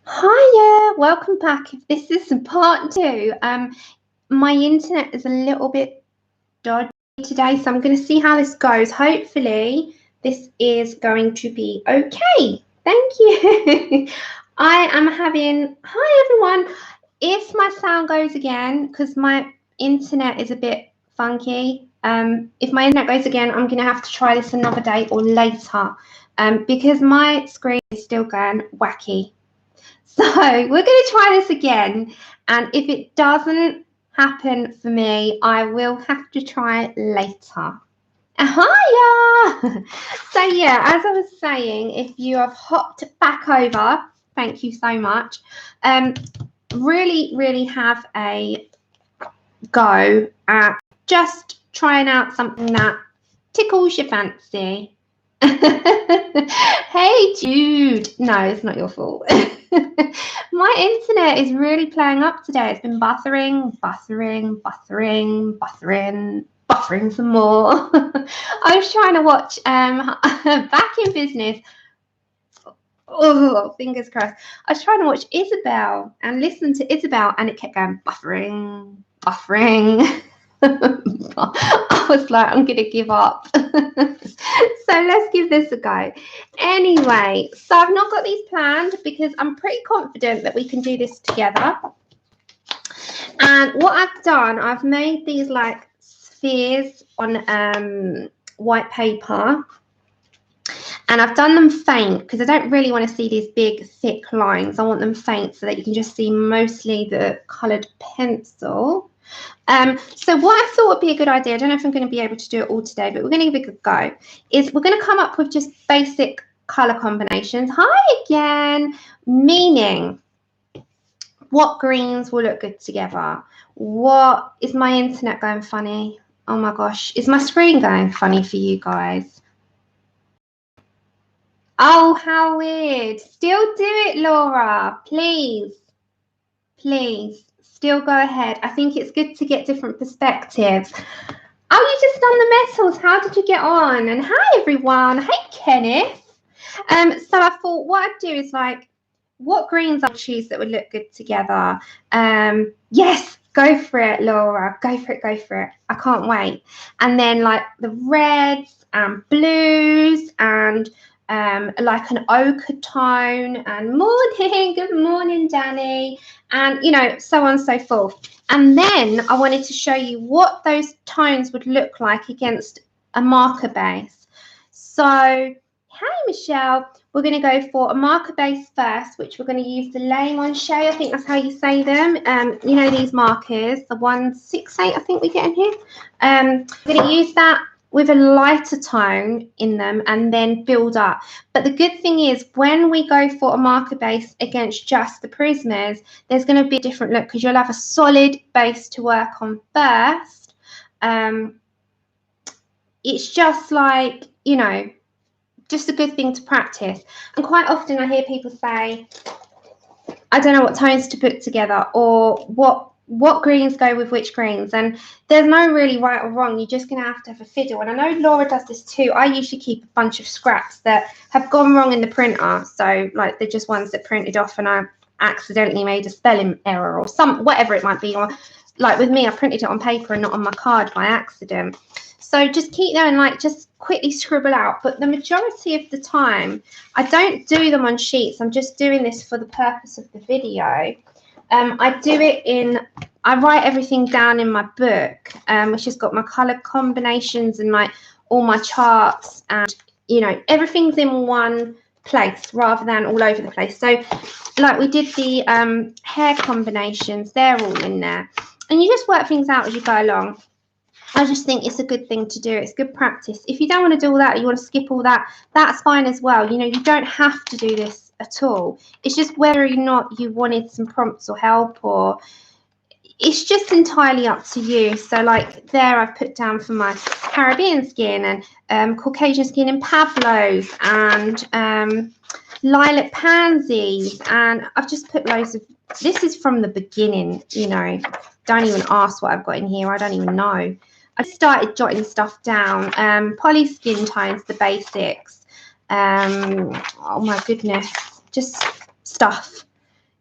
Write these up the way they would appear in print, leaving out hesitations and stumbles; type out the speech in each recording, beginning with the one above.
Hiya, welcome back. If this is part two, my internet is a little bit dodgy today, so I'm going to see how this goes. Hopefully, this is going to be okay. Thank you. I am having, hi everyone. If my sound goes again, because my internet is a bit funky, if my internet goes again, I'm going to have to try this another day or later, because my screen is still going wacky. So we're going to try this again, and if it doesn't happen for me, I will have to try it later. Hiya! So yeah, as I was saying, if you have hopped back over, thank you so much. Really have a go at just trying out something that tickles your fancy. Hey Jude, no, it's not your fault. My internet is really playing up today. It's been buffering some more. I was trying to watch Back in Business. Oh, fingers crossed. I was trying to watch Isabel and listen to Isabel, and it kept going buffering. I was like, I'm going to give up. So let's give this a go. Anyway, so I've not got these planned because I'm pretty confident that we can do this together. And what I've done, I've made these like spheres on white paper. And I've done them faint because I don't really want to see these big, thick lines. I want them faint so that you can just see mostly the coloured pencil. So what I thought would be a good idea, I don't know if I'm going to be able to do it all today, but we're going to give it a good go, is we're going to come up with just basic colour combinations. Hi again. Meaning, what greens will look good together? What is my internet going funny? Oh my gosh, is my screen going funny for you guys? Oh, how weird. Still do it, Laura. Please. Still go ahead. I think it's good to get different perspectives. Oh, you just done the metals. How did you get on? And hi, everyone. Hey, Kenneth. So I thought what I'd do is like, what greens I'll choose that would look good together. Yes, go for it, Laura. Go for it. I can't wait. And then like the reds and blues and like an ochre tone, and morning, good morning, Danny, and you know, so on and so forth. And then I wanted to show you what those tones would look like against a marker base. So, hey Michelle, we're going to go for a marker base first, which we're going to use the Lemon Shade. I think that's how you say them. You know, these markers, the 168, I think we get in here. We're going to use that with a lighter tone in them and then build up. But the good thing is when we go for a marker base against just the Prismas, there's going to be a different look because you'll have a solid base to work on first. It's just like, you know, just a good thing to practice. And quite often I hear people say, I don't know what tones to put together, or what greens go with which greens, and there's no really right or wrong. You're just going to have a fiddle. And I know Laura does this too. I usually keep a bunch of scraps that have gone wrong in the printer, so like they're just ones that printed off and I accidentally made a spelling error or whatever it might be, or like with me I printed it on paper and not on my card by accident. So just keep them and like just quickly scribble out. But the majority of the time, I don't do them on sheets. I'm just doing this for the purpose of the video. I do it I write everything down in my book, which has got my colour combinations and like all my charts, and you know, everything's in one place rather than all over the place. So like we did the hair combinations, they're all in there. And you just work things out as you go along. I just think it's a good thing to do. It's good practice. If you don't want to do all that, you want to skip all that, that's fine as well. You know, you don't have to do this at all. It's just whether or not you wanted some prompts or help, or it's just entirely up to you. So like there I've put down for my Caribbean skin and Caucasian skin in Pablo's and lilac pansies, and I've just put loads of, this is from the beginning, you know, don't even ask what I've got in here. I don't even know. I started jotting stuff down. Poly skin tones, the basics. Oh my goodness, just stuff.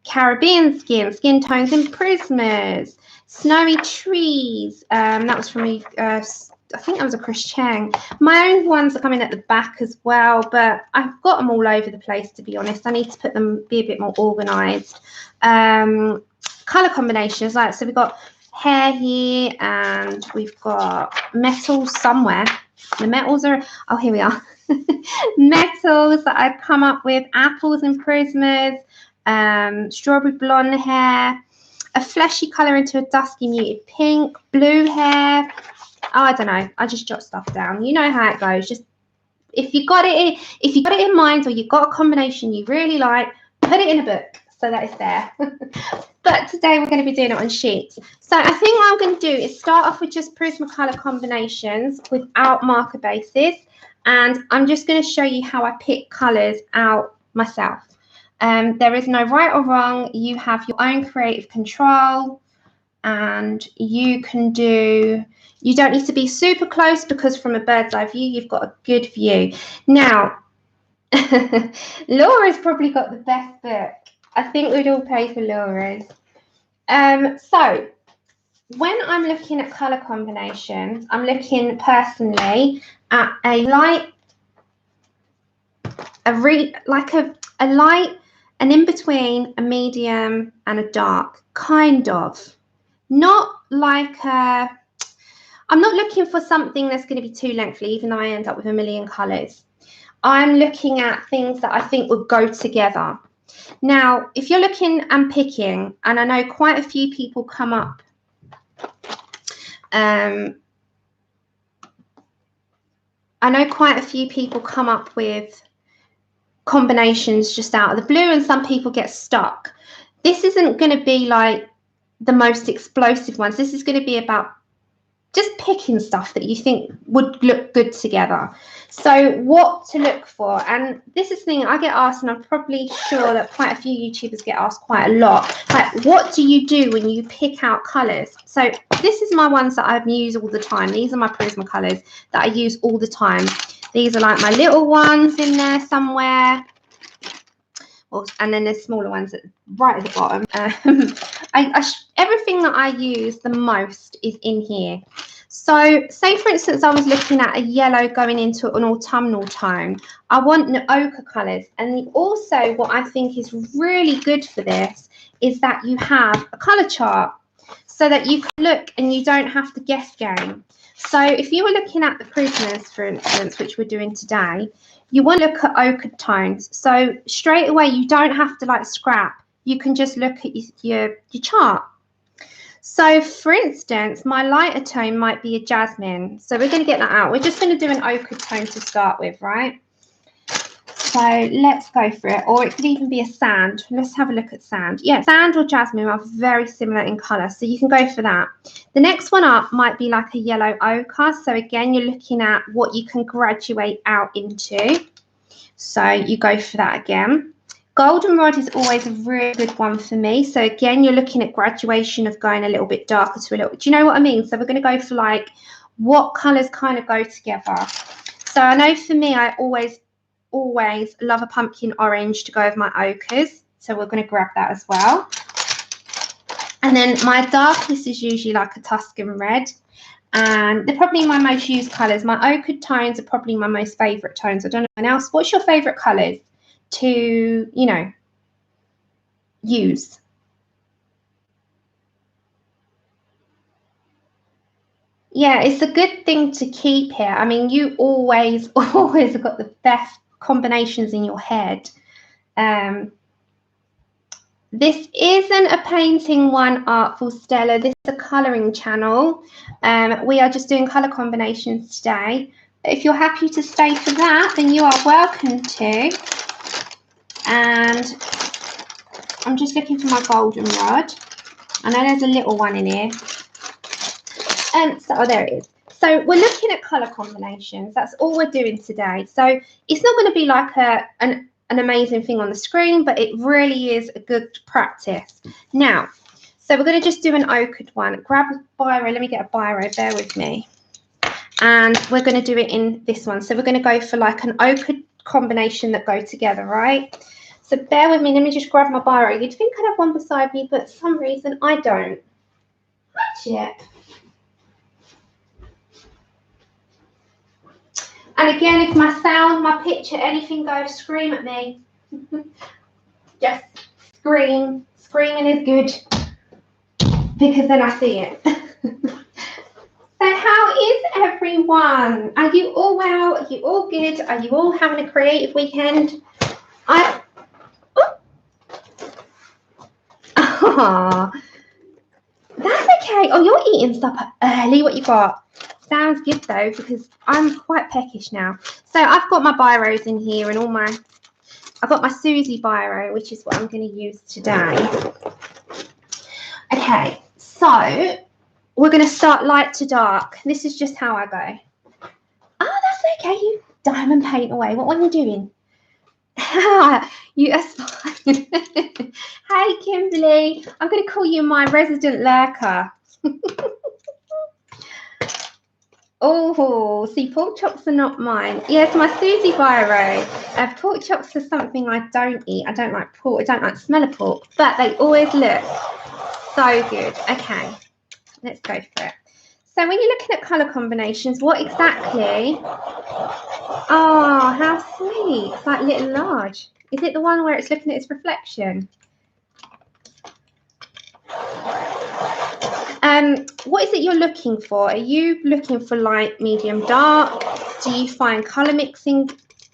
Caribbean skin tones in Prismas, snowy trees. That was from me. I think that was a Chris Chang. My own ones are coming at the back as well, but I've got them all over the place, to be honest. I need to put them, be a bit more organised. Colour combinations, like, so we've got hair here and we've got metals somewhere. The metals are, oh, here we are. Metals that I've come up with, apples and Prismas, strawberry blonde hair, a fleshy colour into a dusky muted pink, blue hair. Oh, I don't know. I just jot stuff down. You know how it goes. Just if you got it in mind, or you've got a combination you really like, put it in a book so that it's there. But today we're going to be doing it on sheets. So I think what I'm going to do is start off with just Prismacolor combinations without marker bases, and I'm just going to show you how I pick colours out myself. There is no right or wrong. You have your own creative control, and you can do. You don't need to be super close, because from a bird's eye view, you've got a good view. Now, Laura's probably got the best book. I think we'd all pay for Laura's. So when I'm looking at colour combinations, I'm looking personally at a light, a light, an in-between, a medium, and a dark, kind of. Not like a... I'm not looking for something that's going to be too lengthy, even though I end up with a million colours. I'm looking at things that I think would go together. Now, if you're looking and picking, and I know quite a few people come up, with combinations just out of the blue, and some people get stuck. This isn't going to be like the most explosive ones. This is going to be about just picking stuff that you think would look good together. So what to look for, and this is the thing I get asked, and I'm probably sure that quite a few YouTubers get asked quite a lot, like, what do you do when you pick out colours? So this is my ones that I use all the time. These are my Prismacolors that I use all the time. These are like my little ones in there somewhere. And then there's smaller ones right at the bottom. Everything that I use the most is in here. So say, for instance, I was looking at a yellow going into an autumnal tone. I want the ochre colours. And also what I think is really good for this is that you have a colour chart, so that you can look and you don't have to guess game. So if you were looking at the Prismas, for instance, which we're doing today, you want to look at ochre tones. So straight away, you don't have to like scrap. You can just look at your chart. So for instance, my lighter tone might be a jasmine. So we're going to get that out. We're just going to do an ochre tone to start with, right? So let's go for it. Or it could even be a sand. Let's have a look at sand. Yeah, sand or jasmine are very similar in colour, so you can go for that. The next one up might be like a yellow ochre. So again, you're looking at what you can graduate out into. So you go for that again. Goldenrod is always a really good one for me. So again, you're looking at graduation of going a little bit darker to a little... Do you know what I mean? So we're going to go for like what colours kind of go together. So I know for me, I always love a pumpkin orange to go with my ochres. So we're going to grab that as well. And then my darkest is usually like a Tuscan red. And they're probably my most used colours. My ochre tones are probably my most favourite tones. I don't know anyone else. What's your favourite colours to, you know, use? Yeah, it's a good thing to keep here. I mean, you always have got the best combinations in your head. This isn't a painting one, Artful Stella. This is a colouring channel. We are just doing colour combinations today. But if you're happy to stay for that, then you are welcome to. And I'm just looking for my goldenrod. I know there's a little one in here. Oh, there it is. So we're looking at colour combinations. That's all we're doing today. So it's not going to be like an amazing thing on the screen, but it really is a good practice. Now, so we're going to just do an ochre one. Grab a biro. Let me get a biro. Bear with me. And we're going to do it in this one. So we're going to go for like an ochre combination that go together, right? So bear with me. Let me just grab my biro. You'd think I'd have one beside me, but for some reason I don't. Chip. And again, if my sound, my picture, anything goes, scream at me. Just scream. Screaming is good because then I see it. So how is everyone? Are you all well? Are you all good? Are you all having a creative weekend? Oh, that's okay. Oh, you're eating stuff early. What you got? Sounds good though, because I'm quite peckish now. So I've got my biros in here and I've got my Susie biro, which is what I'm going to use today. Okay, so we're going to start light to dark. This is just how I go. Oh, that's okay. You diamond paint away. What are you doing? You are fine. Hey, Kimberly. I'm going to call you my resident lurker. Oh, see, pork chops are not mine. Yes, my Susie biro. Pork chops are something I don't eat. I don't like pork. I don't like the smell of pork, but they always look so good. Okay, let's go for it. So when you're looking at colour combinations, what exactly? Oh, how sweet. It's like little large. Is it the one where it's looking at its reflection? What is it you're looking for? Are you looking for light, medium, dark? Do you find colour mixing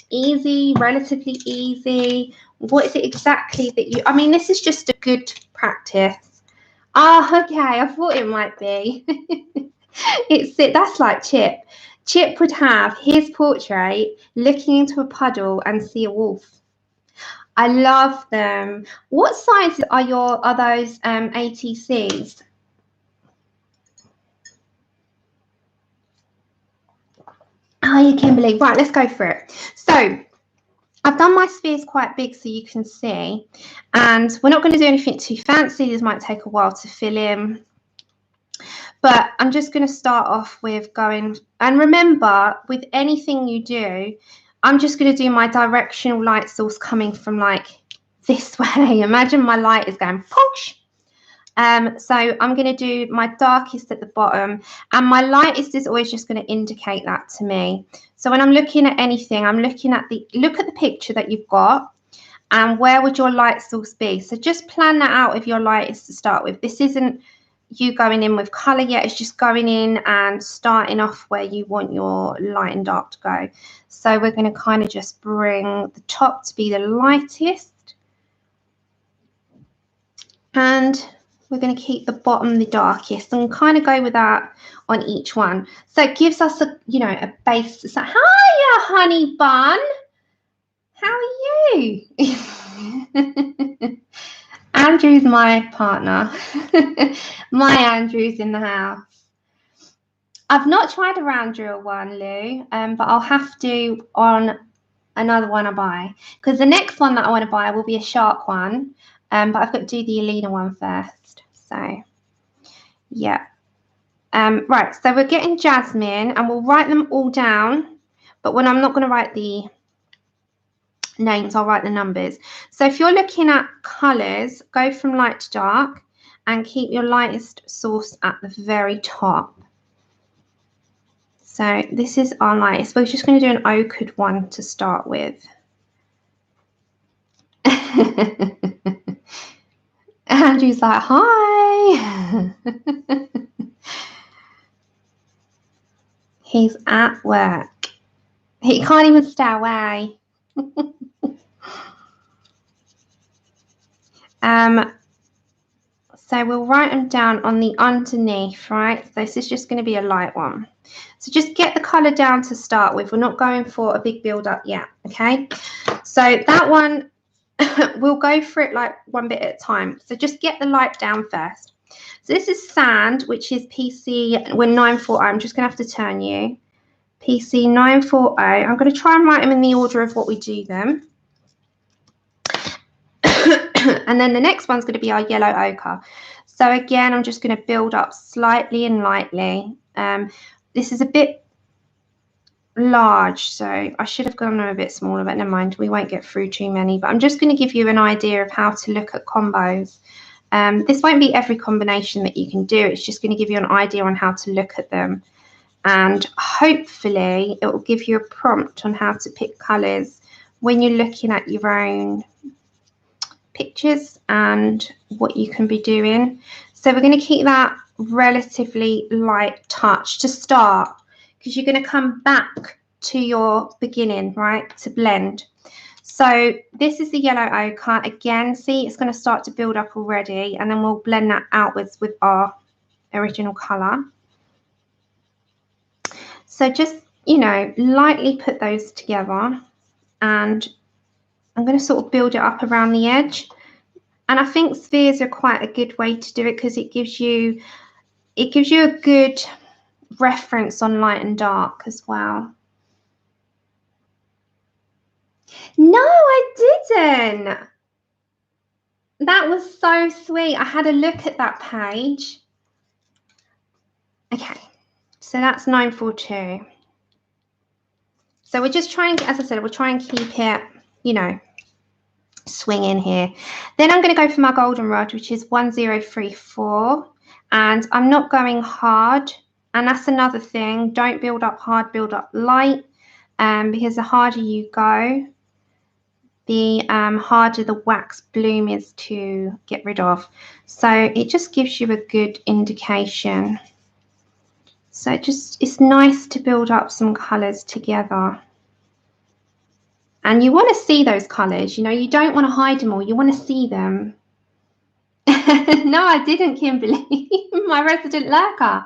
easy, relatively easy? What is it exactly that you... I mean, this is just a good practice. Oh, okay. I thought it might be. That's like Chip. Chip would have his portrait looking into a puddle and see a wolf. I love them. What size are those ATCs? Hiya, Kimberly. Right, let's go for it. So I've done my spheres quite big so you can see, and we're not going to do anything too fancy. This might take a while to fill in, but I'm just going to start off with going, and remember, with anything you do, I'm just going to do my directional light source coming from like this way. Imagine my light is going poosh. So I'm going to do my darkest at the bottom, and my lightest is always just going to indicate that to me. So when I'm looking at anything, I'm looking at look at the picture that you've got and where would your light source be. So just plan that out if your light is to start with. This isn't you going in with color yet, it's just going in and starting off where you want your light and dark to go. So we're going to kind of just bring the top to be the lightest, and we're going to keep the bottom the darkest and kind of go with that on each one. So it gives us a base. So, hiya, honey bun. How are you? Andrew's my partner. My Andrew's in the house. I've not tried a round drill one, Lou, but I'll have to on another one I buy, because the next one that I want to buy will be a shark one, but I've got to do the Alina one first. So yeah, right, so we're getting jasmine and we'll write them all down, but when I'm not going to write the names, I'll write the numbers. So if you're looking at colors, go from light to dark and keep your lightest source at the very top. So this is our lightest. We're just going to do an ochre one to start with. Andrew's like, hi. He's at work. He can't even stay away. So we'll write them down on the underneath, right? So this is just going to be a light one. So just get the colour down to start with. We're not going for a big build up yet, okay? So that one, we'll go for it like one bit at a time. So just get the light down first. So this is sand, which is PC, we're 940. I'm just going to have to turn you. PC 940. I'm going to try and write them in the order of what we do them. And then the next one's going to be our yellow ochre. So again, I'm just going to build up slightly and lightly. This is a bit large, so I should have gone a bit smaller, but never mind, we won't get through too many. But I'm just going to give you an idea of how to look at combos. This won't be every combination that you can do, it's just going to give you an idea on how to look at them, and hopefully it will give you a prompt on how to pick colours when you're looking at your own pictures and what you can be doing. So we're going to keep that relatively light touch to start, because you're going to come back to your beginning, right, to blend. So this is the yellow ochre. Again, see, it's going to start to build up already, and then we'll blend that outwards with our original colour. So just, you know, lightly put those together, and I'm going to sort of build it up around the edge. And I think spheres are quite a good way to do it, because it gives you a good reference on light and dark as well. No, I didn't. That was so sweet. I had a look at that page. Okay, so that's 942. So we're just trying, as I said, we'll try and keep it, you know, swinging here. Then I'm going to go for my goldenrod, which is 1034, and I'm not going hard. And that's another thing, don't build up hard, build up light, because the harder you go, the harder the wax bloom is to get rid of. So it just gives you a good indication. So it's nice to build up some colours together. And you want to see those colours, you know, you don't want to hide them all, you want to see them. No, I didn't, Kimberly. My resident lurker.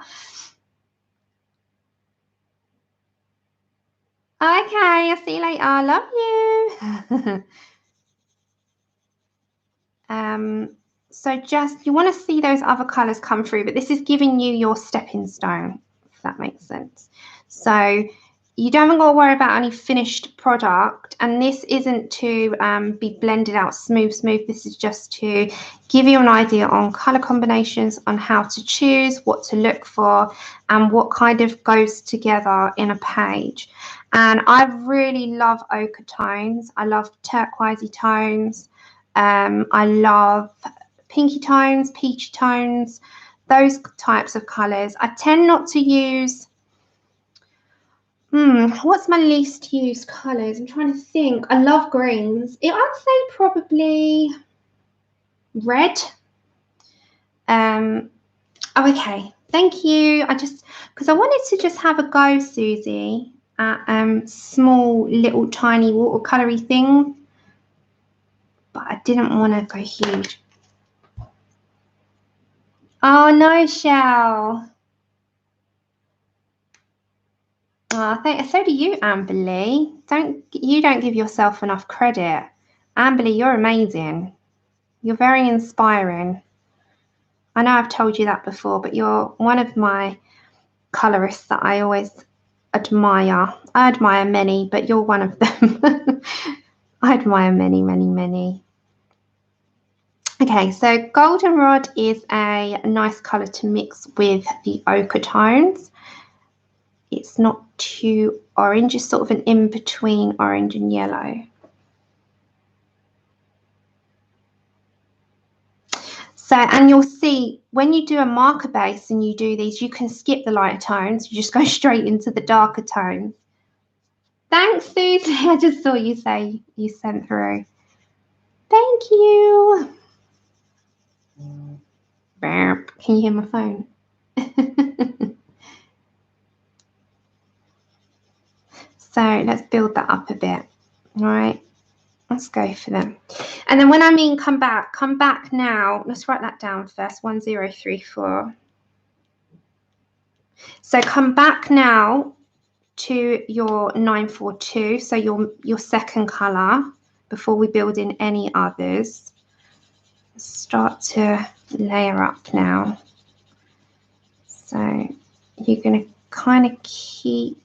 Okay, I'll see you later. I love you. So just, you want to see those other colours come through, but this is giving you your stepping stone, if that makes sense. So you don't got to worry about any finished product, and this isn't to be blended out smooth. This is just to give you an idea on colour combinations, on how to choose, what to look for, and what kind of goes together in a page. And I really love ochre tones. I love turquoisey tones. I love pinky tones, peachy tones, those types of colours. I tend not to use, what's my least used colours? I'm trying to think. I love greens. I'd say probably red. Oh, okay. Thank you. Because I wanted to just have a go, Susie, at small, little, tiny watercolour-y things, but I didn't want to go huge. Oh no, Shell. Oh, so do you, Amberly. You don't give yourself enough credit. Amberly, you're amazing. You're very inspiring. I know I've told you that before, but you're one of my colorists that I always admire. I admire many, but you're one of them. I admire many, many, many. Okay, so goldenrod is a nice colour to mix with the ochre tones. It's not too orange, it's sort of an in-between orange and yellow. So, and you'll see when you do a marker base and you do these, you can skip the lighter tones, you just go straight into the darker tones. Thanks, Susie. I just saw you say you sent through. Thank you. Can you hear my phone? So let's build that up a bit. All right, let's go for them. And then when I mean come back now. Let's write that down first. 1034. So come back now to your 942. So your second color before we build in any others. Start to layer up now. So you're going to kind of keep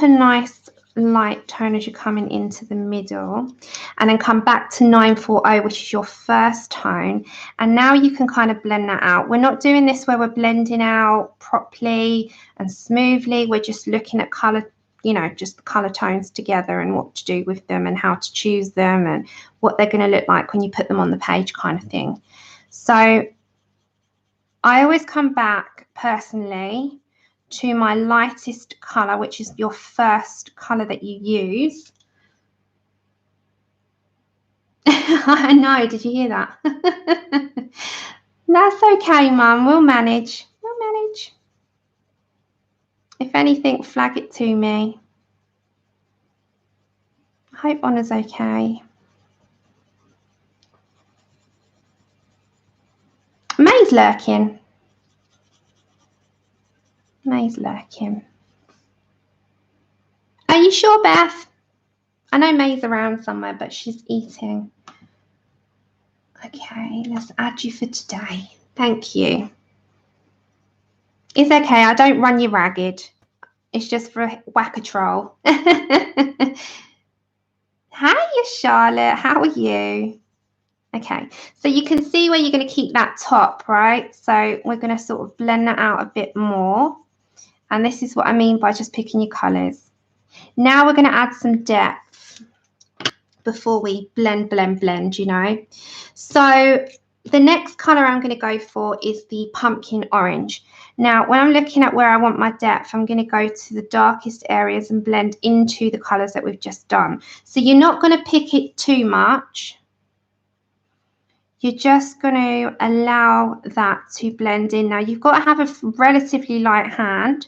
a nice light tone as you're coming into the middle, and then come back to 940, which is your first tone, and now you can kind of blend that out. We're not doing this where we're blending out properly and smoothly. We're just looking at color, you know, just the color tones together and what to do with them and how to choose them and what they're going to look like when you put them on the page, kind of thing. So I always come back personally to my lightest color, which is your first color that you use. I know, did you hear that? That's okay, Mum, we'll manage. We'll manage. If anything, flag it to me. I hope Honor's okay. May's lurking. May's lurking. Are you sure, Beth? I know May's around somewhere, but she's eating. Okay, let's add you for today. Thank you. It's okay, I don't run you ragged. It's just for a whack-a-troll. Hiya, Charlotte. How are you? Okay, so you can see where you're going to keep that top, right? So we're going to sort of blend that out a bit more. And this is what I mean by just picking your colours. Now we're going to add some depth before we blend, you know. So the next colour I'm going to go for is the pumpkin orange. Now, when I'm looking at where I want my depth, I'm going to go to the darkest areas and blend into the colours that we've just done. So you're not going to pick it too much. You're just going to allow that to blend in. Now, you've got to have a relatively light hand,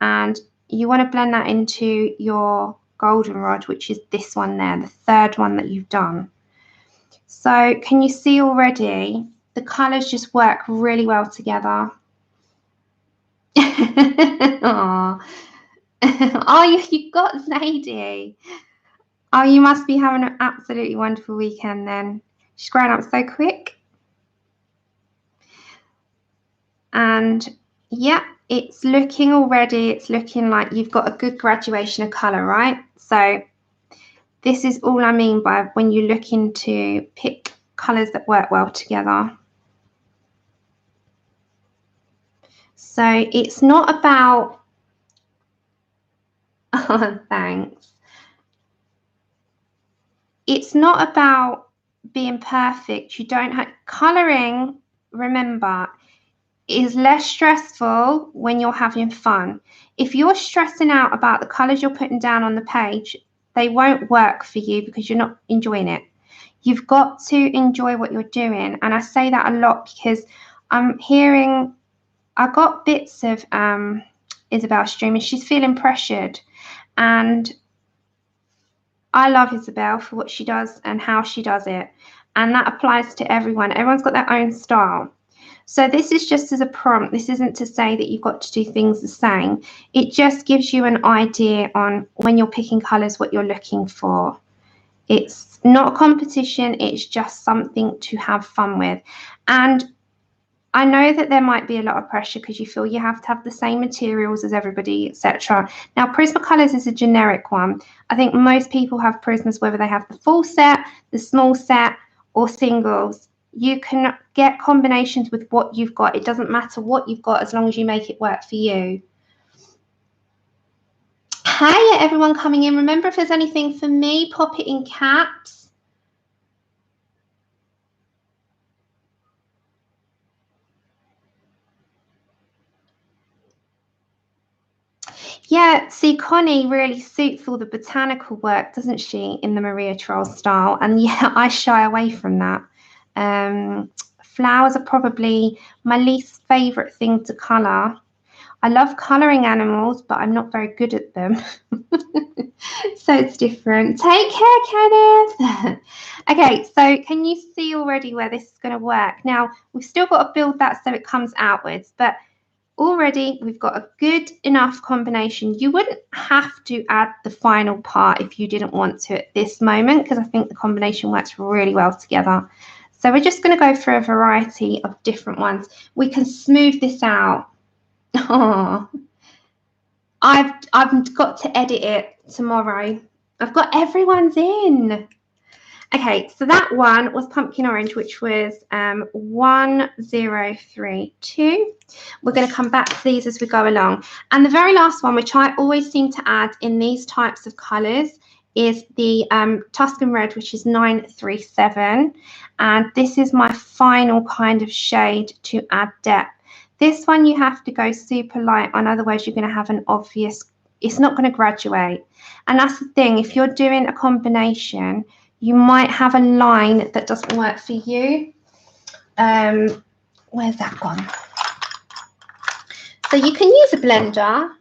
and you want to blend that into your goldenrod, which is this one there, the third one that you've done. So can you see already the colours just work really well together? Oh, you got Lady. Oh, you must be having an absolutely wonderful weekend then. She's grown up so quick. And yeah, it's looking already, it's looking like you've got a good graduation of colour, right? So this is all I mean by when you're looking to pick colours that work well together. So it's not about, oh, thanks. It's not about being perfect. You don't have, colouring, remember, is less stressful when you're having fun. If you're stressing out about the colours you're putting down on the page, they won't work for you because you're not enjoying it. You've got to enjoy what you're doing. And I say that a lot because I'm hearing, I got bits of Isabel streaming. She's feeling pressured. And I love Isabel for what she does and how she does it. And that applies to everyone. Everyone's got their own style. So this is just as a prompt. This isn't to say that you've got to do things the same. It just gives you an idea on when you're picking colours, what you're looking for. It's not a competition. It's just something to have fun with. And I know that there might be a lot of pressure because you feel you have to have the same materials as everybody, etc. Now, Prismacolors is a generic one. I think most people have Prismas, whether they have the full set, the small set, or singles. You can get combinations with what you've got. It doesn't matter what you've got as long as you make it work for you. Hiya, everyone coming in. Remember, if there's anything for me, pop it in caps. Yeah, see, Connie really suits all the botanical work, doesn't she, in the Maria Troll style? And yeah, I shy away from that. Flowers are probably my least favourite thing to colour. I love colouring animals, but I'm not very good at them. So it's different. Take care, Kenneth. Okay, so can you see already where this is going to work? Now, we've still got to build that so it comes outwards, but already we've got a good enough combination. You wouldn't have to add the final part if you didn't want to at this moment, because I think the combination works really well together. So we're just going to go through a variety of different ones. We can smooth this out. Oh, I've got to edit it tomorrow. I've got everyone's in. Okay, so that one was pumpkin orange, which was 1032. We're going to come back to these as we go along. And the very last one, which I always seem to add in these types of colours, is the Tuscan Red, which is 937. And this is my final kind of shade to add depth. This one you have to go super light on, otherwise you're going to have an obvious, it's not going to graduate. And that's the thing, if you're doing a combination, you might have a line that doesn't work for you. Where's that gone? So you can use a blender.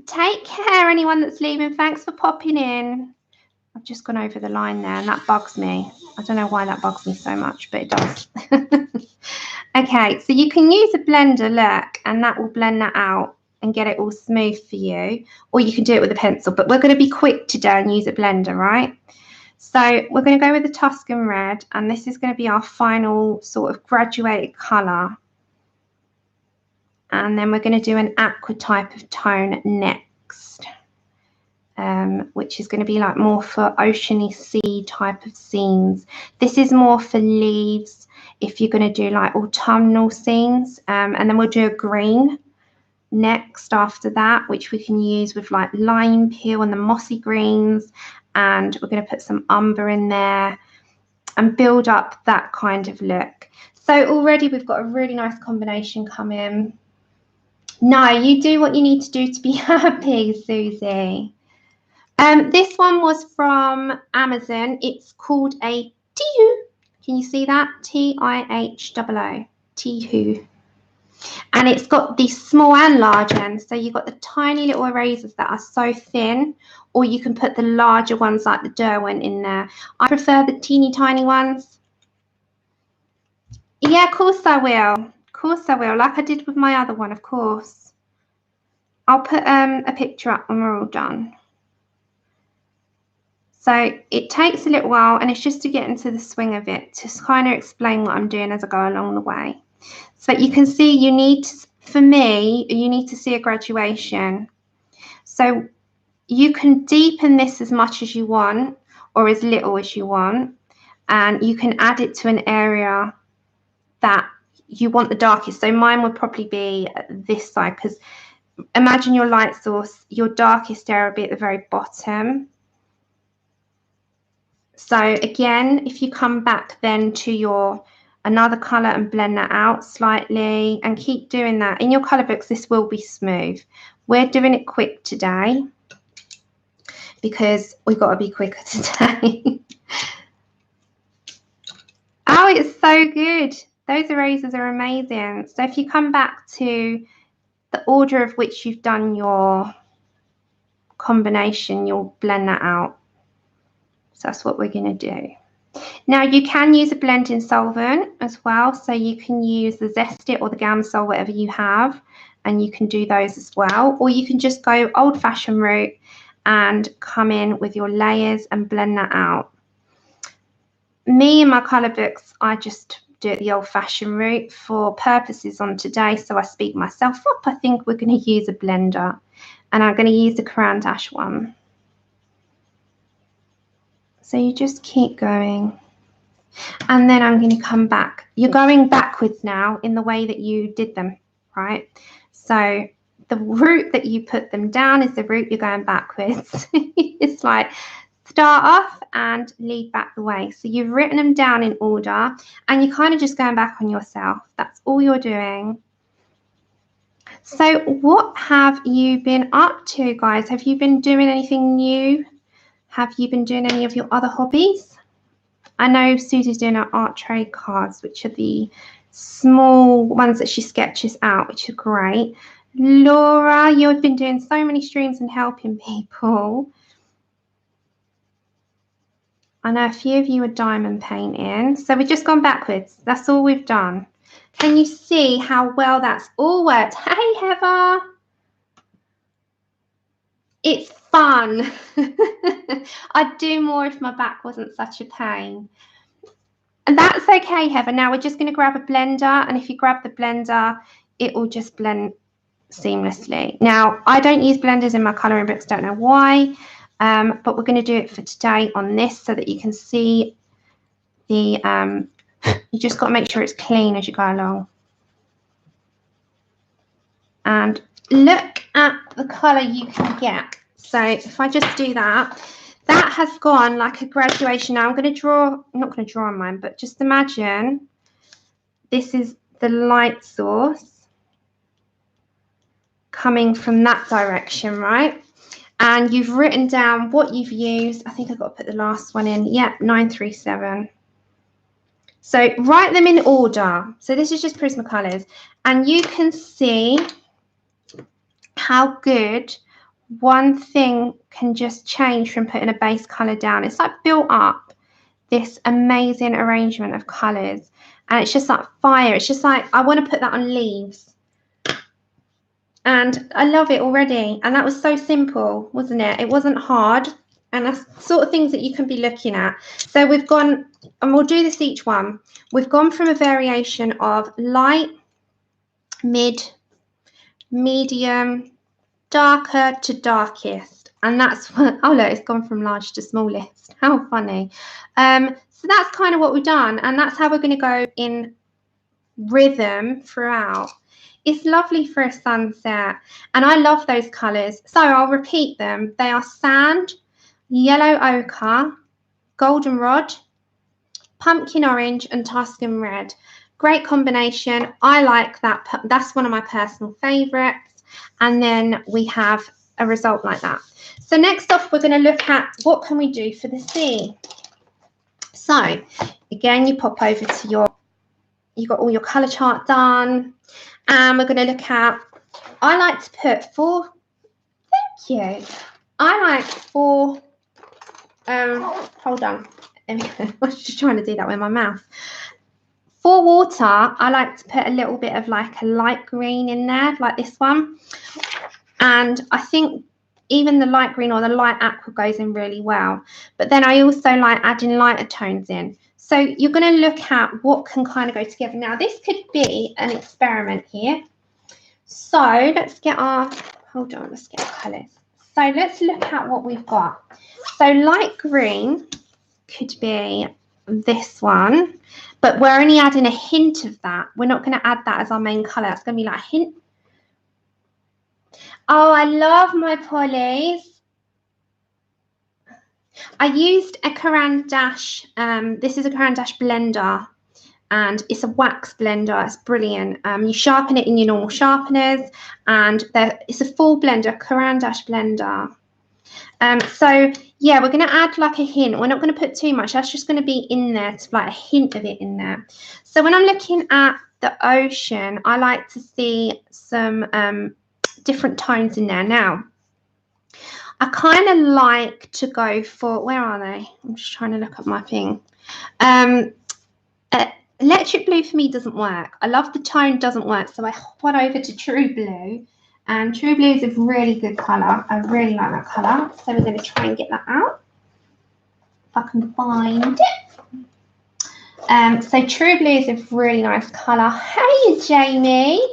Take care, anyone that's leaving. Thanks for popping in. I've just gone over the line there, and that bugs me. I don't know why that bugs me so much, but it does. Okay, so you can use a blender, look, and that will blend that out and get it all smooth for you, or you can do it with a pencil, but we're going to be quick today and use a blender, right? So we're going to go with the Tuscan Red, and this is going to be our final sort of graduated colour, and then we're going to do an aqua type of tone next, which is going to be like more for oceany sea type of scenes. This is more for leaves if you're going to do like autumnal scenes, and then we'll do a green next after that, which we can use with like lime peel and the mossy greens, and we're going to put some umber in there and build up that kind of look. So already we've got a really nice combination coming. No, you do what you need to do to be happy, Susie. This one was from Amazon. It's called a Tihu. Can you see that? T-I-H-O-O. Tihu. And it's got the small and large ends. So you've got the tiny little erasers that are so thin, or you can put the larger ones like the Derwent in there. I prefer the teeny tiny ones. Yeah, of course I will. Of course I will, like I did with my other one, of course. I'll put a picture up when we're all done. So it takes a little while, and it's just to get into the swing of it, to kind of explain what I'm doing as I go along the way. So you can see you need to, for me, you need to see a graduation. So you can deepen this as much as you want or as little as you want, and you can add it to an area that you want the darkest. So mine would probably be this side, because imagine your light source, your darkest area will be at the very bottom. So again, if you come back then to your another color and blend that out slightly, and keep doing that. In your color books, this will be smooth. We're doing it quick today because we've got to be quicker today. Oh, it's so good. Those erasers are amazing. So if you come back to the order of which you've done your combination, you'll blend that out. So that's what we're going to do. Now you can use a blending solvent as well, so you can use the Zest-It or the Gamsol, whatever you have, and you can do those as well, or you can just go old-fashioned route and come in with your layers and blend that out. Me and my colour books, I just do it the old-fashioned route for purposes on today, so I speed myself up. I think we're going to use a blender, and I'm going to use the Caran d'Ache one. So you just keep going. And then I'm going to come back. You're going backwards now in the way that you did them, right? So the route that you put them down is the route you're going backwards. It's like start off and lead back the way. So you've written them down in order, and you're kind of just going back on yourself. That's all you're doing. So what have you been up to, guys? Have you been doing anything new? Have you been doing any of your other hobbies? I know Susie's doing her art trade cards, which are the small ones that she sketches out, which are great. Laura, you've been doing so many streams and helping people. I know a few of you are diamond painting. So we've just gone backwards. That's all we've done. Can you see how well that's all worked? Hey, Heather. It's fun. I'd do more if my back wasn't such a pain. And that's okay, Heather. Now we're just going to grab a blender, and if you grab the blender, it will just blend seamlessly. Now, I don't use blenders in my colouring books, don't know why, but we're going to do it for today on this so that you can see the, you just got to make sure it's clean as you go along. And look at the colour you can get. So if I just do that, that has gone like a graduation. Now I'm going to draw, I'm not going to draw on mine, but just imagine this is the light source coming from that direction, right? And you've written down what you've used. I think I've got to put the last one in. Yep, 937. So write them in order. So this is just Prismacolors. And you can see how good one thing can just change from putting a base colour down. It's like built up this amazing arrangement of colours. And it's just like fire. It's just like, I want to put that on leaves. And I love it already. And that was so simple, wasn't it? It wasn't hard. And that's the sort of things that you can be looking at. So we've gone, and we'll do this each one. We've gone from a variation of light, mid, medium, darker to darkest. And that's what, oh look, it's gone from large to smallest. How funny. So that's kind of what we've done. And that's how we're going to go in rhythm throughout. It's lovely for a sunset. And I love those colours. So I'll repeat them. They are sand, yellow ochre, goldenrod, pumpkin orange, and Tuscan red. Great combination. I like that. That's one of my personal favourites. And then we have a result like that. So next off, we're going to look at what can we do for the sea. So again, you pop over to your, you've got all your colour chart done. And we're going to look at, I like to put 4, thank you. I like 4, hold on. I was just trying to do that with my mouth. For water, I like to put a little bit of like a light green in there, like this one. And I think even the light green or the light aqua goes in really well. But then I also like adding lighter tones in. So you're going to look at what can kind of go together. Now, this could be an experiment here. So let's get our, hold on, let's get our colours. So let's look at what we've got. So light green could be this one, but we're only adding a hint of that. We're not going to add that as our main colour. It's going to be like a hint. Oh, I love my polys. I used a Caran d'Ache. This is a Caran d'Ache blender, and it's a wax blender. It's brilliant. You sharpen it in your normal sharpeners, and it's a full blender, Caran d'Ache blender. So yeah, we're going to add like a hint. We're not going to put too much. That's just going to be in there, to like a hint of it in there. So when I'm looking at the ocean, I like to see some different tones in there. Now, I kind of like to go for, where are they? I'm just trying to look at my thing. Electric blue for me doesn't work. I love the tone, doesn't work. So I hop on over to True Blue. And True Blue is a really good colour. I really like that colour. So we're going to try and get that out. If I can find it. So True Blue is a really nice colour. Hey, Jamie.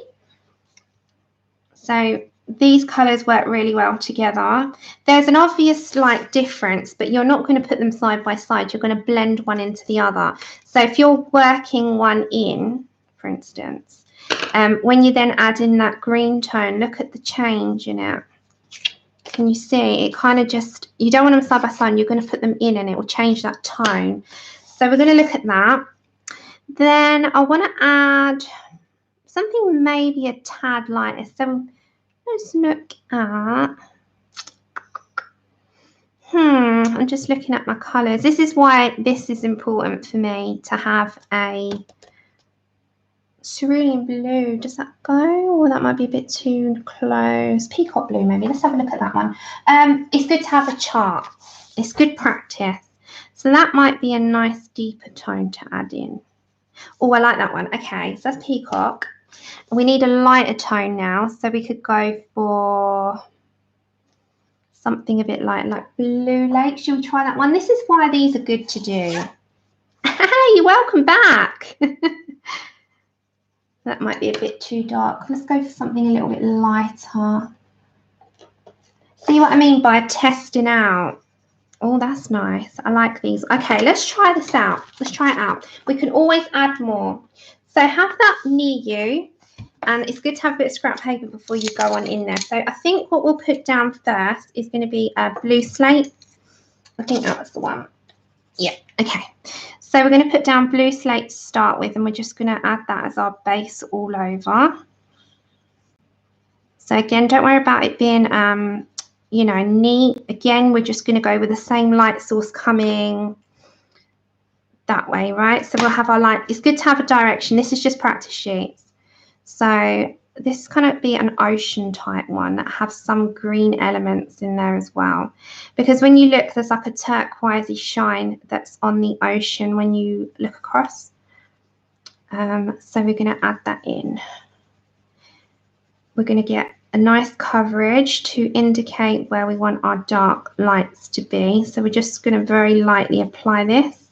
So these colours work really well together. There's an obvious like difference, but you're not going to put them side by side. You're going to blend one into the other. So if you're working one in, for instance, when you then add in that green tone, look at the change in it. Can you see? It kind of just, you don't want them side by side. You're going to put them in and it will change that tone. So we're going to look at that. Then I want to add something maybe a tad lighter. So let's look at, I'm just looking at my colours. This is why this is important for me to have a cerulean blue. Does that go? Or that might be a bit too close. Peacock blue maybe. Let's have a look at that one. It's good to have a chart. It's good practice. So that might be a nice deeper tone to add in. Oh, I like that one. Okay, so that's peacock. We need a lighter tone now, so we could go for something a bit light, like Blue Lake. Should we try that one? This is why these are good to do. Hey, welcome back. That might be a bit too dark. Let's go for something a little bit lighter. See what I mean by testing out? Oh, that's nice. I like these. Okay, let's try this out. Let's try it out. We can always add more. So have that near you. And it's good to have a bit of scrap paper before you go on in there. So I think what we'll put down first is going to be a blue slate. I think that was the one. Yeah, okay. So we're going to put down blue slate to start with, and we're just going to add that as our base all over. So again, don't worry about it being, you know, neat. Again, we're just going to go with the same light source coming that way, right? So we'll have our light. It's good to have a direction. This is just practice sheets. So this is going to be an ocean type one that have some green elements in there as well. Because when you look, there's like a turquoisey shine that's on the ocean when you look across. So we're going to add that in. We're going to get a nice coverage to indicate where we want our dark lights to be. So we're just going to very lightly apply this.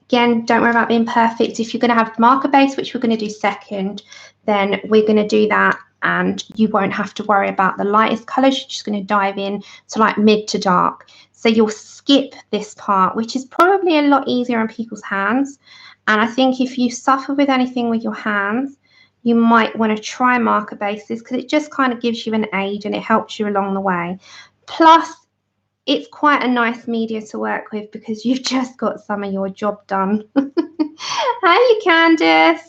Again, don't worry about being perfect. If you're going to have marker base, which we're going to do second, then we're going to do that and you won't have to worry about the lightest colours. You're just going to dive in to like mid to dark. So you'll skip this part, which is probably a lot easier on people's hands. And I think if you suffer with anything with your hands, you might want to try marker bases because it just kind of gives you an aid and it helps you along the way. Plus, it's quite a nice media to work with because you've just got some of your job done. Hi, Candice.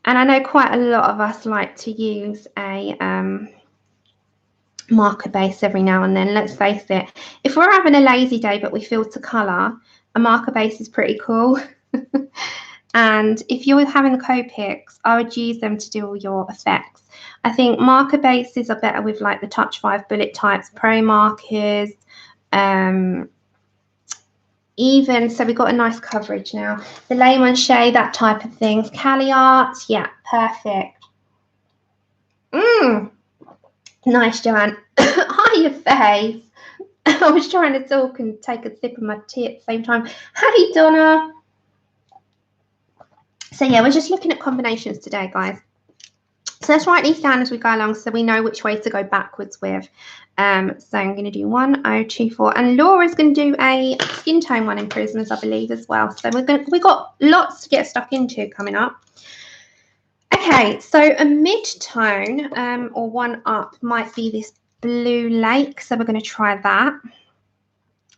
And I know quite a lot of us like to use a marker base every now and then. Let's face it, if we're having a lazy day but we filter colour, a marker base is pretty cool. And if you're having the Copics, I would use them to do all your effects. I think marker bases are better with like the Touch 5 bullet types, pro markers, even, so we've got a nice coverage now. The Layman Shade, that type of things. Cali Art, yeah, perfect. Nice, Joanne. Hi, your face. I was trying to talk and take a sip of my tea at the same time. Hi, Donna. So yeah, we're just looking at combinations today, guys. So let's write these down as we go along so we know which way to go backwards with. So I'm going to do 1024, and Laura's going to do a skin tone one in Prismas, I believe, as well. So we've got lots to get stuck into coming up. Okay, so a mid-tone or one up might be this Blue Lake. So we're going to try that.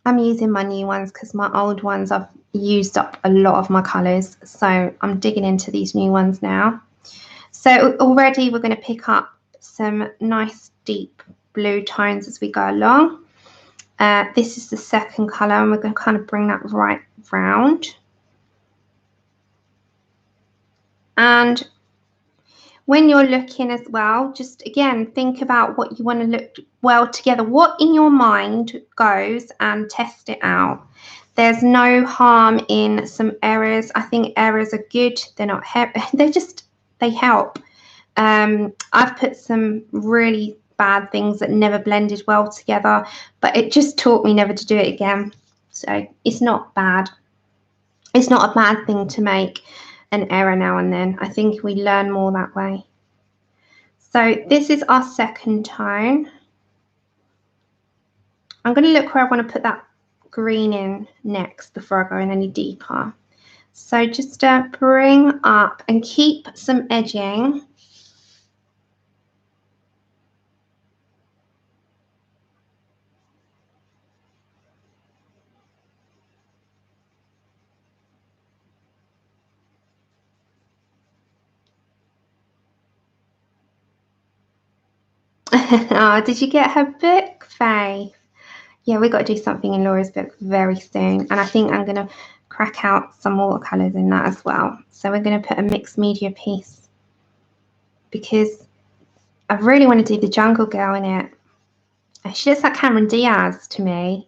I'm using my new ones because my old ones I've used up a lot of my colours. So I'm digging into these new ones now. So already we're going to pick up some nice deep blue tones as we go along. This is the second colour and we're going to kind of bring that right round. And when you're looking as well, just again, think about what you want to look well together. What in your mind goes, and test it out. There's no harm in some errors. I think errors are good. They're not, they help. I've put some really bad things that never blended well together, but it just taught me never to do it again. So it's not bad. It's not a bad thing to make an error now and then. I think we learn more that way. So this is our second tone. I'm going to look where I want to put that green in next before I go in any deeper. So just bring up and keep some edging. Oh, did you get her book, Faye? Yeah, we've got to do something in Laura's book very soon. And I think I'm going to crack out some watercolours in that as well. So we're going to put a mixed media piece because I really want to do the Jungle Girl in it. She looks like Cameron Diaz to me.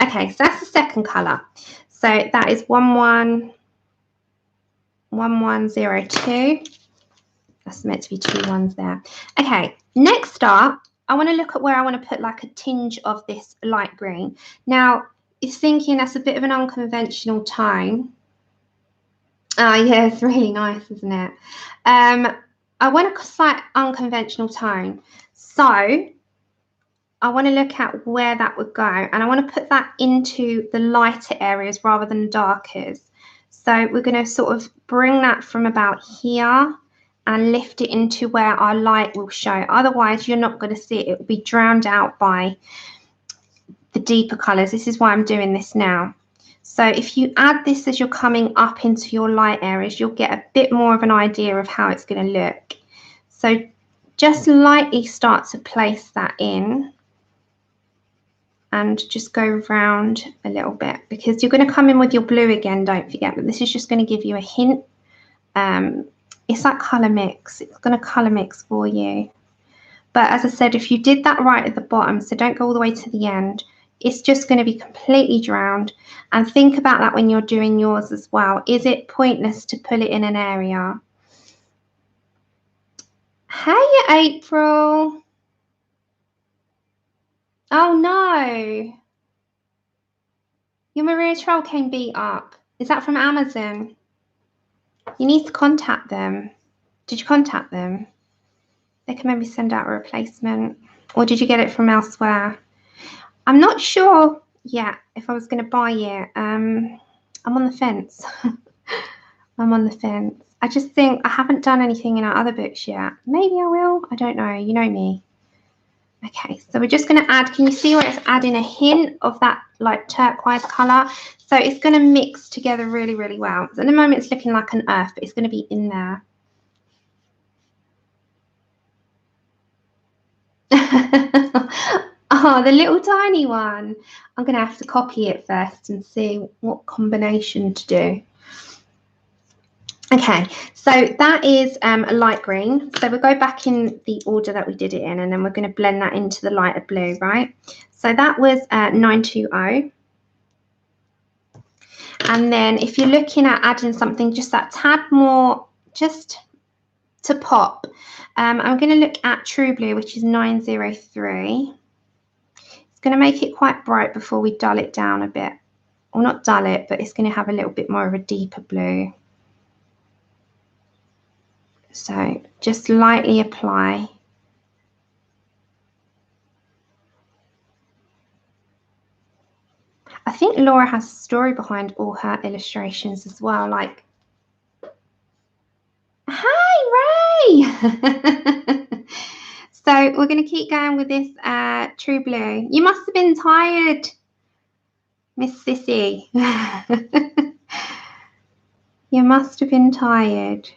Okay, so that's the second colour. So that is 1102. That's meant to be 2 ones there. Okay, next up, I want to look at where I want to put like a tinge of this light green. Now, it's thinking that's a bit of an unconventional tone. Oh, yeah, it's really nice, isn't it? I want a slight unconventional tone. So I want to look at where that would go, and I want to put that into the lighter areas rather than darkers. So we're going to sort of bring that from about here and lift it into where our light will show. Otherwise, you're not going to see it. It will be drowned out by the deeper colours. This is why I'm doing this now. So if you add this as you're coming up into your light areas, you'll get a bit more of an idea of how it's going to look. So just lightly start to place that in and just go around a little bit, because you're going to come in with your blue again, don't forget, but this is just going to give you a hint. It's like colour mix. It's going to colour mix for you. But as I said, if you did that right at the bottom, so don't go all the way to the end, it's just going to be completely drowned. And think about that when you're doing yours as well. Is it pointless to pull it in an area? Hey, April. Oh, no. Your Maria Troll came beat up. Is that from Amazon? You need to contact them. Did you contact them? They can maybe send out a replacement. Or did you get it from elsewhere? I'm not sure yet if I was going to buy it. I'm on the fence. I'm on the fence. I just think I haven't done anything in our other books yet. Maybe I will. I don't know. You know me. Okay, so we're just going to add, can you see where it's adding a hint of that like turquoise colour? So it's going to mix together really, really well. So at the moment it's looking like an earth, but it's going to be in there. Oh, the little tiny one. I'm going to have to copy it first and see what combination to do. Okay, so that is a light green. So we'll go back in the order that we did it in, and then we're going to blend that into the lighter blue, right? So that was 920. And then if you're looking at adding something just that tad more, just to pop, I'm going to look at True Blue, which is 903. It's going to make it quite bright before we dull it down a bit. Or not dull it, but it's going to have a little bit more of a deeper blue. So just lightly apply. I think Laura has a story behind all her illustrations as well. Like, hi, Ray! So we're going to keep going with this True Blue. You must have been tired, Miss Sissy. You must have been tired.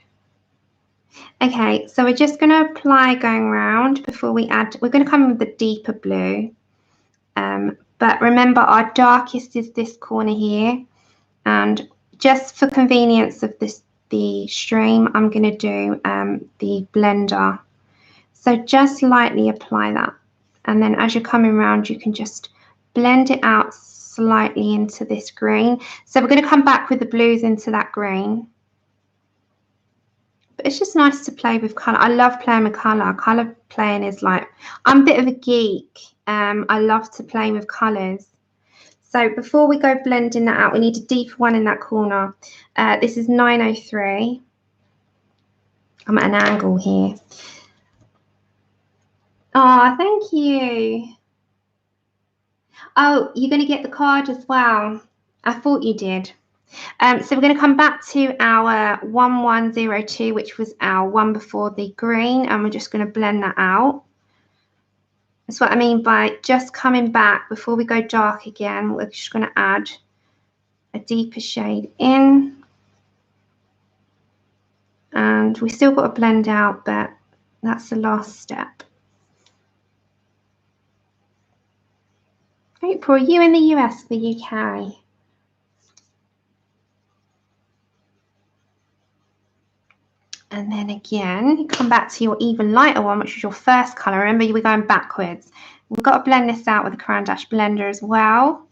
Okay, so we're just going to apply going around before we add. We're going to come in with the deeper blue. But remember, our darkest is this corner here. And just for convenience of the stream, I'm going to do the blender. So just lightly apply that. And then as you're coming around, you can just blend it out slightly into this green. So we're going to come back with the blues into that green. But it's just nice to play with colour. I love playing with colour. Colour playing is like, I'm a bit of a geek. I love to play with colours. So before we go blending that out, we need a deeper one in that corner. This is 903. I'm at an angle here. Oh, thank you. Oh, you're going to get the card as well. I thought you did. So we're going to come back to our 1102, which was our one before the green, and we're just going to blend that out. That's what I mean by just coming back before we go dark again. We're just going to add a deeper shade in. And we still got to blend out, but that's the last step. April, are you in the US or the UK? And then again, you come back to your even lighter one, which is your first colour. Remember, we're going backwards. We've got to blend this out with the Crayon Dash blender as well.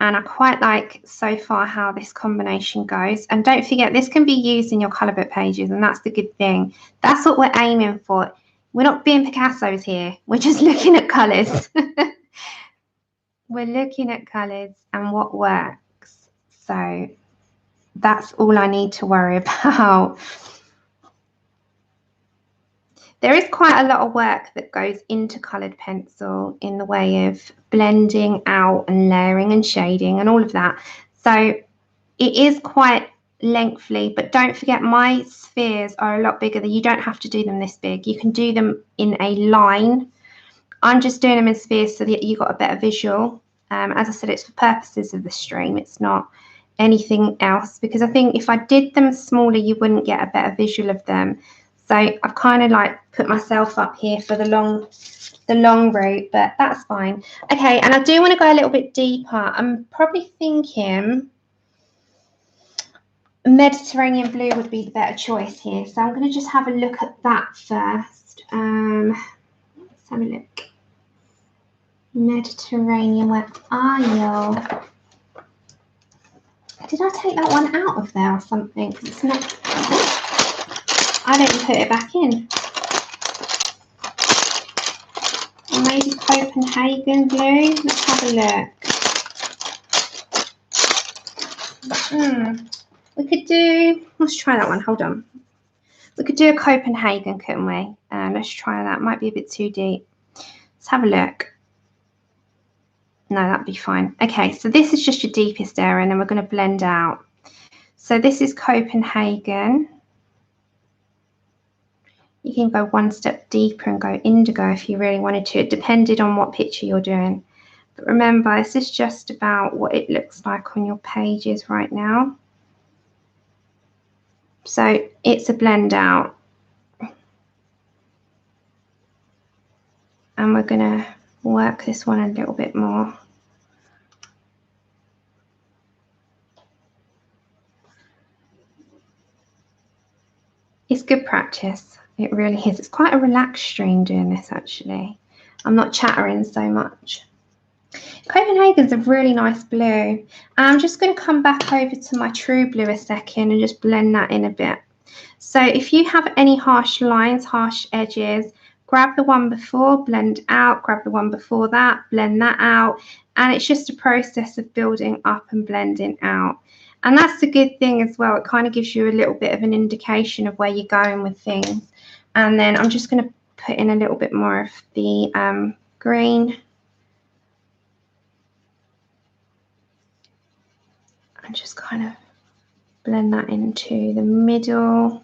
And I quite like so far how this combination goes. And don't forget, this can be used in your colour book pages, and that's the good thing. That's what we're aiming for. We're not being Picassos here. We're just looking at colours. We're looking at colours and what works. So that's all I need to worry about. There is quite a lot of work that goes into coloured pencil in the way of blending out and layering and shading and all of that. So it is quite lengthy, but don't forget my spheres are a lot bigger. You don't have to do them this big. You can do them in a line. I'm just doing them in spheres so that you got a better visual. As I said, it's for purposes of the stream. It's not anything else, because I think if I did them smaller, you wouldn't get a better visual of them. So I've kind of like put myself up here for the long route, but that's fine. Okay, and I do want to go a little bit deeper. I'm probably thinking Mediterranean blue would be the better choice here. So I'm going to just have a look at that first. Let's have a look. Mediterranean, where are you? Did I take that one out of there or something? Because it's not. I didn't put it back in. Maybe Copenhagen blue. Let's have a look. We could do. Let's try that one. Hold on. We could do a Copenhagen, couldn't we? Let's try that. Might be a bit too deep. Let's have a look. No, that'd be fine. Okay, so this is just your deepest area, and then we're going to blend out. So this is Copenhagen. You can go one step deeper and go indigo if you really wanted to. It depended on what picture you're doing. But remember, this is just about what it looks like on your pages right now. So it's a blend out. And we're going to work this one a little bit more. It's good practice. It really is. It's quite a relaxed stream doing this, actually. I'm not chattering so much. Copenhagen's a really nice blue. I'm just going to come back over to my true blue a second and just blend that in a bit. So if you have any harsh lines, harsh edges, grab the one before, blend out, grab the one before that, blend that out. And it's just a process of building up and blending out. And that's a good thing as well. It kind of gives you a little bit of an indication of where you're going with things. And then I'm just going to put in a little bit more of the green. And just kind of blend that into the middle.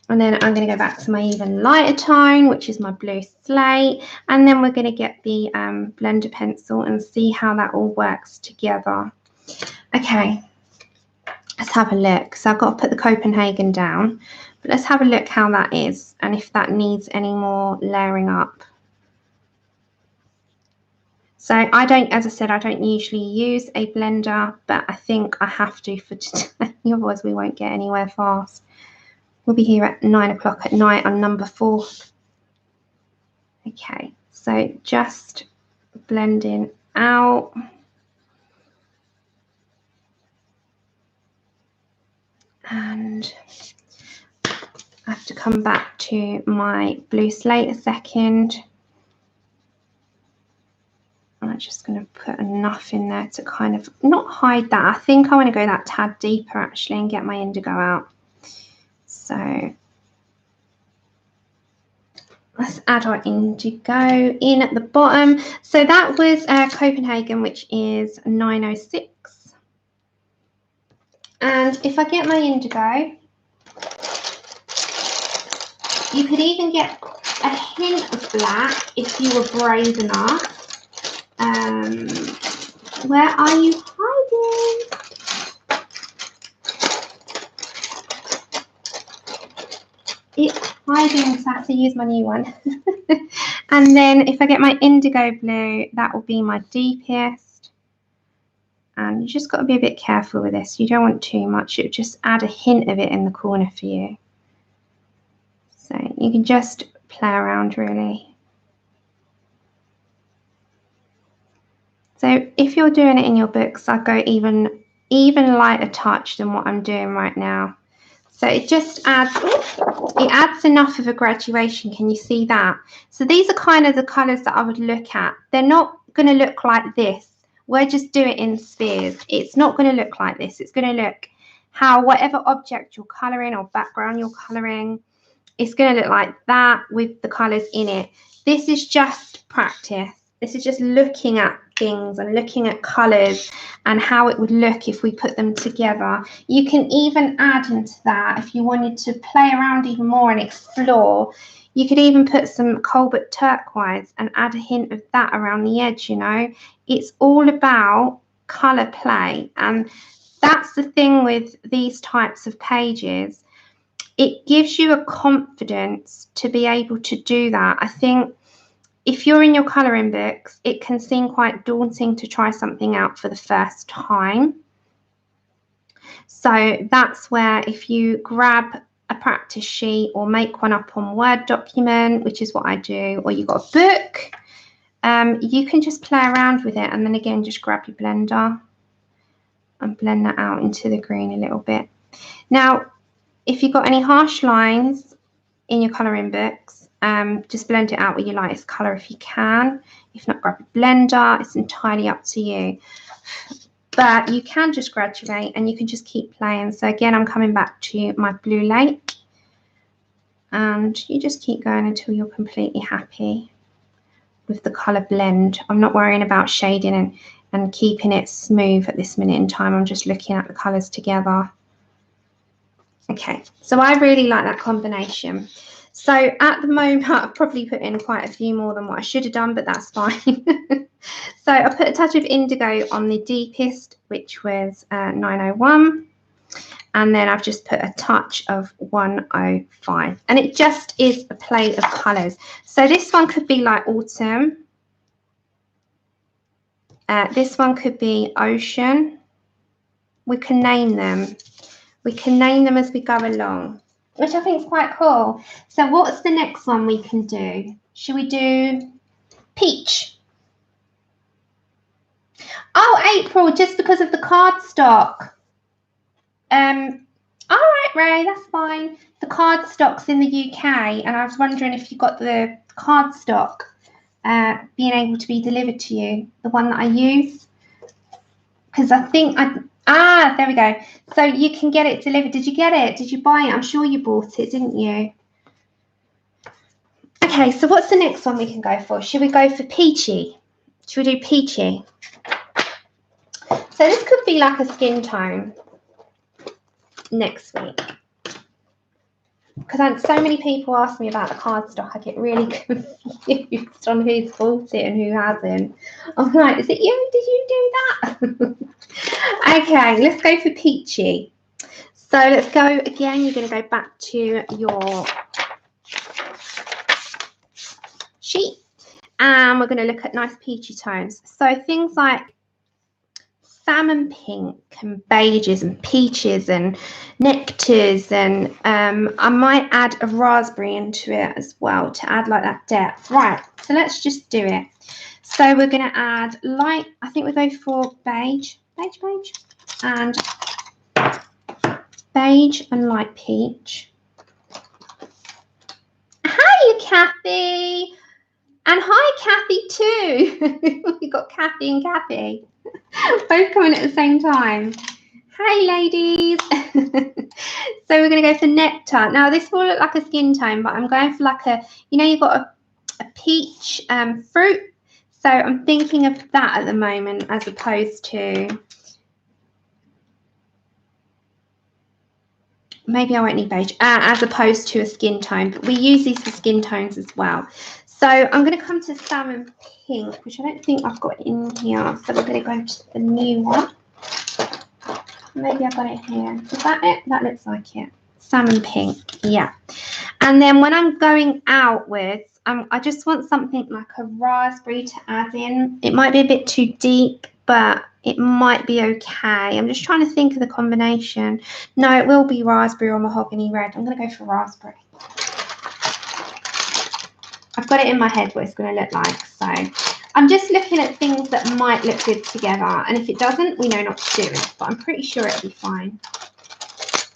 And then I'm going to go back to my even lighter tone, which is my blue slate. And then we're going to get the blender pencil and see how that all works together. Okay. Let's have a look. So I've got to put the Copenhagen down, but let's have a look how that is and if that needs any more layering up. So I don't, as I said, I don't usually use a blender, but I think I have to for today, otherwise we won't get anywhere fast. We'll be here at 9 o'clock at night on number 4. Okay, so just blending out. And I have to come back to my blue slate a second. I'm just going to put enough in there to kind of not hide that. I think I want to go that tad deeper actually and get my indigo out. So let's add our indigo in at the bottom. So that was Copenhagen, which is 906. And if I get my indigo, you could even get a hint of black if you were brave enough. Where are you hiding? It's hiding, so I have to use my new one. And then if I get my indigo blue, that will be my deepest. And you just got to be a bit careful with this. You don't want too much. It just add a hint of it in the corner for you. So you can just play around really. So if you're doing it in your books, I'll go even lighter touch than what I'm doing right now. So it just adds enough of a graduation. Can you see that? So these are kind of the colours that I would look at. They're not going to look like this. We're just doing it in spheres. It's not going to look like this. It's going to look how whatever object you're colouring or background you're colouring, it's going to look like that with the colours in it. This is just practice. This is just looking at things and looking at colours and how it would look if we put them together. You can even add into that, if you wanted to play around even more and explore, you could even put some Colbert turquoise and add a hint of that around the edge, you know. It's all about colour play, and that's the thing with these types of pages. It gives you a confidence to be able to do that. I think if you're in your colouring books, it can seem quite daunting to try something out for the first time. So that's where if you grab a practice sheet or make one up on Word document, which is what I do, or you've got a book, you can just play around with it, and then again just grab your blender and blend that out into the green a little bit. Now, if you've got any harsh lines in your colouring books, just blend it out with your lightest colour if you can. If not, grab a blender. It's entirely up to you. But you can just graduate and you can just keep playing. So again, I'm coming back to my Blue Lake. And you just keep going until you're completely happy with the colour blend. I'm not worrying about shading and keeping it smooth at this minute in time. I'm just looking at the colours together. Okay, so I really like that combination. So at the moment, I've probably put in quite a few more than what I should have done, but that's fine. So I put a touch of indigo on the deepest, which was 901. And then I've just put a touch of 105. And it just is a play of colours. So this one could be like autumn. This one could be ocean. We can name them. We can name them as we go along, which I think is quite cool. So what's the next one we can do? Should we do peach? Oh, April, just because of the cardstock. All right, Ray, that's fine. The cardstock's in the UK, and I was wondering if you got the cardstock being able to be delivered to you, the one that I use. Because I think there we go. So you can get it delivered. Did you get it? Did you buy it? I'm sure you bought it, didn't you? Okay, so what's the next one we can go for? Should we go for peachy? Should we do peachy? So this could be like a skin tone next week. Because so many people ask me about the cardstock, I get really confused on who's bought it and who hasn't. I'm like, is it you? Did you do that? Okay, let's go for peachy. So let's go again. You're going to go back to your sheet. And we're going to look at nice peachy tones. So things like salmon pink and beiges and peaches and nectars, and I might add a raspberry into it as well to add like that depth. Right, so let's just do it. So we're going to add light, I think we go for beige and light peach. Hi, Kathy. And hi, Kathy too. We got Kathy and Kathy. Both coming at the same time. Hi, ladies. So we're going to go for nectar. Now, this will look like a skin tone, but I'm going for like a, you know, you've got a peach fruit. So I'm thinking of that at the moment as opposed to, maybe I won't need beige, as opposed to a skin tone. But we use these for skin tones as well. So I'm going to come to salmon pink, which I don't think I've got in here. So we're going to go to the new one. Maybe I've got it here. Is that it? That looks like it. Salmon pink. Yeah. And then when I'm going out with, I just want something like a raspberry to add in. It might be a bit too deep, but it might be okay. I'm just trying to think of the combination. No, it will be raspberry or mahogany red. I'm going to go for raspberry. I've got it in my head what it's going to look like. So I'm just looking at things that might look good together. And if it doesn't, we know not to do it. But I'm pretty sure it'll be fine.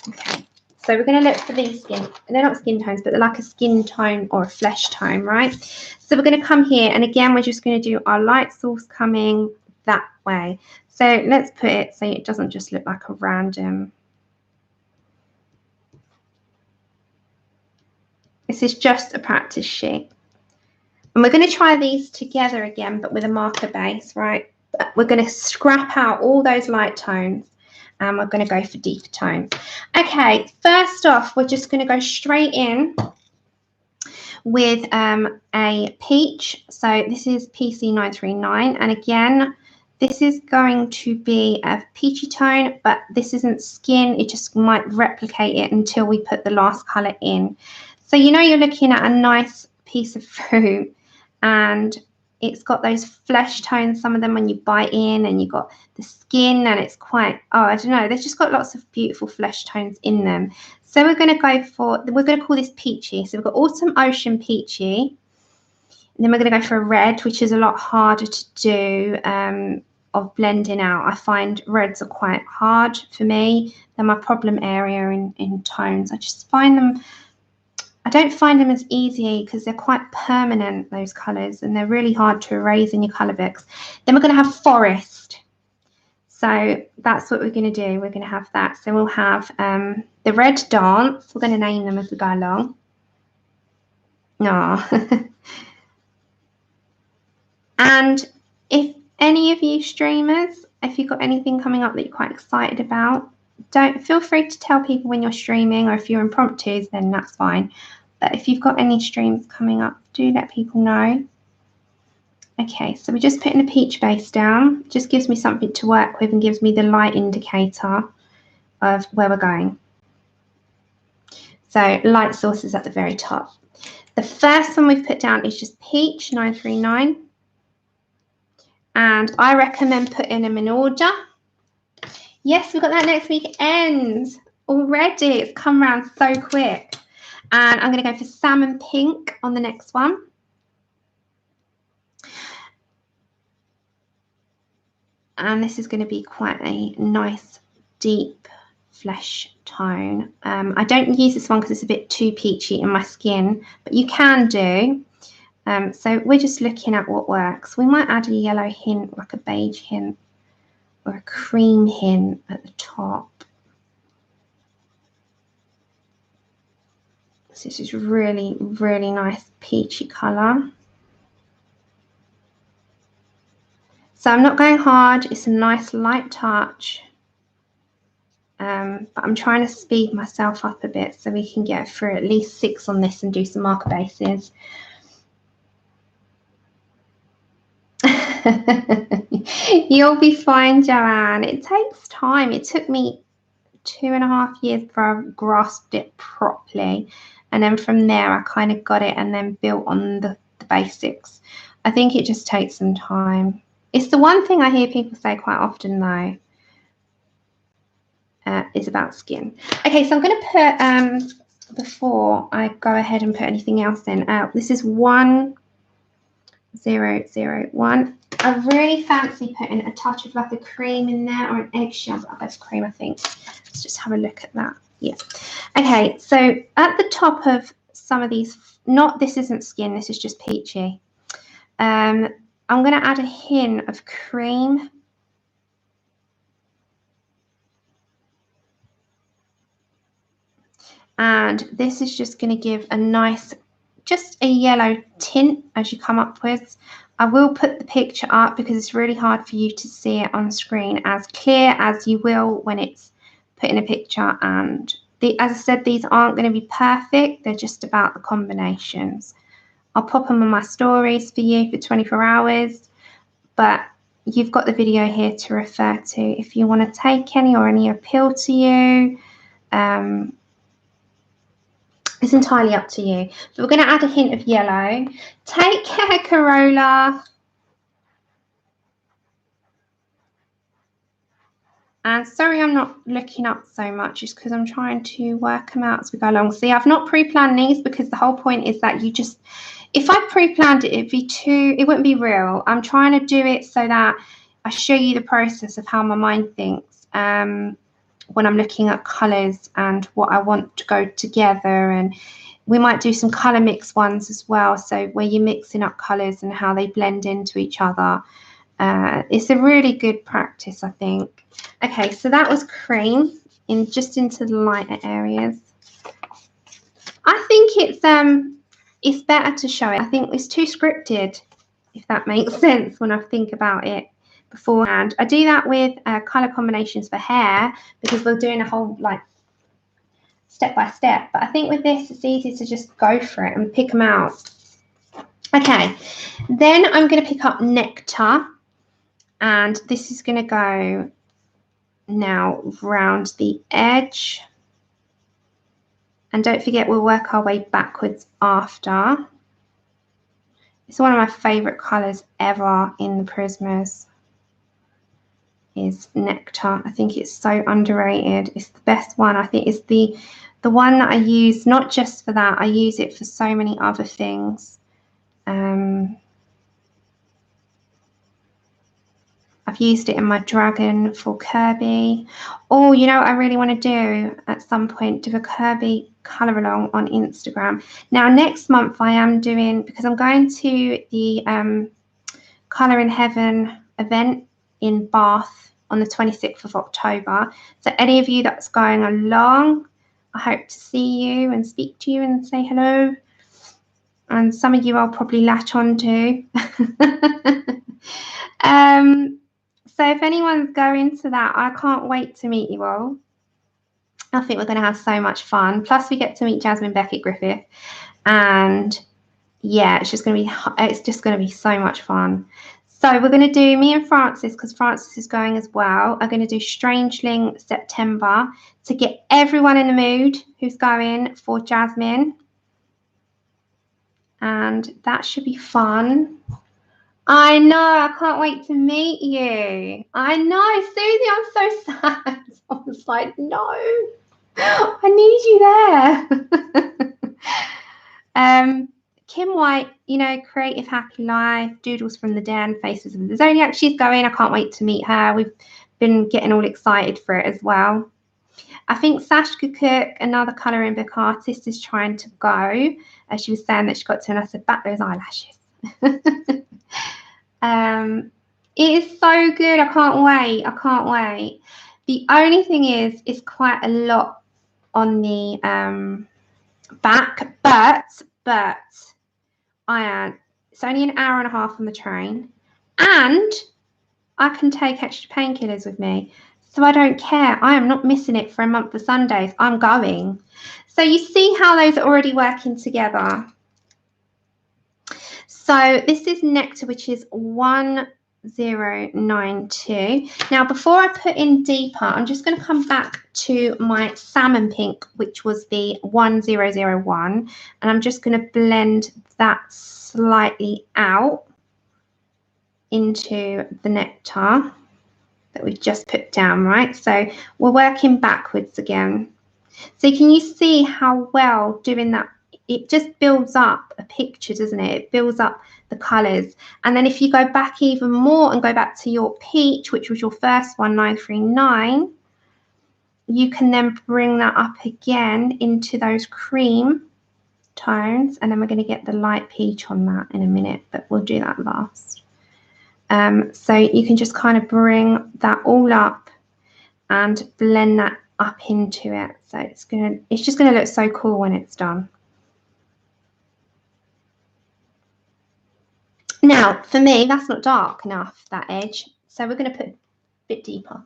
Okay. So we're going to look for these skin. They're not skin tones, but they're like a skin tone or a flesh tone, right? So we're going to come here. And again, we're just going to do our light source coming that way. So let's put it so it doesn't just look like a random This is just a practice sheet. And we're going to try these together again, but with a marker base, right? We're going to scrap out all those light tones and we're going to go for deeper tones. Okay, first off, we're just going to go straight in with a peach. So this is PC939. And again, this is going to be a peachy tone, but this isn't skin. It just might replicate it until we put the last colour in. So you know you're looking at a nice piece of fruit and it's got those flesh tones, some of them when you bite in, and you've got the skin and it's quite, oh, I don't know, they've just got lots of beautiful flesh tones in them. So we're going to go for, we're going to call this peachy. So we've got Autumn Ocean Peachy. And then we're going to go for a red, which is a lot harder to do of blending out. I find reds are quite hard for me. They're my problem area in tones. I just find them, I don't find them as easy because they're quite permanent, those colours, and they're really hard to erase in your colour books. Then we're going to have Forest. So that's what we're going to do. We're going to have that. So we'll have the Red Dance. We're going to name them as we go along. No. And if any of you streamers, if you've got anything coming up that you're quite excited about, don't feel free to tell people when you're streaming, or if you're impromptus, then that's fine. But if you've got any streams coming up, do let people know. Okay, so we're just putting a peach base down. It just gives me something to work with and gives me the light indicator of where we're going. So light source is at the very top. The first one we've put down is just peach 939. And I recommend putting them in order. Yes, we've got that next weekend already. It's come around so quick. And I'm going to go for Salmon Pink on the next one. And this is going to be quite a nice, deep flesh tone. I don't use this one because it's a bit too peachy in my skin, but you can do. So we're just looking at what works. We might add a yellow hint, like a beige hint, or a cream hint at the top. So this is really, really nice peachy colour. So I'm not going hard. It's a nice light touch. But I'm trying to speed myself up a bit so we can get through at least 6 on this and do some marker bases. You'll be fine, Joanne. It takes time. It took me 2.5 years before I grasped it properly. And then from there, I kind of got it and then built on the basics. I think it just takes some time. It's the one thing I hear people say quite often, though, is about skin. Okay, so I'm going to put, before I go ahead and put anything else in, this is 1001. I really fancy putting a touch of like a cream in there, or an eggshell, but that's cream, I think. Let's just have a look at that. Yeah. Okay, so at the top of some of these, this isn't skin, this is just peachy. I'm going to add a hint of cream. And this is just going to give a nice, just a yellow tint as you come upwards. I will put the picture up because it's really hard for you to see it on screen as clear as you will when it's put in a picture. And as I said, these aren't going to be perfect. They're just about the combinations. I'll pop them on my stories for you for 24 hours. But you've got the video here to refer to if you want to take any or any appeal to you. It's entirely up to you. So we're going to add a hint of yellow. Take care, Corolla. And sorry I'm not looking up so much, just because I'm trying to work them out as we go along. See, I've not pre-planned these because the whole point is that you just, if I pre-planned it, it wouldn't be real. I'm trying to do it so that I show you the process of how my mind thinks. When I'm looking at colours and what I want to go together, and we might do some colour mix ones as well, so where you're mixing up colours and how they blend into each other. It's a really good practice, I think. Okay, so that was cream just into the lighter areas. I think it's better to show it. I think it's too scripted, if that makes sense when I think about it beforehand. I do that with colour combinations for hair because we're doing a whole like step by step. But I think with this, it's easy to just go for it and pick them out. Okay, then I'm going to pick up Nectar, and this is going to go now round the edge. And don't forget, we'll work our way backwards after. It's one of my favourite colours ever in the Prismas is Nectar. I think it's so underrated. It's the best one. I think it's the one that I use, not just for that. I use it for so many other things. I've used it in my dragon for Kirby. Oh, you know what I really want to do at some point? Do a Kirby colour along on Instagram. Now, next month I am doing, because I'm going to the Colour in Heaven event in Bath on the 26th of October. So any of you that's going along, I hope to see you and speak to you and say hello. And some of you I'll probably latch on to. So if anyone's going to that, I can't wait to meet you all. I think we're going to have so much fun. Plus, we get to meet Jasmine Beckett Griffith, and yeah, it's just going to be so much fun. So we're going to do me and Francis, because Francis is going as well. I'm going to do Strangeling September to get everyone in the mood who's going for Jasmine, and that should be fun. I know, I can't wait to meet you. I know, Susie, I'm so sad. I was like, no, I need you there. Kim White, you know, Creative Happy Life, Doodles from the Den, Faces of the Zodiac. She's going. I can't wait to meet her. We've been getting all excited for it as well. I think Sashka Cook, another colouring book artist, is trying to go. As she was saying that she got to, and I said, back those eyelashes. It is so good. I can't wait. I can't wait. The only thing is, it's quite a lot on the back, but it's only an hour and a half on the train, and I can take extra painkillers with me, so I don't care. I am not missing it for a month of Sundays. I'm going. So you see how those are already working together. So this is Nectar, which is 1092. Now, before I put in deeper, I'm just going to come back to my salmon pink, which was the 1001, and I'm just going to blend that slightly out into the Nectar that we've just put down, right? So we're working backwards again. So can you see how well doing that, it just builds up a picture, doesn't it? It builds up the colours. And then if you go back even more and go back to your peach, which was your first one, 939, you can then bring that up again into those cream tones. And then we're going to get the light peach on that in a minute, but we'll do that last. So you can just kind of bring that all up and blend that up into it. So it's just going to look so cool when it's done. Now, for me, that's not dark enough, that edge. So we're going to put a bit deeper.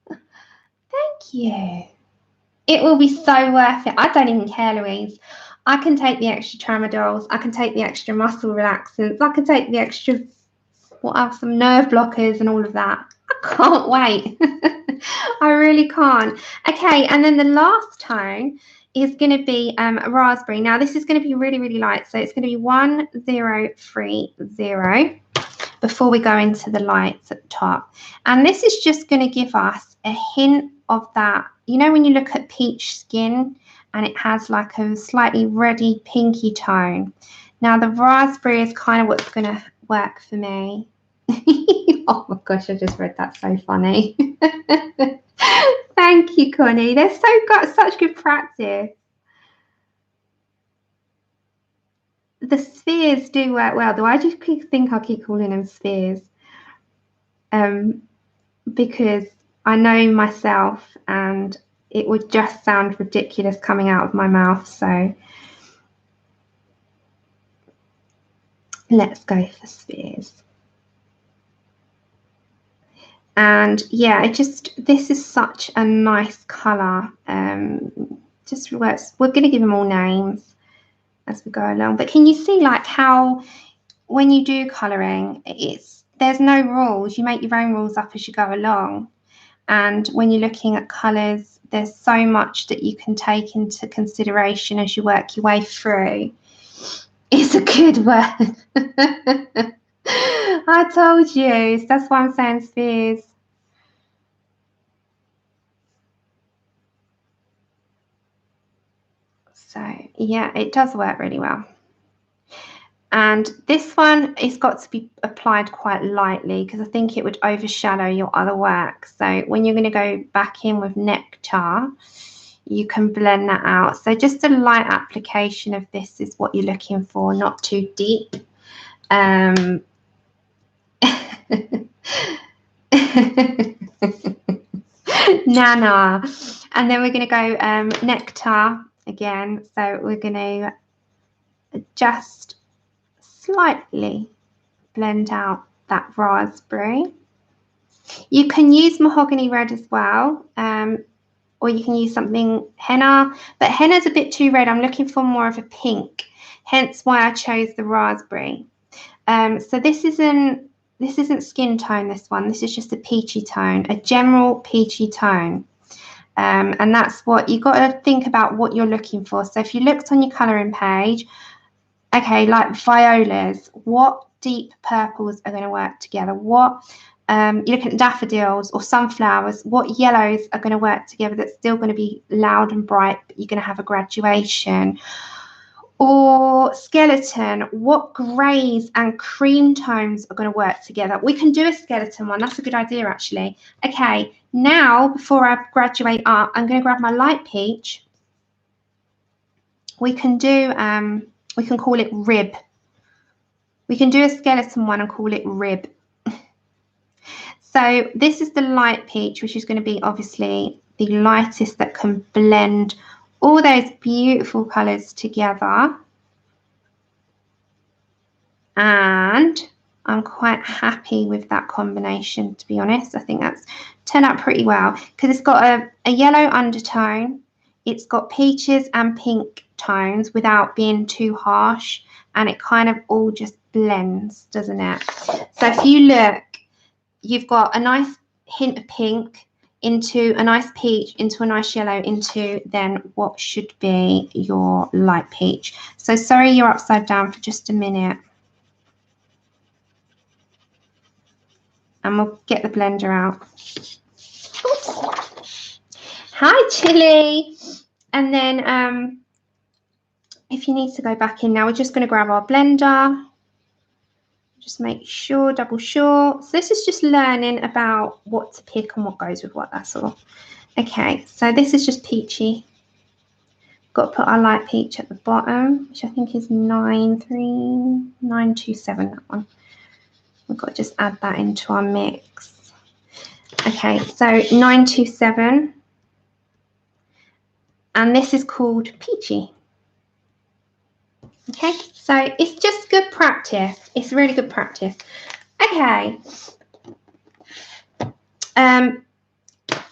Thank you. It will be so worth it. I don't even care, Louise. I can take the extra tramadols. I can take the extra muscle relaxants. I can take the extra, what else, some nerve blockers and all of that. I can't wait. I really can't. Okay, and then the last tone is going to be raspberry. Now, this is going to be really, really light. So it's going to be 1030 before we go into the lights at the top. And this is just going to give us a hint of that. You know, when you look at peach skin and it has like a slightly reddy pinky tone. Now, the raspberry is kind of what's going to work for me. Oh my gosh, I just read that, so funny. Thank you, Connie. They've got such good practice. The spheres do work well, though I just think I'll keep calling them spheres. Because I know myself and it would just sound ridiculous coming out of my mouth. So Let's go for spheres. And yeah, this is such a nice colour. Just works. We're going to give them all names as we go along. But can you see like how when you do colouring, there's no rules. You make your own rules up as you go along. And when you're looking at colours, there's so much that you can take into consideration as you work your way through. It's a good word. I told you. That's why I'm saying spheres. So yeah, it does work really well. And this one, it's got to be applied quite lightly because I think it would overshadow your other work. So when you're going to go back in with Nectar, you can blend that out. So just a light application of this is what you're looking for, not too deep. Nana. And then we're going to go Nectar again. So we're going to just slightly blend out that raspberry. You can use mahogany red as well, or you can use something henna, but henna's a bit too red. I'm looking for more of a pink, hence why I chose the raspberry. So this isn't skin tone, this one. This is just a peachy tone, a general peachy tone. And that's what you got to think about what you're looking for. So if you looked on your colouring page, okay, like violas, what deep purples are going to work together? What you look at daffodils or sunflowers, what yellows are going to work together that's still going to be loud and bright, but you're going to have a graduation? Or skeleton, what greys and cream tones are going to work together? We can do a skeleton one. That's a good idea, actually. Okay, now before I graduate up, I'm going to grab my light peach. We can do we can call it rib. We can do a skeleton one and call it rib. So this is the light peach, which is going to be obviously the lightest that can blend all those beautiful colours together. And I'm quite happy with that combination, to be honest. I think that's turned out pretty well because it's got a yellow undertone. It's got peaches and pink tones without being too harsh, and it kind of all just blends, doesn't it? So if you look, you've got a nice hint of pink into a nice peach, into a nice yellow, into then what should be your light peach. So sorry you're upside down for just a minute. And we'll get the blender out. Oops. Hi, Chili. And then if you need to go back in now, we're just going to grab our blender. Just make sure, double sure. So this is just learning about what to pick and what goes with what, that's all. Okay, so this is just peachy. Got to put our light peach at the bottom, which I think is 93927, that one. We've got to just add that into our mix. Okay, so 927. And this is called peachy. Okay, so it's just good practice. It's really good practice. Okay.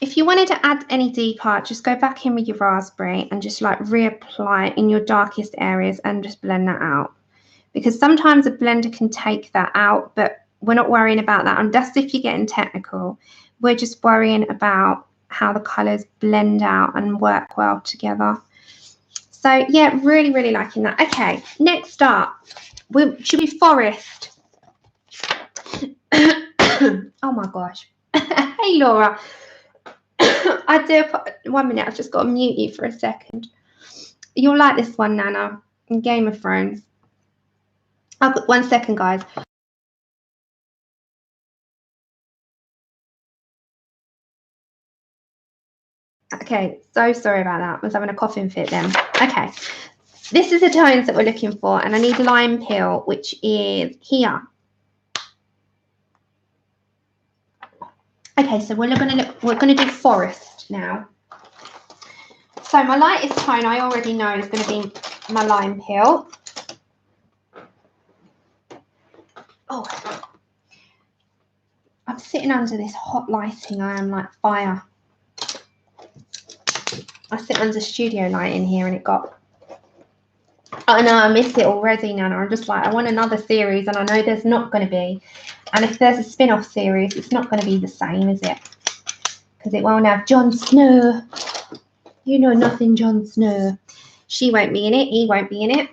If you wanted to add any deep art, just go back in with your raspberry and just like reapply in your darkest areas and just blend that out. Because sometimes a blender can take that out, but we're not worrying about that. And that's if you're getting technical. We're just worrying about how the colours blend out and work well together. So yeah, really, really liking that. Okay, next up, should be forest. Oh my gosh. Hey Laura. I do, 1 minute, I've just got to mute you for a second. You'll like this one, Nana, in Game of Thrones. I've got 1 second, guys. Okay, so sorry about that. I was having a coughing fit then. Okay, this is the tones that we're looking for, and I need lime peel, which is here. Okay, so we're going to do forest now. So my lightest tone I already know is going to be my lime peel. sitting under this hot lighting, I am like fire. I sit under studio lighting here and it got... I know, I miss it already, Nana. I'm just like, I want another series, and I know there's not going to be. And if there's a spin-off series, it's not going to be the same, is it? Because it won't have Jon Snow. You know nothing, Jon Snow. She won't be in it. He won't be in it.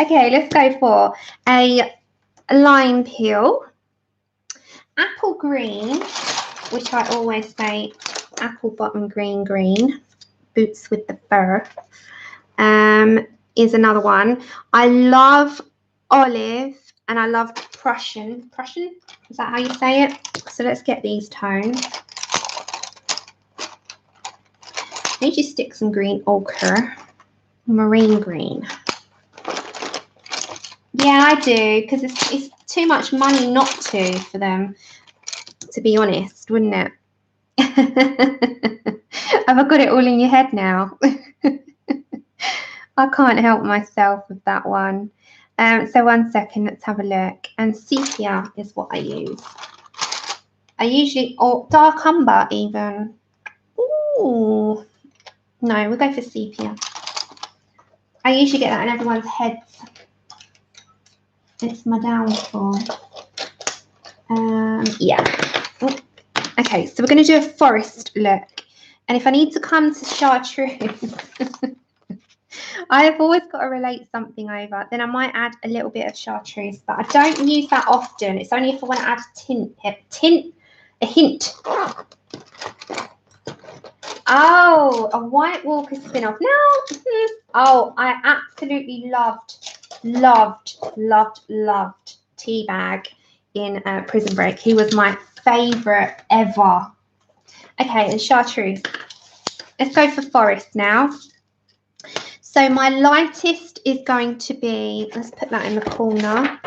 Okay, let's go for a lime peel. Apple green, which I always say apple bottom green, boots with the fur, is another one. I love olive and I love Prussian. Prussian? Is that how you say it? So let's get these tones. I need you to stick some green ochre, marine green. Yeah, I do, because it's too much money not to for them, to be honest, wouldn't it? Have I got it all in your head now? I can't help myself with that one. So 1 second, let's have a look. And sepia is what I use. I usually, or dark umber even. Ooh. No, we'll go for sepia. I usually get that in everyone's heads. It's my downfall. Yeah. Ooh. Okay, so we're going to do a forest look. And if I need to come to chartreuse, I've always got to relate something over. Then I might add a little bit of chartreuse, but I don't use that often. It's only if I want to add a hint. Oh, a White Walker spin-off. No. Oh, I absolutely loved Teabag in Prison Break. He was my favourite ever. Okay, and chartreuse. Let's go for forest now. So my lightest is going to be, let's put that in the corner,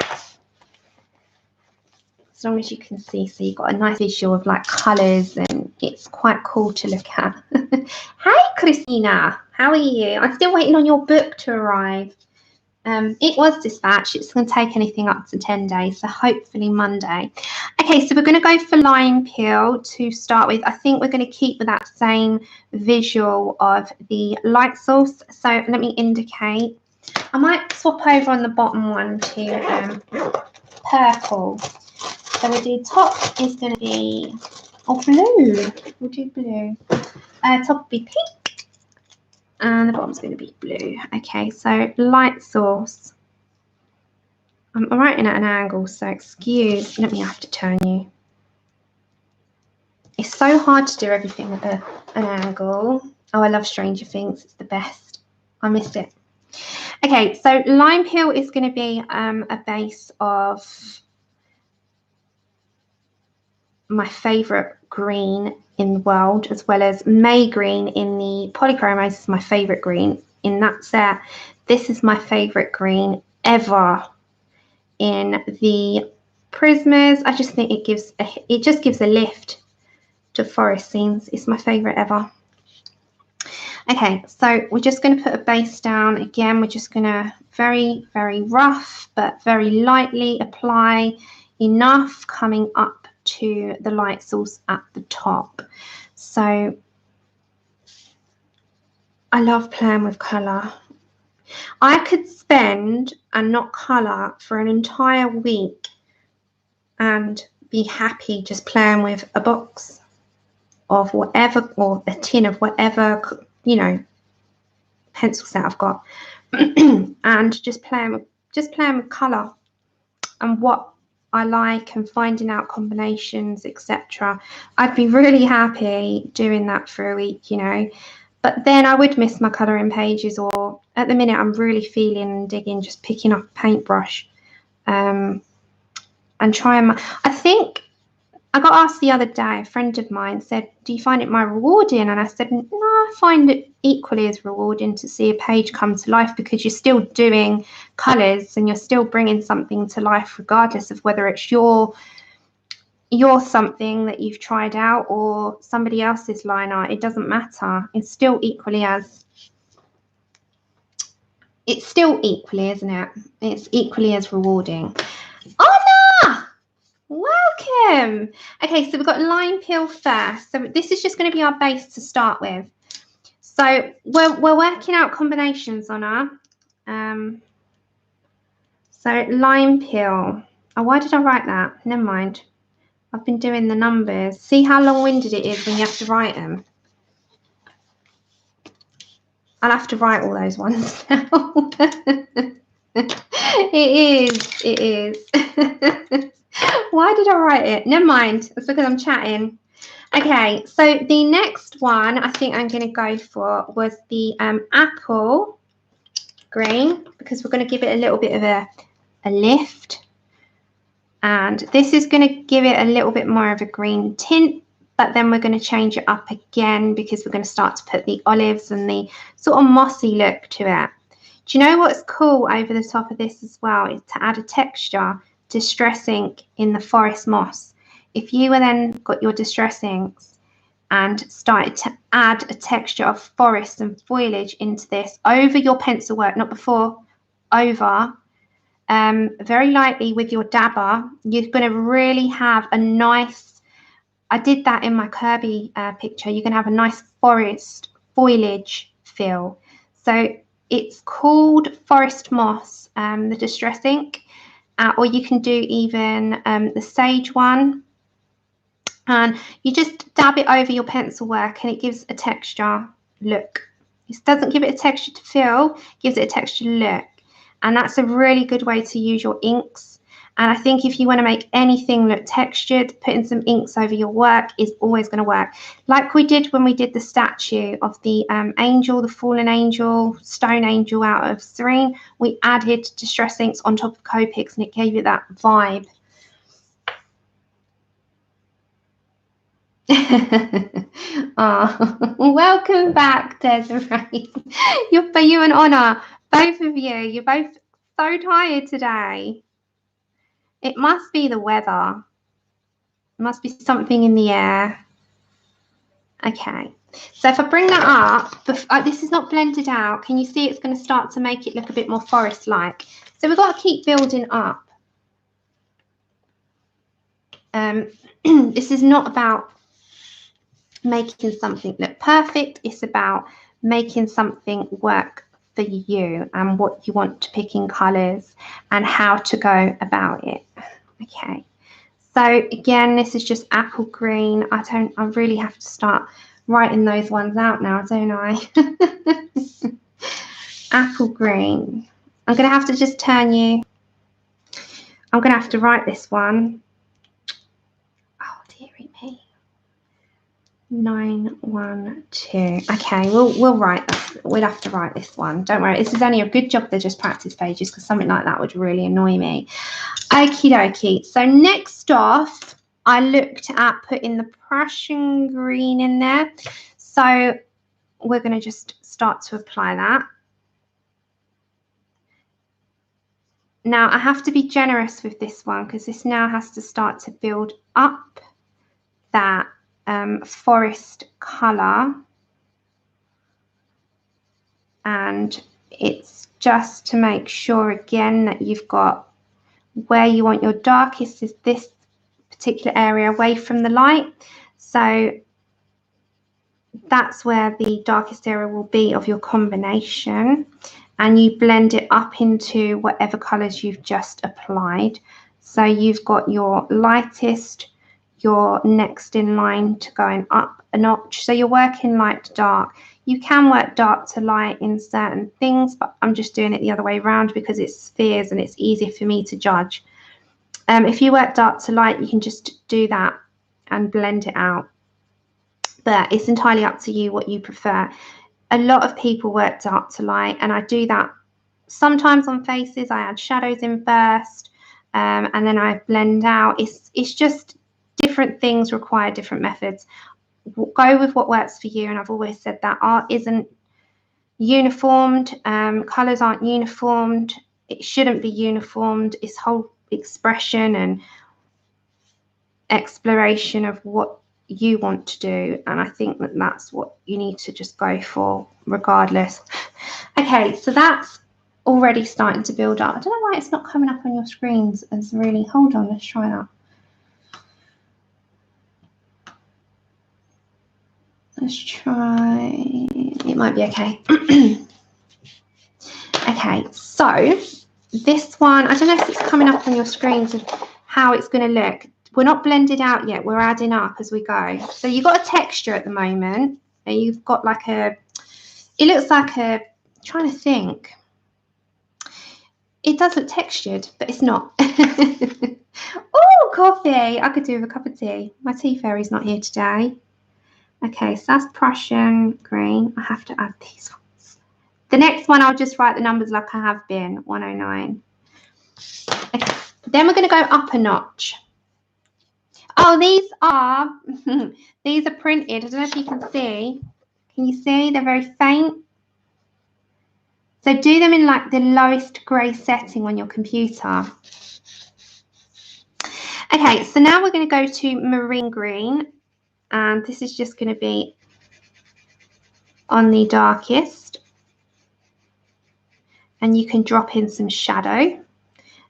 as long as you can see, so you've got a nice visual of like colours, and it's quite cool to look at. Hey Christina, how are you? I'm still waiting on your book to arrive. It was dispatched. It's going to take anything up to 10 days, so hopefully Monday. Okay, so we're going to go for lime peel to start with. I think we're going to keep with that same visual of the light source. So let me indicate. I might swap over on the bottom one to purple. So we'll do top is going to be, oh, blue. We'll do blue. Top will be pink. And the bottom's going to be blue. Okay, so light source. I'm writing at an angle, so excuse. Let me have to turn you. It's so hard to do everything at an angle. Oh, I love Stranger Things. It's the best. I miss it. Okay, so lime peel is going to be a base of my favourite green in the world, as well as May green in the Polychromos is my favourite green in that set. This is my favourite green ever in the Prismas. I just think it just gives a lift to forest scenes. It's my favourite ever. Okay, so we're just going to put a base down. Again, we're just going to very, very rough but very lightly apply enough coming up to the light source at the top. So I love playing with colour. I could spend and not colour for an entire week and be happy just playing with a box of whatever, or a tin of whatever, you know, pencil set I've got, and just playing with colour and what I like and finding out combinations, etc. I'd be really happy doing that for a week, you know. But then I would miss my colouring pages, or at the minute I'm really feeling and digging, just picking up a paintbrush and trying I think I got asked the other day, a friend of mine said, do you find it more rewarding? And I said, no, I find it equally as rewarding to see a page come to life, because you're still doing colours and you're still bringing something to life, regardless of whether it's your something that you've tried out or somebody else's line art. It doesn't matter. It's still equally, isn't it? It's equally as rewarding. Anna! Welcome. welcome. Okay, so we've got lime peel first. So this is just going to be our base to start with. So we're working out combinations on our, so lime peel. Oh, why did I write that? Never mind. I've been doing the numbers. See how long-winded it is when you have to write them. I'll have to write all those ones now. It is. Why did I write it? Never mind. It's because I'm chatting. Okay, so the next one I think I'm going to go for was the apple green, because we're going to give it a little bit of a lift. And this is going to give it a little bit more of a green tint, but then we're going to change it up again because we're going to start to put the olives and the sort of mossy look to it. Do you know what's cool over the top of this as well is to add a texture, distress ink in the forest moss. If you were then got your distress inks and started to add a texture of forest and foliage into this over your pencil work, not before, over, very lightly with your dabber, you're going to really have a nice, I did that in my Kirby picture, you're going to have a nice forest foliage feel. So it's called Forest Moss, the distress ink, or you can do even the sage one. And you just dab it over your pencil work and it gives a texture look. It doesn't give it a texture to feel, gives it a texture look. And that's a really good way to use your inks. And I think if you want to make anything look textured, putting some inks over your work is always going to work. Like we did when we did the statue of the angel, the fallen angel, stone angel out of Serene. We added distress inks on top of Copics and it gave it that vibe. Oh, welcome back, Desiree. You're an honour, both of you. You're both so tired today. It must be the weather. It must be something in the air. Okay, so if I bring that up, this is not blended out. Can you see it's going to start to make it look a bit more forest-like? So we've got to keep building up. This is not about making something look perfect. It's about making something work for you and what you want to pick in colours and how to go about it. Okay, so again, this is just apple green. I really have to start writing those ones out now, don't I? Apple green. I'm going to have to just turn you. I'm going to have to write this one. Oh, dearie me. 912. Okay, we'll write this. We'll have to write this one. Don't worry. This is only a good job they're just practice pages because something like that would really annoy me. Okie dokie. So next off, I looked at putting the Prussian green in there. So we're going to just start to apply that. Now I have to be generous with this one because this now has to start to build up that forest colour, and it's just to make sure again that you've got where you want your darkest is this particular area away from the light, so that's where the darkest area will be of your combination, and you blend it up into whatever colours you've just applied. So you've got your lightest, your next in line to going up a notch. So you're working light to dark. You can work dark to light in certain things, but I'm just doing it the other way around because it's spheres and it's easier for me to judge. If you work dark to light, you can just do that and blend it out. But it's entirely up to you what you prefer. A lot of people work dark to light, and I do that sometimes on faces. I add shadows in first, and then I blend out. It's just different things require different methods. Go with what works for you, and I've always said that art isn't uniformed. Colours aren't uniformed. It shouldn't be uniformed. It's whole expression and exploration of what you want to do, and I think that that's what you need to just go for regardless. Okay, so that's already starting to build up. I don't know why it's not coming up on your screens as really, hold on, let's try that. Let's try, it might be okay. Okay, so this one, I don't know if it's coming up on your screens of how it's going to look. We're not blended out yet, we're adding up as we go. So you've got a texture at the moment, and you've got like a, it looks like a, I'm trying to think. It does look textured, but it's not. Oh, coffee. I could do with a cup of tea. My tea fairy's not here today. Okay, so that's Prussian green. I have to add these ones. The next one, I'll just write the numbers like I have been, 109. Okay, then we're going to go up a notch. Oh, these are, these are printed. I don't know if you can see. Can you see? They're very faint. So do them in like the lowest grey setting on your computer. Okay, so now we're going to go to marine green, and this is just going to be on the darkest, and you can drop in some shadow,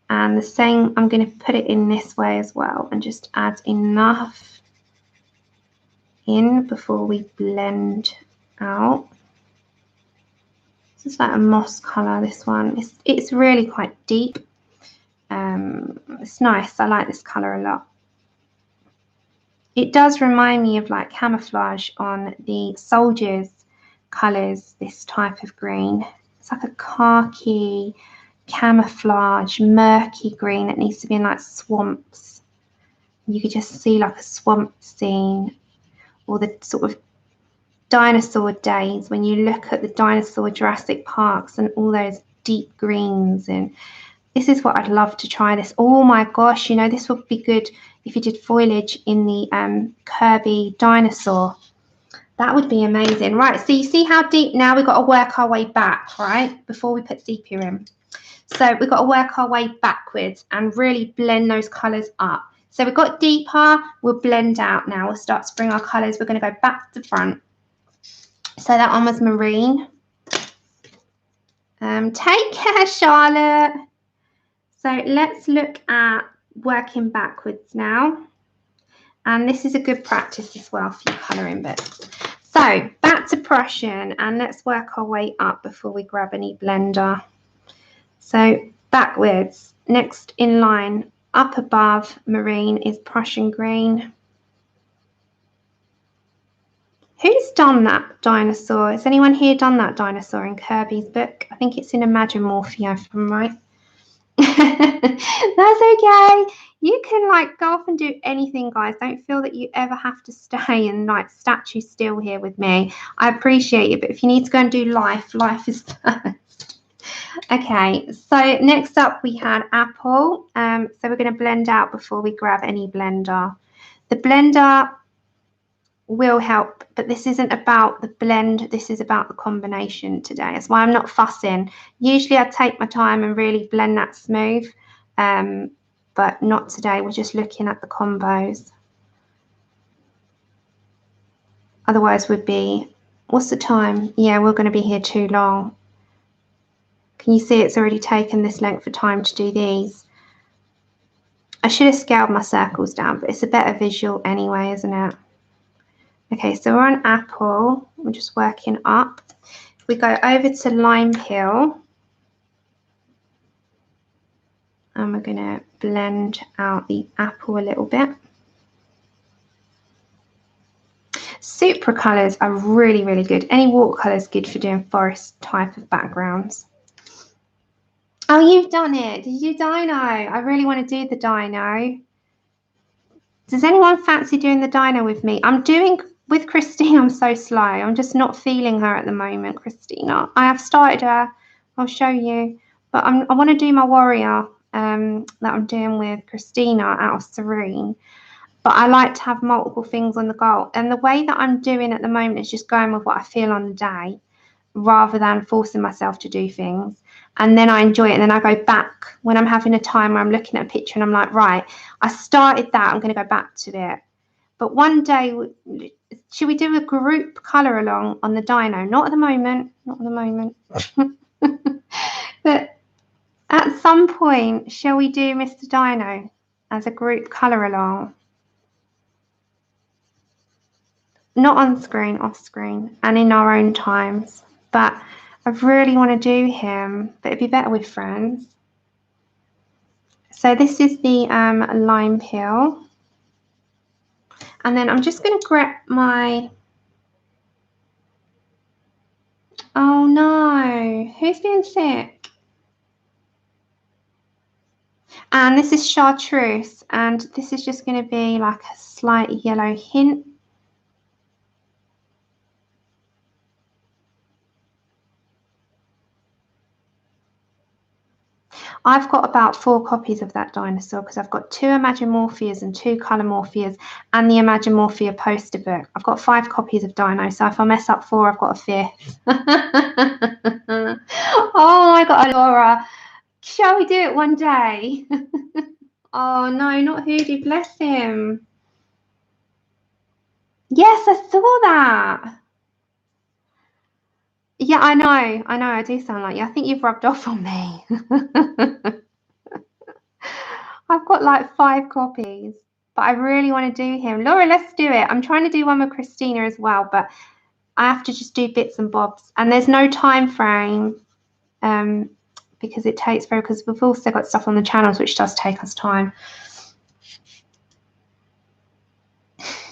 and the same, I'm going to put it in this way as well and just add enough in before we blend out. This is like a moss colour, this one. It's really quite deep. It's nice. I like this colour a lot. It does remind me of like camouflage on the soldiers' colours, this type of green. It's like a khaki, camouflage, murky green that needs to be in like swamps. You could just see like a swamp scene, or the sort of dinosaur days when you look at the dinosaur Jurassic Parks and all those deep greens. And this is what I'd love to try this. Oh my gosh, you know, this would be good if you did foliage in the Kirby dinosaur. That would be amazing. Right, so you see how deep now we've got to work our way back, right, before we put sepia in. So we've got to work our way backwards and really blend those colours up. So we've got deeper, we'll blend out now. We'll start to bring our colours. We're going to go back to front. So that one was marine. Take care, Charlotte. So let's look at working backwards now. And this is a good practice as well for your colouring bits. So back to Prussian, and let's work our way up before we grab any blender. So backwards, next in line, up above marine is Prussian green. Who's done that dinosaur? Has anyone here done that dinosaur in Kirby's book? I think it's in Imagimorphia, if I'm right. That's okay. You can like go off and do anything, guys. Don't feel that you ever have to stay and like statue still here with me. I appreciate it, but if you need to go and do life, life is first. Okay, so next up we had apple. So we're going to blend out before we grab any blender. The blender will help, but this isn't about the blend, this is about the combination today. That's why I'm not fussing. Usually I take my time and really blend that smooth, but not today. We're just looking at the combos. Otherwise we'd be, what's the time? Yeah, we're going to be here too long. Can you see it's already taken this length of time to do these? I should have scaled my circles down, but it's a better visual anyway, isn't it? Okay, so we're on apple. We're just working up. If we go over to lime peel, and we're going to blend out the apple a little bit. Supracolors are really, really good. Any watercolors good for doing forest type of backgrounds. Oh, you've done it. Did you do dino? I really want to do the dino. Does anyone fancy doing the dino with me? I'm doing with Christine. I'm so slow. I'm just not feeling her at the moment, Christina. I have started her. I'll show you. But I want to do my warrior that I'm doing with Christina out of Serene. But I like to have multiple things on the go. And the way that I'm doing at the moment is just going with what I feel on the day, rather than forcing myself to do things. And then I enjoy it, and then I go back when I'm having a time where I'm looking at a picture and I'm like, right, I started that, I'm going to go back to it. But one day, should we do a group colour along on the dino? Not at the moment, not at the moment. But at some point, shall we do Mr. Dino as a group colour along? not on screen, off screen, and in our own times. But I really want to do him, but it'd be better with friends. So this is the lime peel. And then I'm just going to grab my... Oh no, who's being sick? And this is chartreuse, and this is just going to be like a slight yellow hint. I've got about 4 copies of that dinosaur because I've got 2 Imagimorphias and 2 Colormorphias and the Imagimorphia poster book. I've got 5 copies of Dino, so if I mess up 4, I've got a 5th. Oh my God, Laura, shall we do it one day? Oh no, not Hoodoo, bless him. Yes, I saw that. Yeah, I know, I do sound like you. I think you've rubbed off on me. I've got like 5 copies, but I really want to do him. Laura, let's do it. I'm trying to do one with Christina as well, but I have to just do bits and bobs. And there's no time frame because it takes because we've also got stuff on the channels, which does take us time.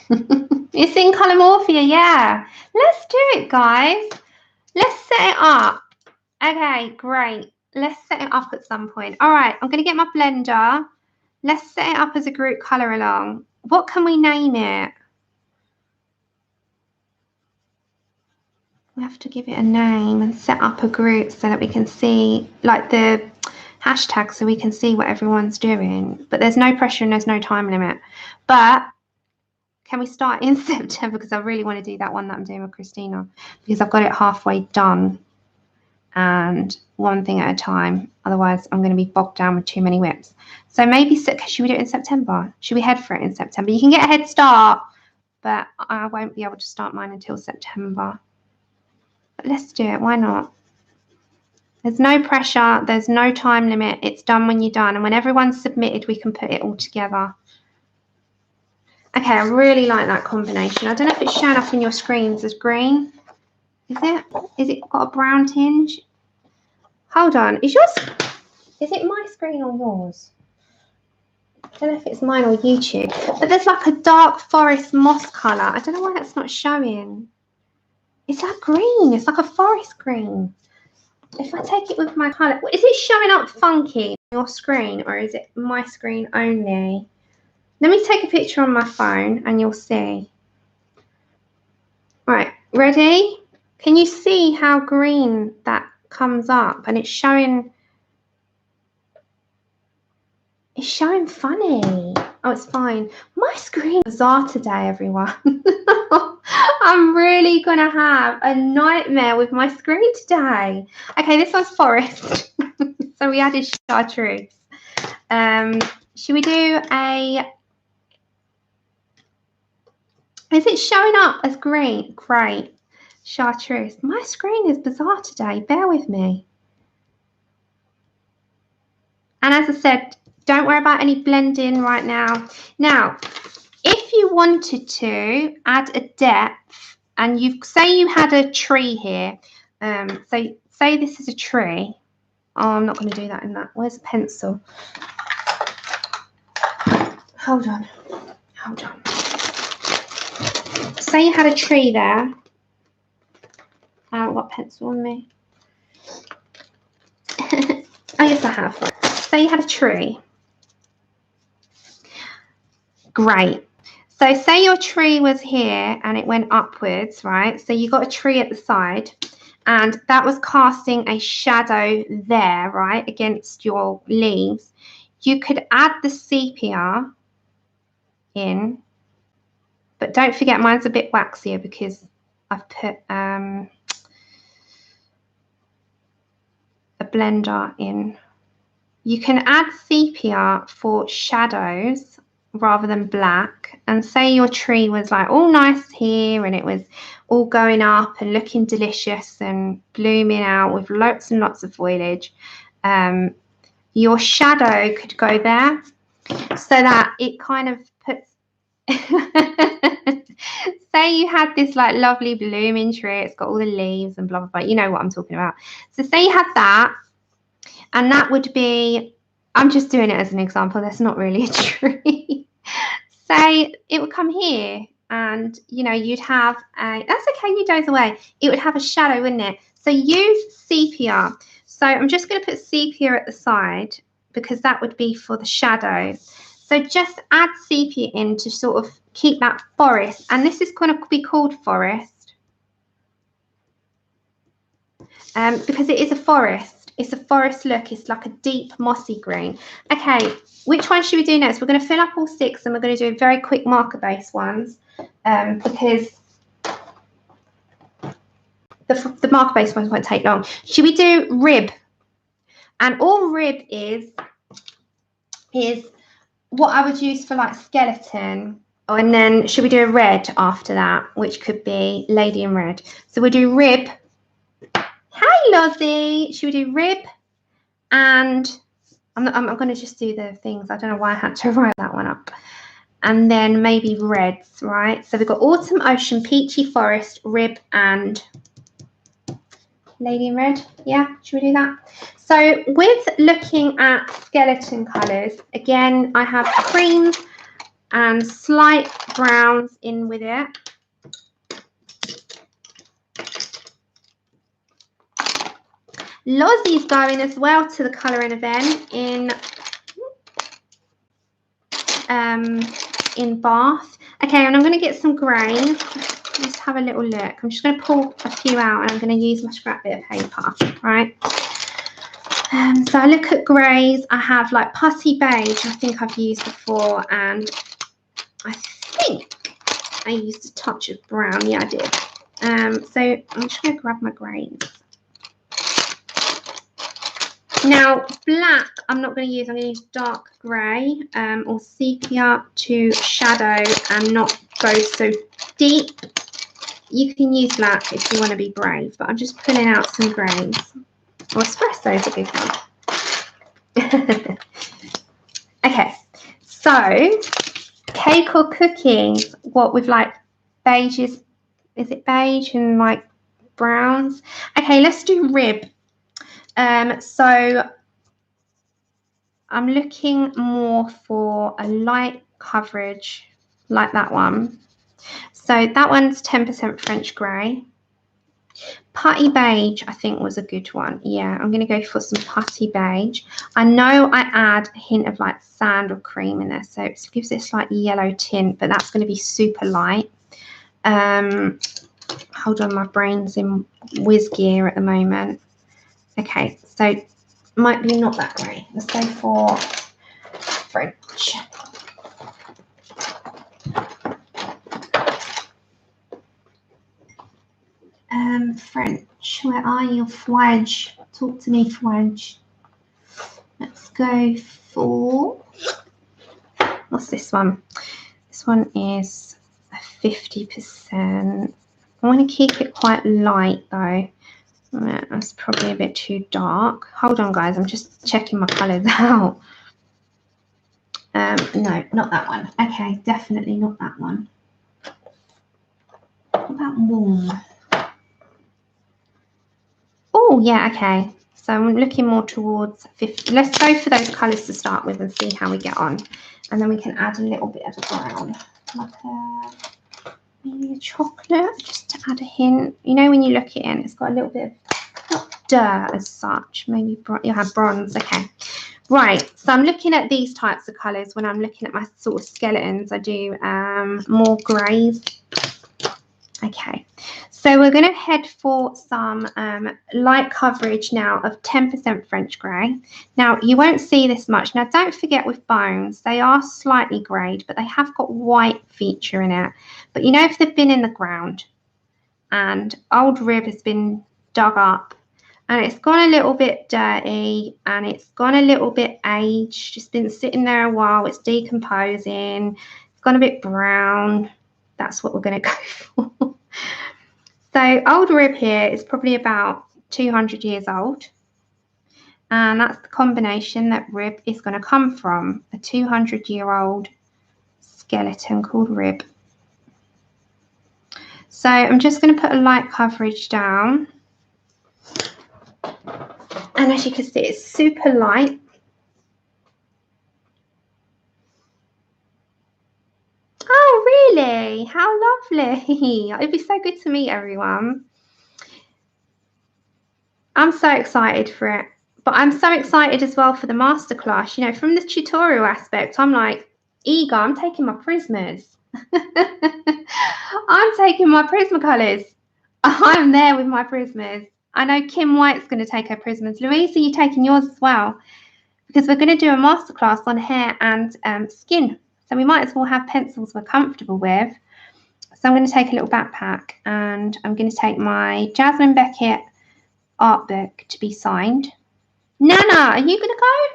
It's in Colormorphia, yeah. Let's do it, guys. Let's set it up. Okay, great. Let's set it up at some point. All right, I'm going to get my blender. Let's set it up as a group colour along. What can we name it? We have to give it a name and set up a group so that we can see, like the hashtag, so we can see what everyone's doing. But there's no pressure and there's no time limit. But can we start in September? Because I really want to do that one that I'm doing with Christina, because I've got it halfway done. And one thing at a time. Otherwise, I'm going to be bogged down with too many whips. So maybe, should we do it in September? Should we head for it in September? You can get a head start, but I won't be able to start mine until September. But let's do it. Why not? There's no pressure. There's no time limit. It's done when you're done. And when everyone's submitted, we can put it all together. Okay, I really like that combination. I don't know if it's showing up on your screens as green. Is it? Is it got a brown tinge? Hold on. Is it my screen or yours? I don't know if it's mine or YouTube. But there's like a dark forest moss colour. I don't know why that's not showing. It's like green. It's like a forest green. If I take it with my colour, is it showing up funky on your screen or is it my screen only? Let me take a picture on my phone and you'll see. Right, ready? Can you see how green that comes up? And it's showing funny. Oh, it's fine. My screen is bizarre today, everyone. I'm really going to have a nightmare with my screen today. Okay, this one's forest. So we added chartreuse. Should we do a... Is it showing up as green? Great. Chartreuse. My screen is bizarre today. Bear with me. And as I said, don't worry about any blending right now. Now, if you wanted to add a depth, and say you had a tree here. So say this is a tree. Oh, I'm not going to do that in that. Where's the pencil? Hold on. Hold on. Say you had a tree there. I haven't got a pencil on me. Oh, yes, I have. Say you had a tree. Great. So say your tree was here and it went upwards, right? So you got a tree at the side and that was casting a shadow there, right, against your leaves. You could add the sepia in, but don't forget mine's a bit waxier because I've put a blender in. You can add sepia for shadows rather than black, and say your tree was like all nice here and it was all going up and looking delicious and blooming out with lots and lots of foliage. Your shadow could go there so that it kind of puts Say you had this like lovely blooming tree, it's got all the leaves and blah blah blah, you know what I'm talking about. So say you had that, and that would be, I'm just doing it as an example, that's not really a tree. Say it would come here, and you know, you'd have a, that's okay, you doze away, it would have a shadow, wouldn't it? So use sepia. So I'm just going to put sepia at the side because that would be for the shadows. So just add sepia in to sort of keep that forest, and this is going to be called forest because it is a forest. It's a forest look. It's like a deep mossy green. Okay, which one should we do next? We're going to fill up all 6, and we're going to do very quick marker based ones because the marker based ones won't take long. Should we do rib? And all rib is what I would use for like skeleton. Oh, and then should we do a red after that, which could be lady in red? So we'll do rib. Hey, Lozzie. Should we do rib? And I'm going to just do the things. I don't know why I had to write that one up. And then maybe reds, right? So we've got autumn, ocean, peachy, forest, rib, and lady in red. Yeah, should we do that? So with looking at skeleton colours, again, I have creams and slight browns in with it. Lozzie's going as well to the colouring event in Bath. Okay, and I'm going to get some greys. Let's have a little look. I'm just going to pull a few out, and I'm going to use my scrap bit of paper, right? So I look at greys. I have like putty beige, I think I've used before, and I think I used a touch of brown. Yeah, I did. So I'm just going to grab my greys. Now, black, I'm not going to use. I'm going to use dark grey or sepia to shadow and not go so deep. You can use black if you want to be brave, but I'm just pulling out some greys. Or espresso is a good one. Okay, so cake or cookies, what with like beiges, is it beige and like browns? Okay, let's do rib. So I'm looking more for a light coverage like that one. So that one's 10% French grey. Putty beige, I think, was a good one. Yeah, I'm going to go for some putty beige. I know I add a hint of like sand or cream in there, so it gives it a slight yellow tint, but that's going to be super light. Hold on, my brain's in whiz gear at the moment. Okay, so might be not that grey. Let's go for French. French, where are you, Fwedge? Talk to me, Fwedge. Let's go for, what's this one? This one is a 50%. I want to keep it quite light though. That's probably a bit too dark. Hold on, guys, I'm just checking my colours out. No, not that one. Okay, definitely not that one. What about warm? Oh, yeah, okay. So I'm looking more towards 50. Let's go for those colours to start with and see how we get on. And then we can add a little bit of brown, like maybe a chocolate, just to add a hint. You know, when you look it in, it's got a little bit of, not dirt as such, maybe you'll have bronze. Okay, right. So I'm looking at these types of colours when I'm looking at my sort of skeletons. I do more greys. Okay, so we're going to head for some light coverage now of 10% French grey. Now, you won't see this much. Now, don't forget with bones, they are slightly greyed, but they have got white feature in it. But you know, if they've been in the ground and old rib has been dug up and it's gone a little bit dirty and it's gone a little bit aged, just been sitting there a while, it's decomposing, it's gone a bit brown, that's what we're going to go for. So old rib here is probably about 200 years old, and that's the combination that rib is going to come from, a 200-year-old skeleton called Rib. So I'm just going to put a light coverage down. And as you can see, it's super light. Oh, really? How lovely. It'd be so good to meet everyone. I'm so excited for it. But I'm so excited as well for the masterclass. You know, from the tutorial aspect, I'm like eager. I'm taking my Prismas. I'm taking my Prismacolors. I'm there with my Prismas. I know Kim White's going to take her Prismas. Louise, are you taking yours as well? Because we're going to do a masterclass on hair and skin. So we might as well have pencils we're comfortable with. So I'm going to take a little backpack and I'm going to take my Jasmine Beckett art book to be signed. Nana, are you going to go?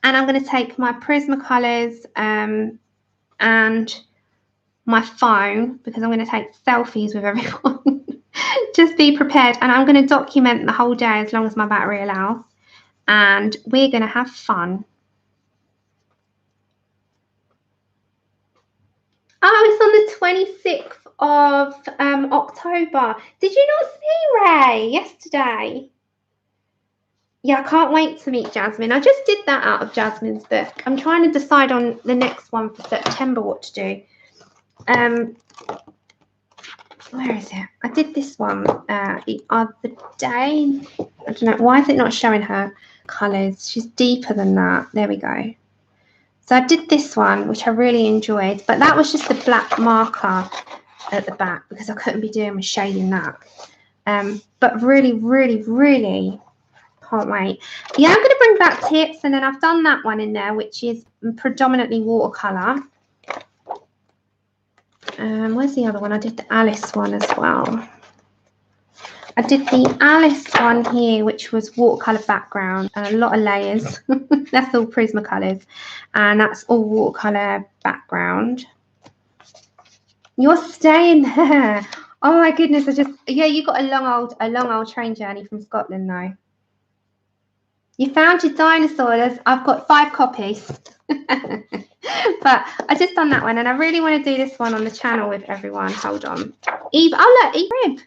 And I'm going to take my Prismacolors and my phone because I'm going to take selfies with everyone. Just be prepared. And I'm going to document the whole day as long as my battery allows. And we're going to have fun. Oh, it's on the 26th of October. Did you not see Ray yesterday? Yeah, I can't wait to meet Jasmine. I just did that out of Jasmine's book. I'm trying to decide on the next one for September what to do. Where is it? I did this one the other day. I don't know. Why is it not showing her colours? She's deeper than that. There we go. So I did this one, which I really enjoyed. But that was just a black marker at the back because I couldn't be doing with shading that. But really, really, really can't wait. Yeah, I'm going to bring back tips. And then I've done that one in there, which is predominantly watercolour. Where's the other one? I did the Alice one as well. I did the Alice one here, which was watercolour background and a lot of layers. That's all Prismacolors. And that's all watercolour background. You're staying there. Oh my goodness, yeah, you got a long old train journey from Scotland though. You found your dinosaurs. I've got 5 copies. But I just done that one and I really want to do this one on the channel with everyone. Hold on. Eve, oh look, Eve Rib.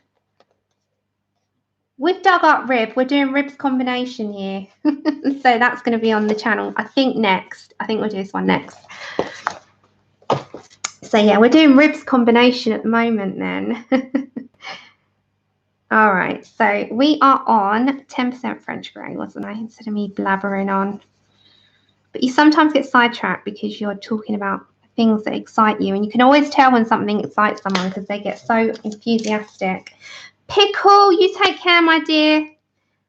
We've dug up Rib. We're doing Rib's combination here. So that's going to be on the channel. I think next. I think we'll do this one next. So yeah, we're doing Rib's combination at the moment then. All right. So we are on 10% French grey, wasn't I? Instead of me blabbering on. But you sometimes get sidetracked because you're talking about things that excite you. And you can always tell when something excites someone because they get so enthusiastic. Pickle, you take care, my dear.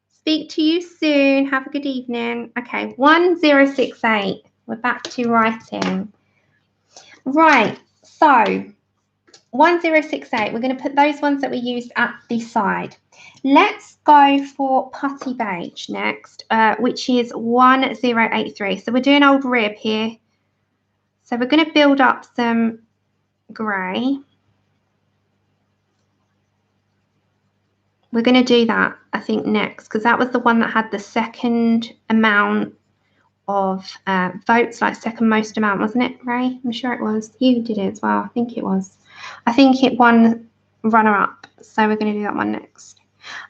Speak to you soon. Have a good evening. Okay, 1068. We're back to writing. Right, so 1068. We're going to put those ones that we used at the side. Let's go for Putty Beige next, which is 1083. So we're doing Old Rib here. So we're going to build up some grey. We're going to do that, I think, next, because that was the one that had the second amount of votes, like second most amount, wasn't it, Ray? I'm sure it was. You did it as well. I think it was. I think it won runner-up. So we're going to do that one next.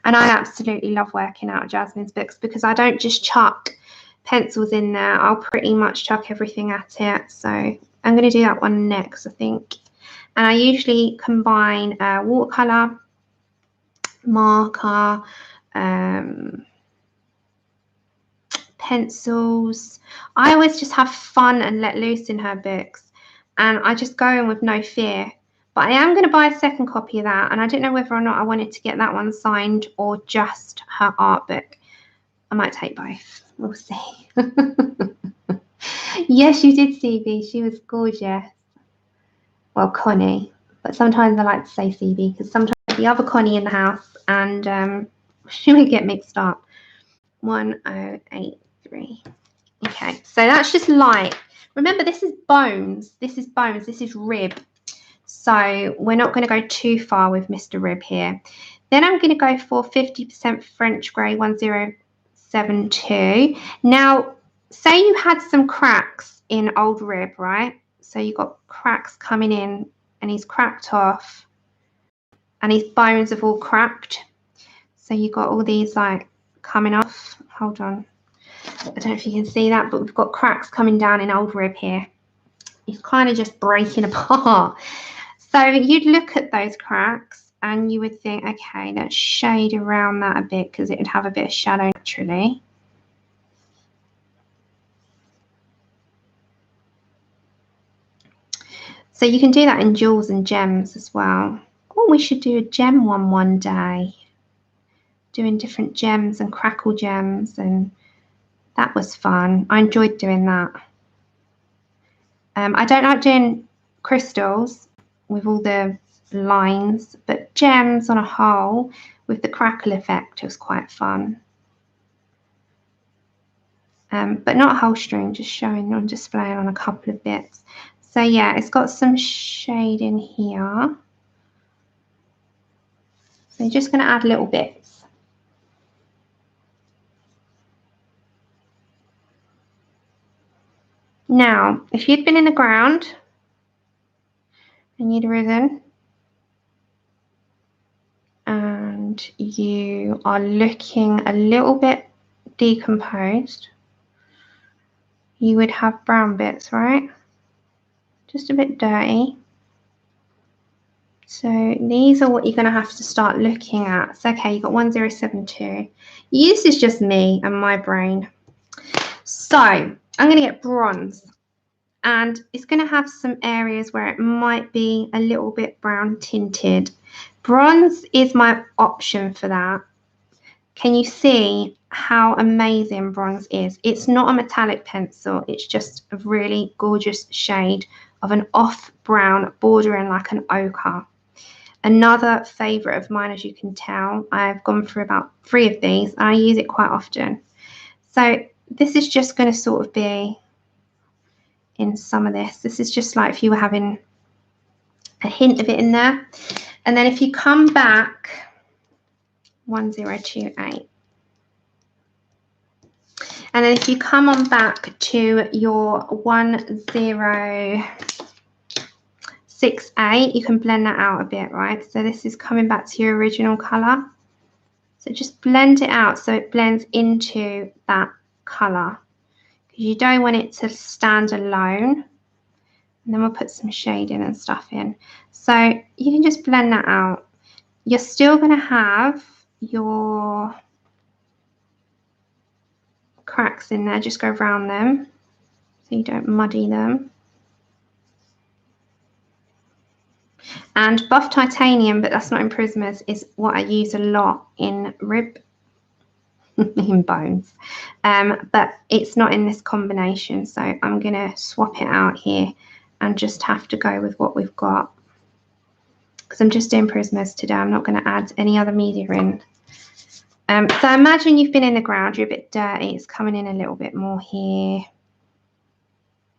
And I absolutely love working out Jasmine's books because I don't just chuck pencils in there. I'll pretty much chuck everything at it. So I'm going to do that one next, I think. And I usually combine watercolour, marker, pencils. I always just have fun and let loose in her books. And I just go in with no fear. But I am going to buy a second copy of that. And I don't know whether or not I wanted to get that one signed or just her art book. I might take both. We'll see. Yes, you did, CB. She was gorgeous. Well, Connie. But sometimes I like to say CB because sometimes the other Connie in the house and she would get mixed up. 1083. Okay, so that's just light. Remember, this is bones. This is bones. This is Rib. So we're not going to go too far with Mr. Rib here. Then I'm going to go for 50% French grey 1072. Now, say you had some cracks in old rib, right? So you got cracks coming in and he's cracked off and his bones have all cracked. So you got all these like coming off. Hold on. I don't know if you can see that, but we've got cracks coming down in old rib here. It's kind of just breaking apart. So you'd look at those cracks and you would think, okay, let's shade around that a bit because it would have a bit of shadow naturally. So you can do that in jewels and gems as well. Oh, we should do a gem one day. Doing different gems and crackle gems, and that was fun. I enjoyed doing that. I don't like doing crystals with all the lines, but gems on a whole with the crackle effect was quite fun. But not a whole string, just showing on displaying on a couple of bits. So yeah, it's got some shade in here. So you're just going to add little bits. Now, if you'd been in the ground and you'd risen and you are looking a little bit decomposed, you would have brown bits, right? Just a bit dirty. So these are what you're going to have to start looking at. So, okay, you've got 1072. This is just me and my brain. So I'm going to get bronze. And it's going to have some areas where it might be a little bit brown tinted. Bronze is my option for that. Can you see how amazing bronze is? It's not a metallic pencil. It's just a really gorgeous shade of an off brown bordering like an ochre. Another favourite of mine, as you can tell, I've gone through about 3 of these and I use it quite often. So this is just going to sort of be in some of this. This is just like if you were having a hint of it in there. And then if you come back 1028. And then if you come on back to your 1068, you can blend that out a bit, right? So this is coming back to your original colour. So just blend it out so it blends into that colour. You don't want it to stand alone. And then we'll put some shading and stuff in. So you can just blend that out. You're still going to have your cracks in there. Just go around them so you don't muddy them. And buff titanium, but that's not in Prismas, is what I use a lot in rib in bones, but it's not in this combination, so I'm gonna swap it out here and just have to go with what we've got because I'm just doing Prismas today. I'm not going to add any other media in. So imagine you've been in the ground, you're a bit dirty, it's coming in a little bit more here.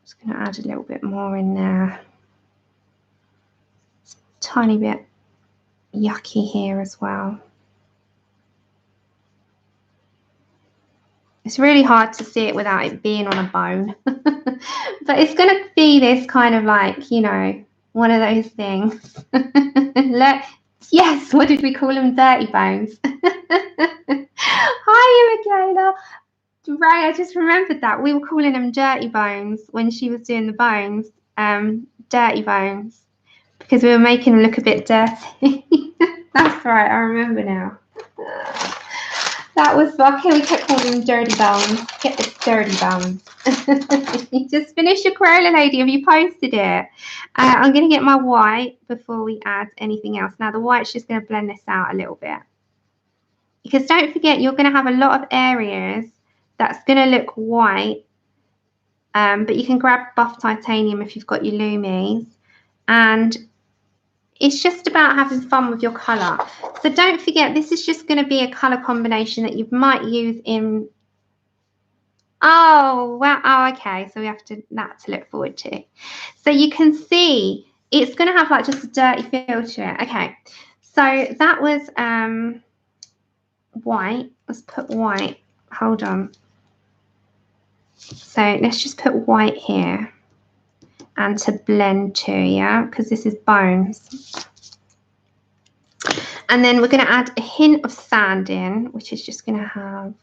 Just going to add a little bit more in there. It's a tiny bit yucky here as well. It's really hard to see it without it being on a bone. But it's going to be this kind of like, you know, one of those things. Yes, what did we call them? Dirty bones. Hi, Michaela. Right, I just remembered that. We were calling them dirty bones when she was doing the bones. Dirty bones. Because we were making them look a bit dirty. That's right, I remember now. That was okay. We kept calling them dirty bones. Get the dirty bones. You just finished your Corolla lady. Have you posted it? I'm going to get my white before we add anything else. Now the white's just going to blend this out a little bit. Because don't forget, you're going to have a lot of areas that's going to look white. But you can grab buff titanium if you've got your Lumis. And it's just about having fun with your colour. So don't forget, this is just going to be a colour combination that you might use in... Oh, wow. Oh, okay. So we have that to look forward to. So you can see it's going to have like just a dirty feel to it. Okay. So that was white. Let's put white. Hold on. So let's just put white here and to blend to, yeah, because this is bones. And then we're going to add a hint of sand in, which is just going to have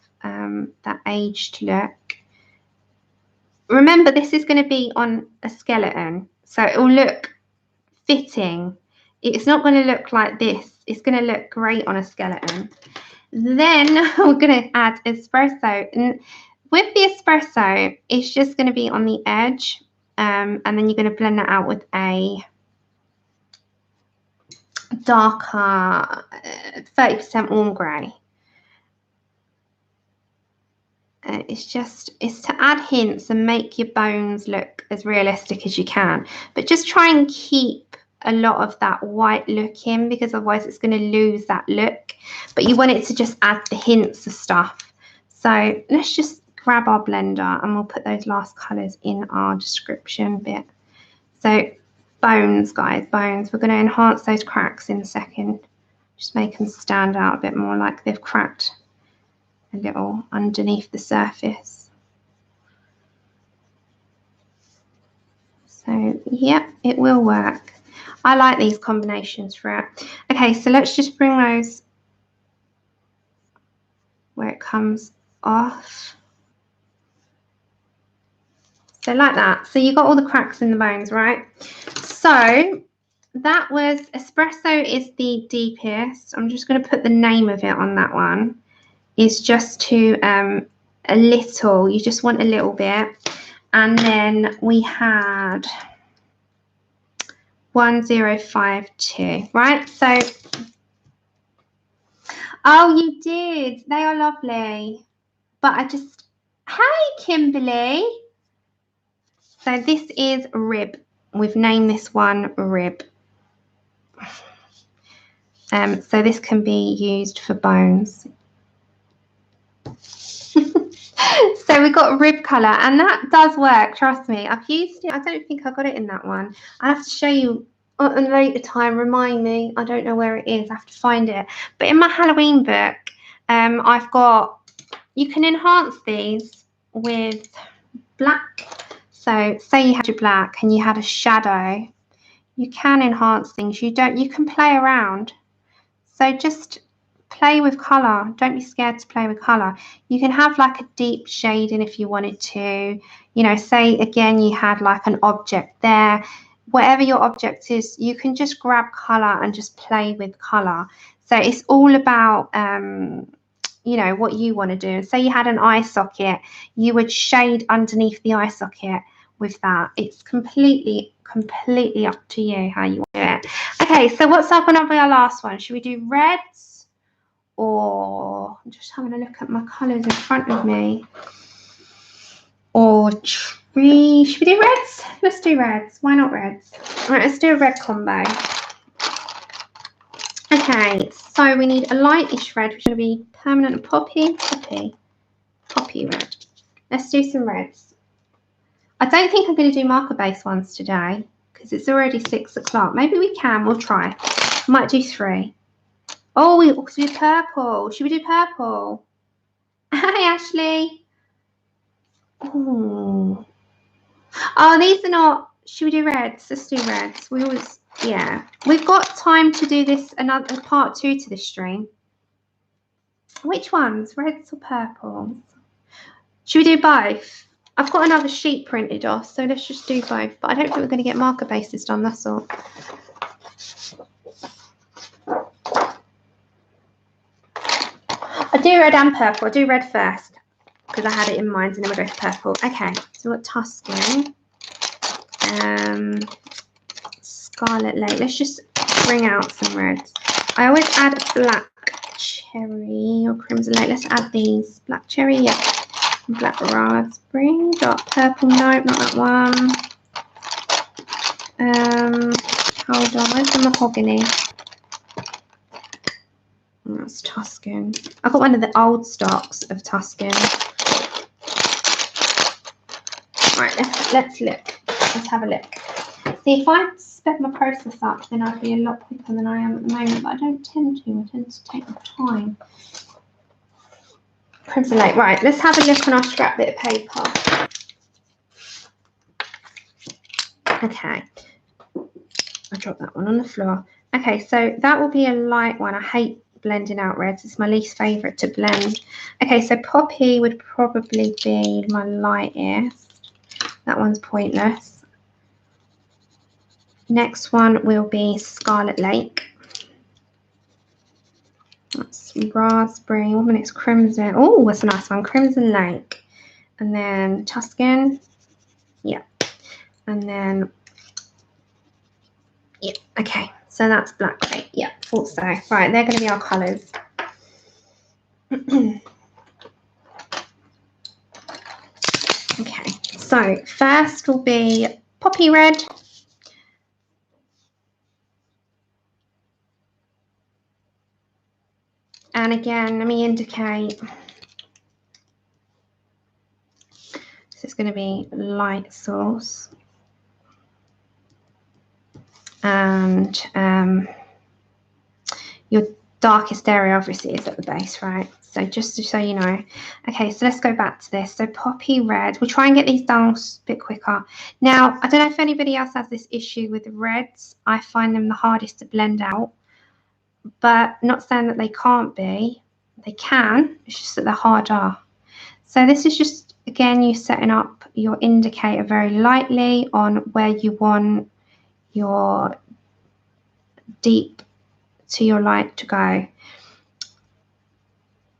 that aged look. Remember, this is going to be on a skeleton, so it will look fitting. It's not going to look like this. It's going to look great on a skeleton. Then we're going to add espresso. And with the espresso, it's just going to be on the edge. And then you're going to blend that out with a darker 30% warm grey. It's to add hints and make your bones look as realistic as you can, but just try and keep a lot of that white look in, because otherwise it's going to lose that look. But you want it to just add the hints of stuff. So let's just grab our blender and we'll put those last colours in our description bit. So bones, guys, bones. We're going to enhance those cracks in a second. Just make them stand out a bit more, like they've cracked a little underneath the surface. So yeah, it will work. I like these combinations for it. Okay, so let's just bring those where it comes off. So like that. So you got all the cracks in the bones, right? So that was espresso is the deepest. I'm just going to put the name of it on that one. Is just to a little, you just want a little bit. And then we had 1052, right? So, oh, you did. They are lovely. But hey, Kimberly. So this is rib. We've named this one rib. So this can be used for bones. So we've got rib colour, and that does work, trust me. I've used it. I don't think I got it in that one. I have to show you at a later time. Remind me. I don't know where it is. I have to find it. But in my Halloween book, I've got, you can enhance these with black. So say you had your black and you had a shadow, you can enhance things. You can play around. So just play with colour. Don't be scared to play with colour. You can have like a deep shading if you wanted to. You know, say again you had like an object there. Whatever your object is, you can just grab colour and just play with colour. So it's all about you know, what you want to do. Say you had an eye socket, you would shade underneath the eye socket with that. It's completely up to you how you want to do it. Okay, so what's up on our last one? Should we do reds, or I'm just having a look at my colours in front of me, or tree? Should we do reds? Let's do reds. Why not reds? All right, let's do a red combo. Okay, so we need a lightish red, which is going to be permanent and poppy red. Let's do some reds. I don't think I'm going to do marker-based ones today because it's already 6 o'clock. Maybe we can. We'll try. Might do 3. Oh, we also do purple. Should we do purple? Hi, Ashley. Ooh. Oh, these are not. Should we do reds? Let's do reds. We always, yeah. We've got time to do this, another part 2 to this stream. Which ones? Reds or purples? Should we do both? I've got another sheet printed off, so let's just do both. But I don't think we're going to get marker bases done, that's all. I do red and purple. I'll do red first because I had it in mind, and then we'll go to purple. Okay, so we've got Tuscan. Scarlet Lake. Let's just bring out some reds. I always add black cherry or crimson lake. Let's add these. Black cherry, yeah. Black raspberry, dark purple, no, not that one. Hold on, where's the mahogany? Oh, that's Tuscan. I've got one of the old stocks of Tuscan. Right, let's look. Let's have a look. See, if I sped my process up, then I'd be a lot quicker than I am at the moment, but I don't tend to. I tend to take my time. Crimson Lake. Right, let's have a look on our scrap bit of paper. Okay, I dropped that one on the floor. Okay, so that will be a light one. I hate blending out reds. It's my least favourite to blend. Okay, so Poppy would probably be my lightest. That one's pointless. Next one will be Scarlet Lake. That's raspberry. 1 minute's crimson. Oh, that's a nice one. Crimson Lake. And then Tuscan. Yeah. And then, yeah. Okay. So that's Black Lake. Yeah, thought so. Right, they're going to be our colours. Okay. So first will be Poppy Red. And again, let me indicate. So it's going to be light sauce. And your darkest area obviously is at the base, right? So just so you know. Okay, so let's go back to this. So Poppy Red. We'll try and get these down a bit quicker. Now, I don't know if anybody else has this issue with reds. I find them the hardest to blend out. But not saying that they can't be. They can. It's just that they're harder. So this is just, again, you setting up your indicator very lightly on where you want your deep to your light to go.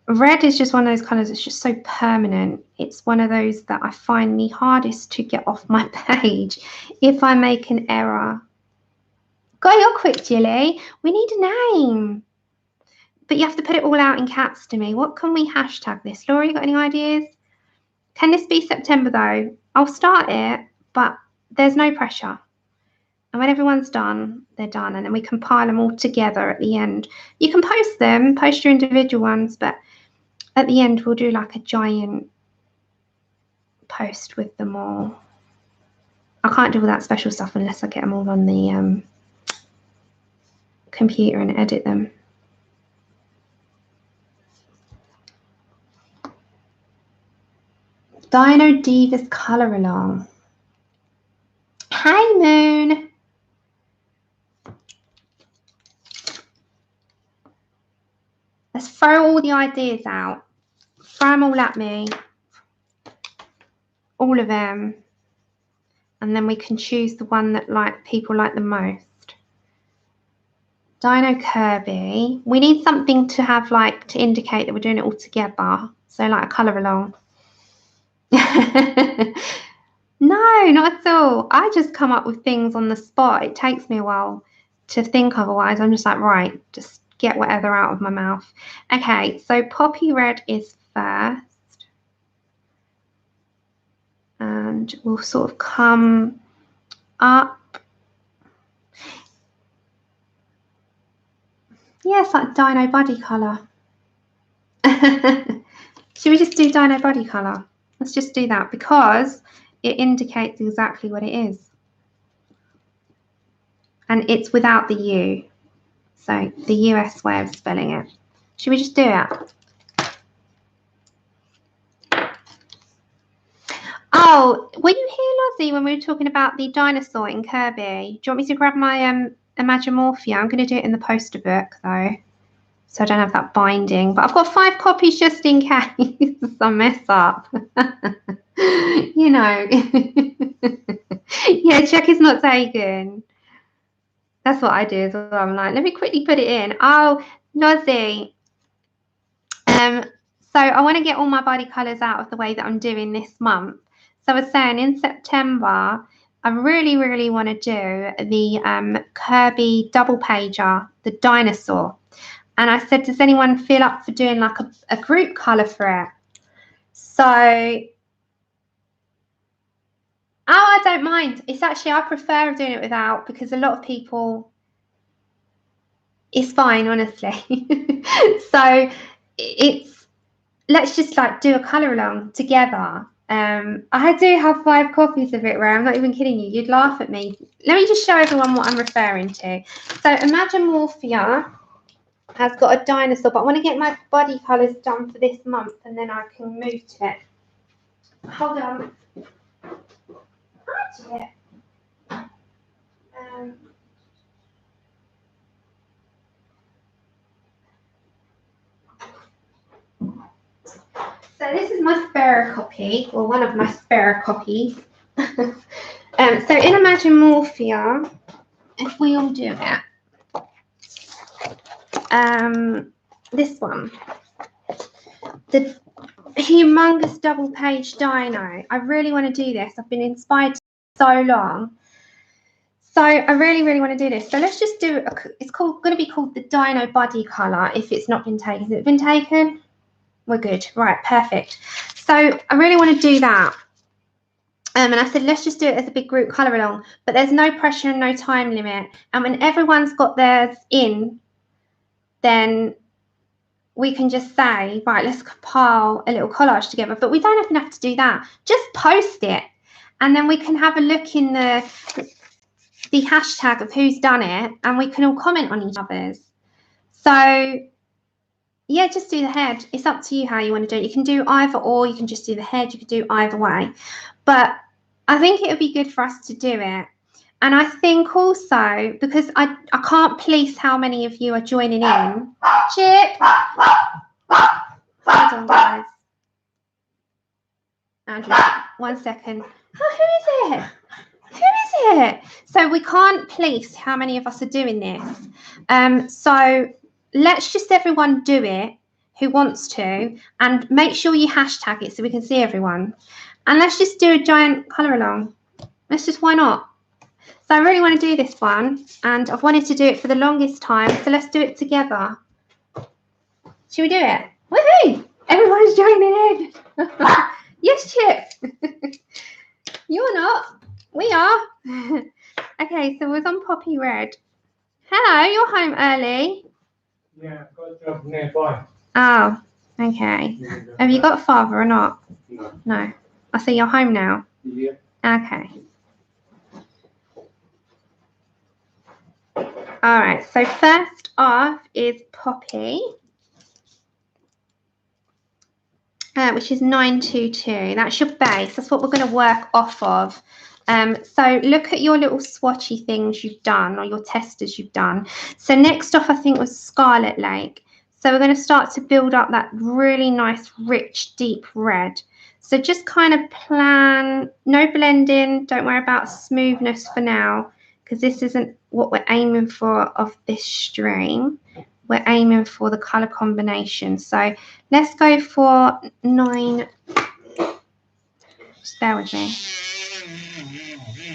Red is just one of those colours that's just so permanent. It's one of those that I find the hardest to get off my page if I make an error. Go, you're quick, Jilly. We need a name. But you have to put it all out in caps to me. What can we hashtag this? Laura, you got any ideas? Can this be September though? I'll start it, but there's no pressure. And when everyone's done, they're done. And then we compile them all together at the end. You can post them, post your individual ones, but at the end, we'll do like a giant post with them all. I can't do all that special stuff unless I get them all on the computer and edit them. Dino Divas Colour Along. Hey, Moon. Let's throw all the ideas out. Throw them all at me. All of them. And then we can choose the one that people like the most. Dino Kirby. We need something to have to indicate that we're doing it all together. So like a colour along. No, not at all. I just come up with things on the spot. It takes me a while to think otherwise. I'm just like, right, just get whatever out of my mouth. Okay, so Poppy Red is first. And we'll sort of come up. Yeah, it's like Dino Body Colour. Should we just do Dino Body Colour? Let's just do that because it indicates exactly what it is. And it's without the U. So the US way of spelling it. Should we just do it? Oh, were you here, Lozzie, when we were talking about the dinosaur in Kirby? Do you want me to grab my Imagimorphia? I'm going to do it in the poster book, though. So I don't have that binding. But I've got 5 copies just in case I mess up. You know. Yeah, check it's not taken. That's what I do as well. I'm like, let me quickly put it in. Oh, Lozzie. So I want to get all my body colours out of the way that I'm doing this month. So I was saying in September, I really, really want to do the Kirby double pager, the dinosaur. And I said, does anyone feel up for doing like a group colour for it? So, oh, I don't mind. It's actually, I prefer doing it without because a lot of people, it's fine, honestly. So it's, let's just do a colour along together. I do have 5 copies of it, Ray. I'm not even kidding you. You'd laugh at me. Let me just show everyone what I'm referring to. So Imagimorphia has got a dinosaur, but I want to get my body colours done for this month and then I can move to it. Hold on. So this is my spare copy, or one of my spare copies. So in Imagine Morphia, if we all do it, this one, the humongous double page dino. I really want to do this. I've been inspired so long. So I really want to do this. So let's just do it. It's going to be called the Dino Body Colour if it's not been taken. Has it been taken? We're good. Right, perfect. So I really want to do that. And I said, let's just do it as a big group colour along. But there's no pressure and no time limit. And when everyone's got theirs in, then we can just say, right, let's compile a little collage together. But we don't even have to do that. Just post it. And then we can have a look in the hashtag of who's done it. And we can all comment on each other's. So, yeah, just do the head. It's up to you how you want to do it. You can do either or. You can just do the head. You can do either way. But I think it would be good for us to do it. And I think also, because I can't police how many of you are joining in. Chip! Hold on, guys. Andrew, 1 second. Oh, who is it? Who is it? So we can't police how many of us are doing this. So let's just everyone do it who wants to, and make sure you hashtag it so we can see everyone. And let's just do a giant colour along. Let's just, why not? So I really want to do this one, and I've wanted to do it for the longest time, so let's do it together. Should we do it? Woohoo! Everyone's joining in. Yes, Chip. You're not. We are. Okay, so we're on Poppy Red. Hello, you're home early. Yeah, I've got a job nearby. Oh, okay. Have you got a father or not? No. No. I see you're home now. Yeah. Okay. All right, so first off is Poppy, which is 922. That's your base. That's what we're going to work off of. So look at your little swatchy things you've done, or your testers you've done. So next off, I think, was Scarlet Lake. So we're going to start to build up that really nice, rich, deep red. So just kind of plan, no blending. Don't worry about smoothness for now, because this isn't what we're aiming for of this stream. We're aiming for the colour combination. So let's go for 9. Just bear with me.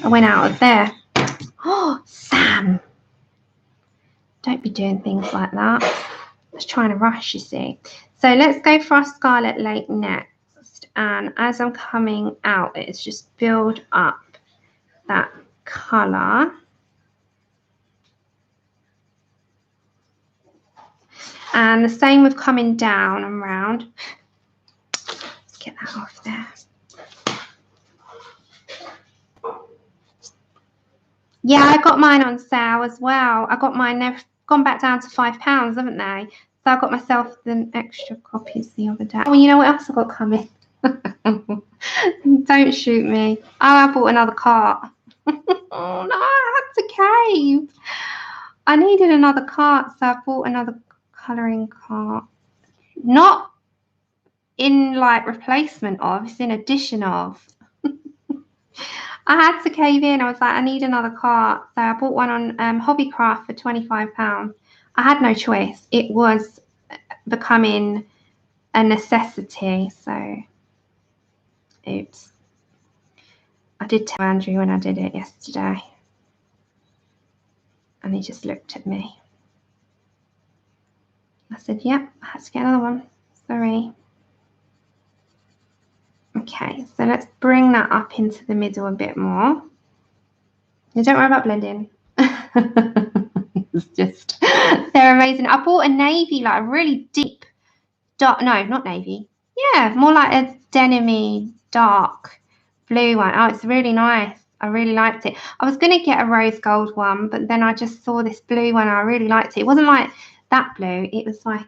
I went out of there. Oh, Sam. Don't be doing things like that. I was trying to rush, you see. So let's go for our Scarlet Lake next. And as I'm coming out, it's just build up that colour. And the same with coming down and round. Let's get that off there. Yeah, I got mine on sale as well. I got mine, they've gone back down to £5, haven't they? So I got myself the extra copies the other day. Oh, you know what else I got coming? Don't shoot me. Oh, I bought another cart. Oh no, I had to cave. I needed another cart, so I bought another colouring cart. Not in like replacement of, it's in addition of. I had to cave in. I was like, I need another cart. So I bought one on Hobbycraft for £25. I had no choice. It was becoming a necessity. So, oops. I did tell Andrew when I did it yesterday. And he just looked at me. I said, yep, I had to get another one. Sorry. Okay, so let's bring that up into the middle a bit more. And don't worry about blending. It's just, they're amazing. I bought a navy, like a really deep, dark, no, not navy. Yeah, more like a denim-y, dark blue one. Oh, it's really nice. I really liked it. I was going to get a rose gold one, but then I just saw this blue one. I really liked it. It wasn't like that blue. It was like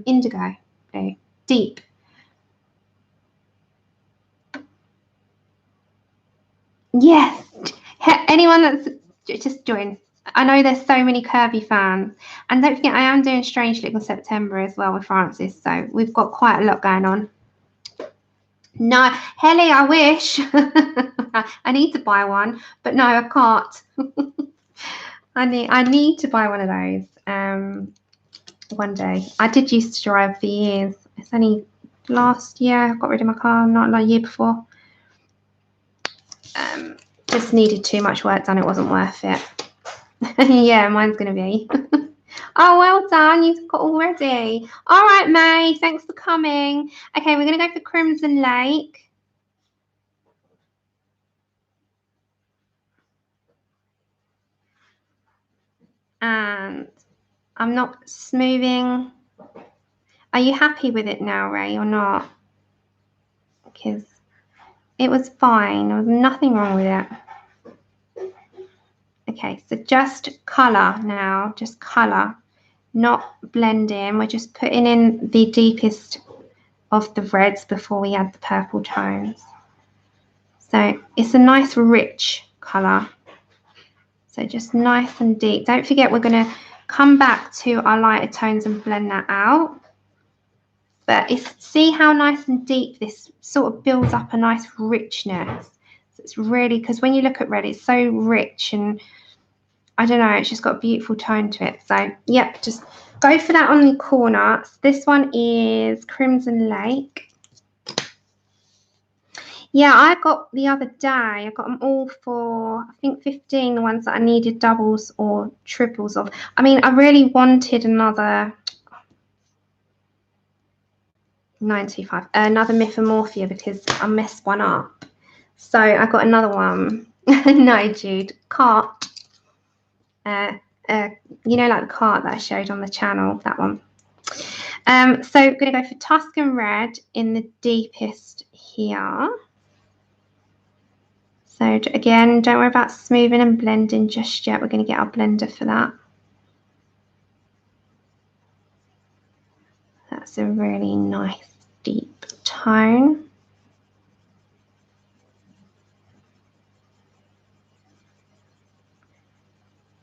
indigo blue, deep. Yes. Anyone that's Just join. I know there's so many curvy fans. And don't forget, I am doing Strange Look in September as well with Francis. So we've got quite a lot going on. No, Helly, I wish. I need to buy one, but no, I can't. I need to buy one of those one day. I did used to drive for years. It's only last year I got rid of my car, not like a year before. Just needed too much work done. It wasn't worth it. Yeah, mine's going to be. Oh, well done. You've got all ready. All right, May. Thanks for coming. Okay, we're going to go for Crimson Lake. And I'm not smoothing. Are you happy with it now, Ray, or not? Because it was fine. There was nothing wrong with it. Okay, so just colour now. Just colour. Not blending. We're just putting in the deepest of the reds before we add the purple tones. So it's a nice rich colour. So just nice and deep. Don't forget, we're going to come back to our lighter tones and blend that out. But see how nice and deep this sort of builds up a nice richness. So it's really, because when you look at red, it's so rich and I don't know, it's just got a beautiful tone to it. So yep, just go for that on the corner. So this one is Crimson Lake. Yeah, I got the other day, I got them all for, I think 15, the ones that I needed doubles or triples of. I mean, I really wanted another 95, another Mythomorphia because I messed one up. So I got another one. No, Jude, cart. You know, like the cart that I showed on the channel, that one. So we're going to go for Tuscan Red in the deepest here. So again, don't worry about smoothing and blending just yet. We're going to get our blender for that. That's a really nice deep tone.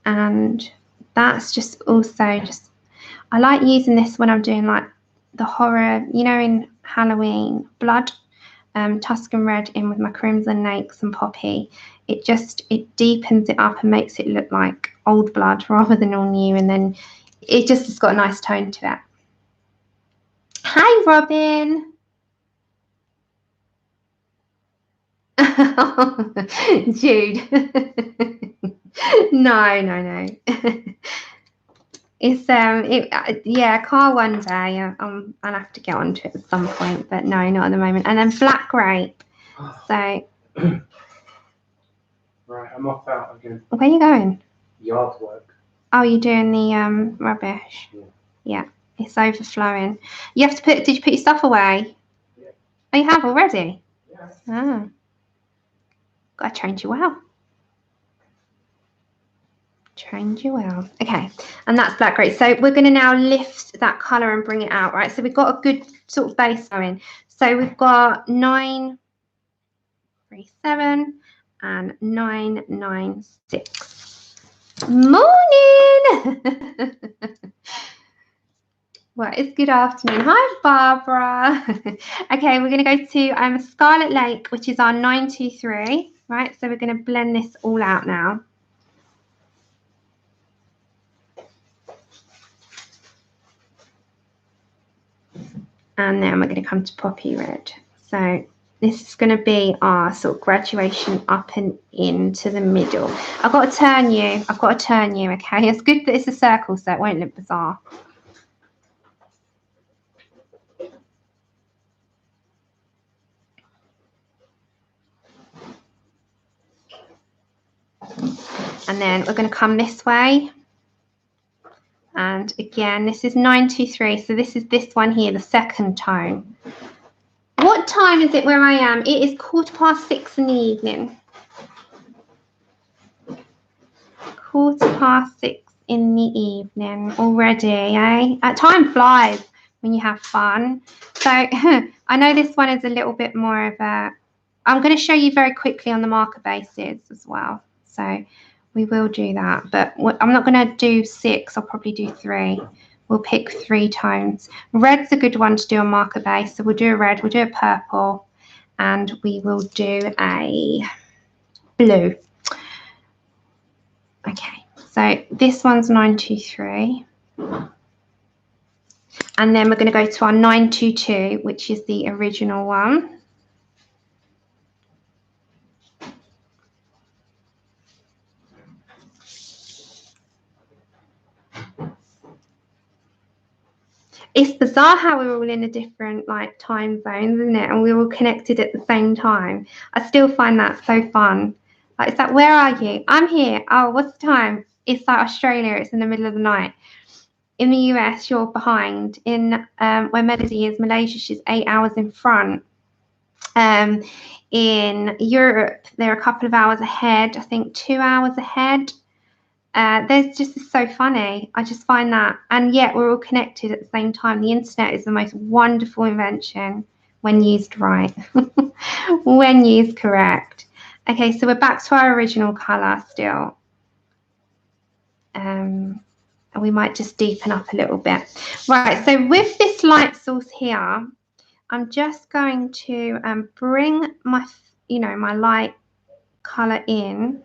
And that's just also just, I like using this when I'm doing like the horror, you know, in Halloween, blood. Tuscan Red in with my Crimson Lakes and Poppy. It deepens it up and makes it look like old blood rather than all new, and then it's got a nice tone to it. Hi, Robin. Jude. No. It's yeah, car one day. I'll have to get onto it at some point, but no, not at the moment. And then Black Grape. So right, I'm off out again. Where are you going? Yard work. Oh, you're doing the rubbish. Yeah, it's overflowing. You have to put. Did you put your stuff away? Yeah. Oh, you have already. Yeah. Oh, I trained you well. Trained you well. Okay, and that's Black Grape. So we're going to now lift that colour and bring it out, right? So we've got a good sort of base going. So we've got 937 and 996. Morning. Well, it's good afternoon. Hi, Barbara. Okay, we're going to go to Scarlet Lake, which is our 923, right? So we're going to blend this all out now. And then we're going to come to Poppy Red. So this is going to be our sort of graduation up and into the middle. I've got to turn you. Okay? It's good that it's a circle so it won't look bizarre. And then we're going to come this way. And again, this is 923. So this is this one here, the second tone. What time is it where I am? It is 6:15 in the evening. 6:15 in the evening already, eh? Time flies when you have fun. So I know this one is a little bit more of a, I'm going to show you very quickly on the marker bases as well. So We will do that, but I'm not going to do 6. I'll probably do 3. We'll pick 3 tones. Red's a good one to do a marker base. So we'll do a red, we'll do a purple, and we will do a blue. Okay, so this one's 923. And then we're going to go to our 922, which is the original one. It's bizarre how we're all in a different like time zones, isn't it? And we're all connected at the same time. I still find that so fun. Like, it's like, where are you? I'm here. Oh, what's the time? It's like Australia. It's in the middle of the night. In the US, you're behind. In where Melody is, Malaysia, she's 8 hours in front. In Europe, they're a couple of hours ahead. I think 2 hours ahead. There's just, it's so funny. I just find that, and yet we're all connected at the same time. The internet is the most wonderful invention when used right, when used correct. Okay, so we're back to our original colour still. And we might just deepen up a little bit. Right, so with this light source here, I'm just going to bring my, my light colour in.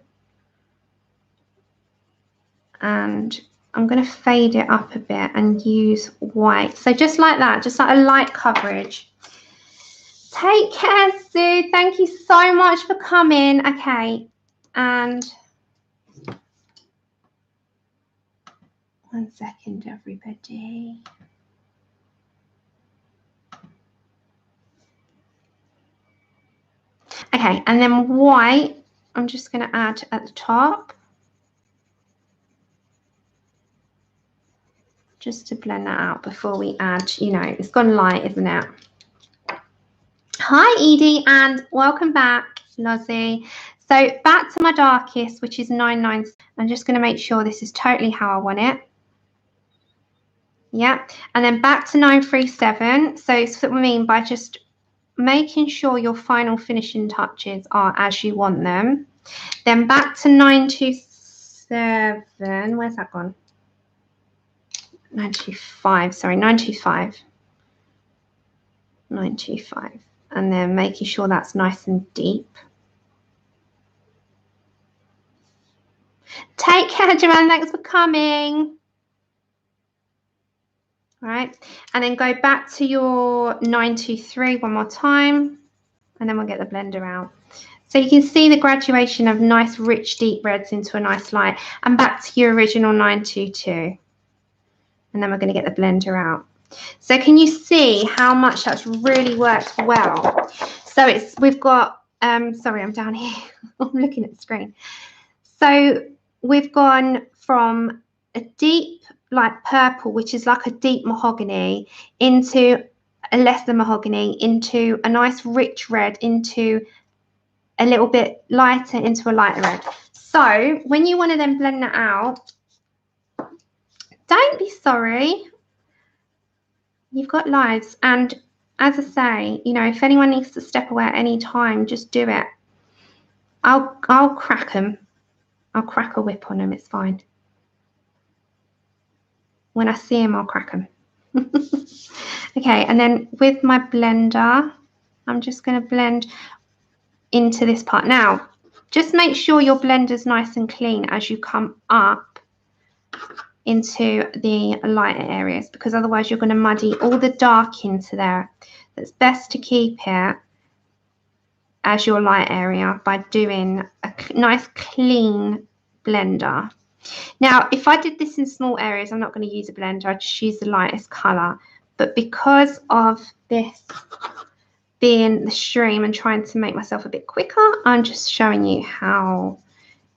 And I'm going to fade it up a bit and use white. So just like that, just like a light coverage. Take care, Sue. Thank you so much for coming. Okay, and 1 second, everybody. Okay, and then white, I'm just going to add at the top. Just to blend that out before we add, it's gone light, isn't it? Hi, Edie, and welcome back, Lozzie. So back to my darkest, which is 99. I'm just going to make sure this is totally how I want it. Yeah, and then back to 937. So it's what I mean by just making sure your final finishing touches are as you want them. Then back to 927. Where's that gone? 925, sorry, 925. 925. And then making sure that's nice and deep. Take care, Joanne. Thanks for coming. All right. And then go back to your 923 one more time. And then we'll get the blender out. So you can see the graduation of nice, rich, deep reds into a nice light. And back to your original 922. And then we're going to get the blender out. So can you see how much that's really worked well? So we've got, sorry, I'm down here. I'm looking at the screen. So we've gone from a deep, like purple, which is like a deep mahogany, into a lesser mahogany, into a nice rich red, into a little bit lighter, into a lighter red. So when you want to then blend that out, don't be sorry. You've got lives, and as I say, if anyone needs to step away at any time, just do it. I'll crack them. I'll crack a whip on them. It's fine. When I see them, I'll crack them. Okay, and then with my blender, I'm just going to blend into this part. Now, just make sure your blender's nice and clean as you come up into the lighter areas, because otherwise you're going to muddy all the dark into there. It's best to keep it as your light area by doing a nice clean blender. Now, if I did this in small areas, I'm not going to use a blender. I just use the lightest color. But because of this being the stream and trying to make myself a bit quicker, I'm just showing you how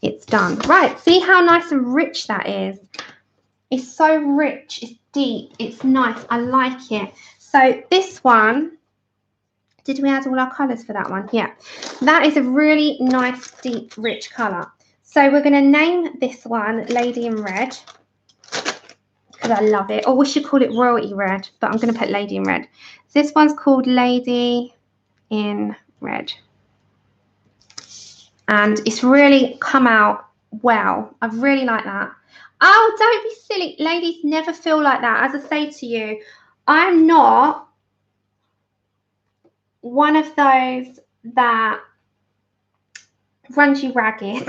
it's done. Right, see how nice and rich that is? It's so rich, it's deep, it's nice, I like it. So this one, did we add all our colours for that one? Yeah, that is a really nice, deep, rich colour. So we're going to name this one Lady in Red, because I love it. Or we should call it Royalty Red, but I'm going to put Lady in Red. This one's called Lady in Red. And it's really come out well. I really like that. Oh, don't be silly. Ladies, never feel like that. As I say to you, I'm not one of those that runs you ragged.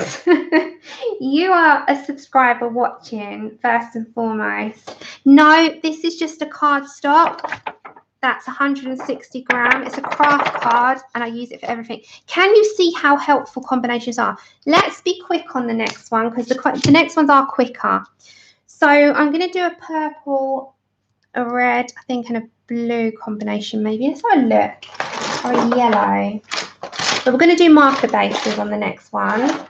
You are a subscriber watching first and foremost. No, this is just a card stock. That's 160 grams. It's a craft card and I use it for everything. Can you see how helpful combinations are? Let's be quick on the next one because the next ones are quicker. So I'm going to do a purple, a red, I think, and a blue combination maybe. Let's have a look. Or a yellow. But we're going to do marker bases on the next one.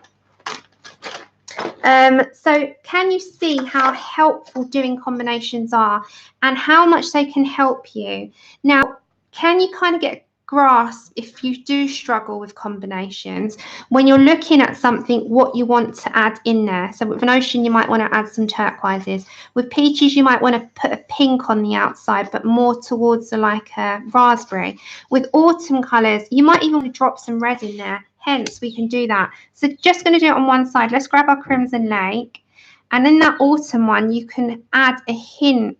So can you see how helpful doing combinations are and how much they can help you? Now, can you kind of get a grasp if you do struggle with combinations when you're looking at something, what you want to add in there? So with an ocean, you might want to add some turquoises. With peaches, you might want to put a pink on the outside, but more towards like a raspberry. With autumn colours, you might even want to drop some red in there. Hence, we can do that. So just going to do it on one side. Let's grab our Crimson Lake. And in that autumn one, you can add a hint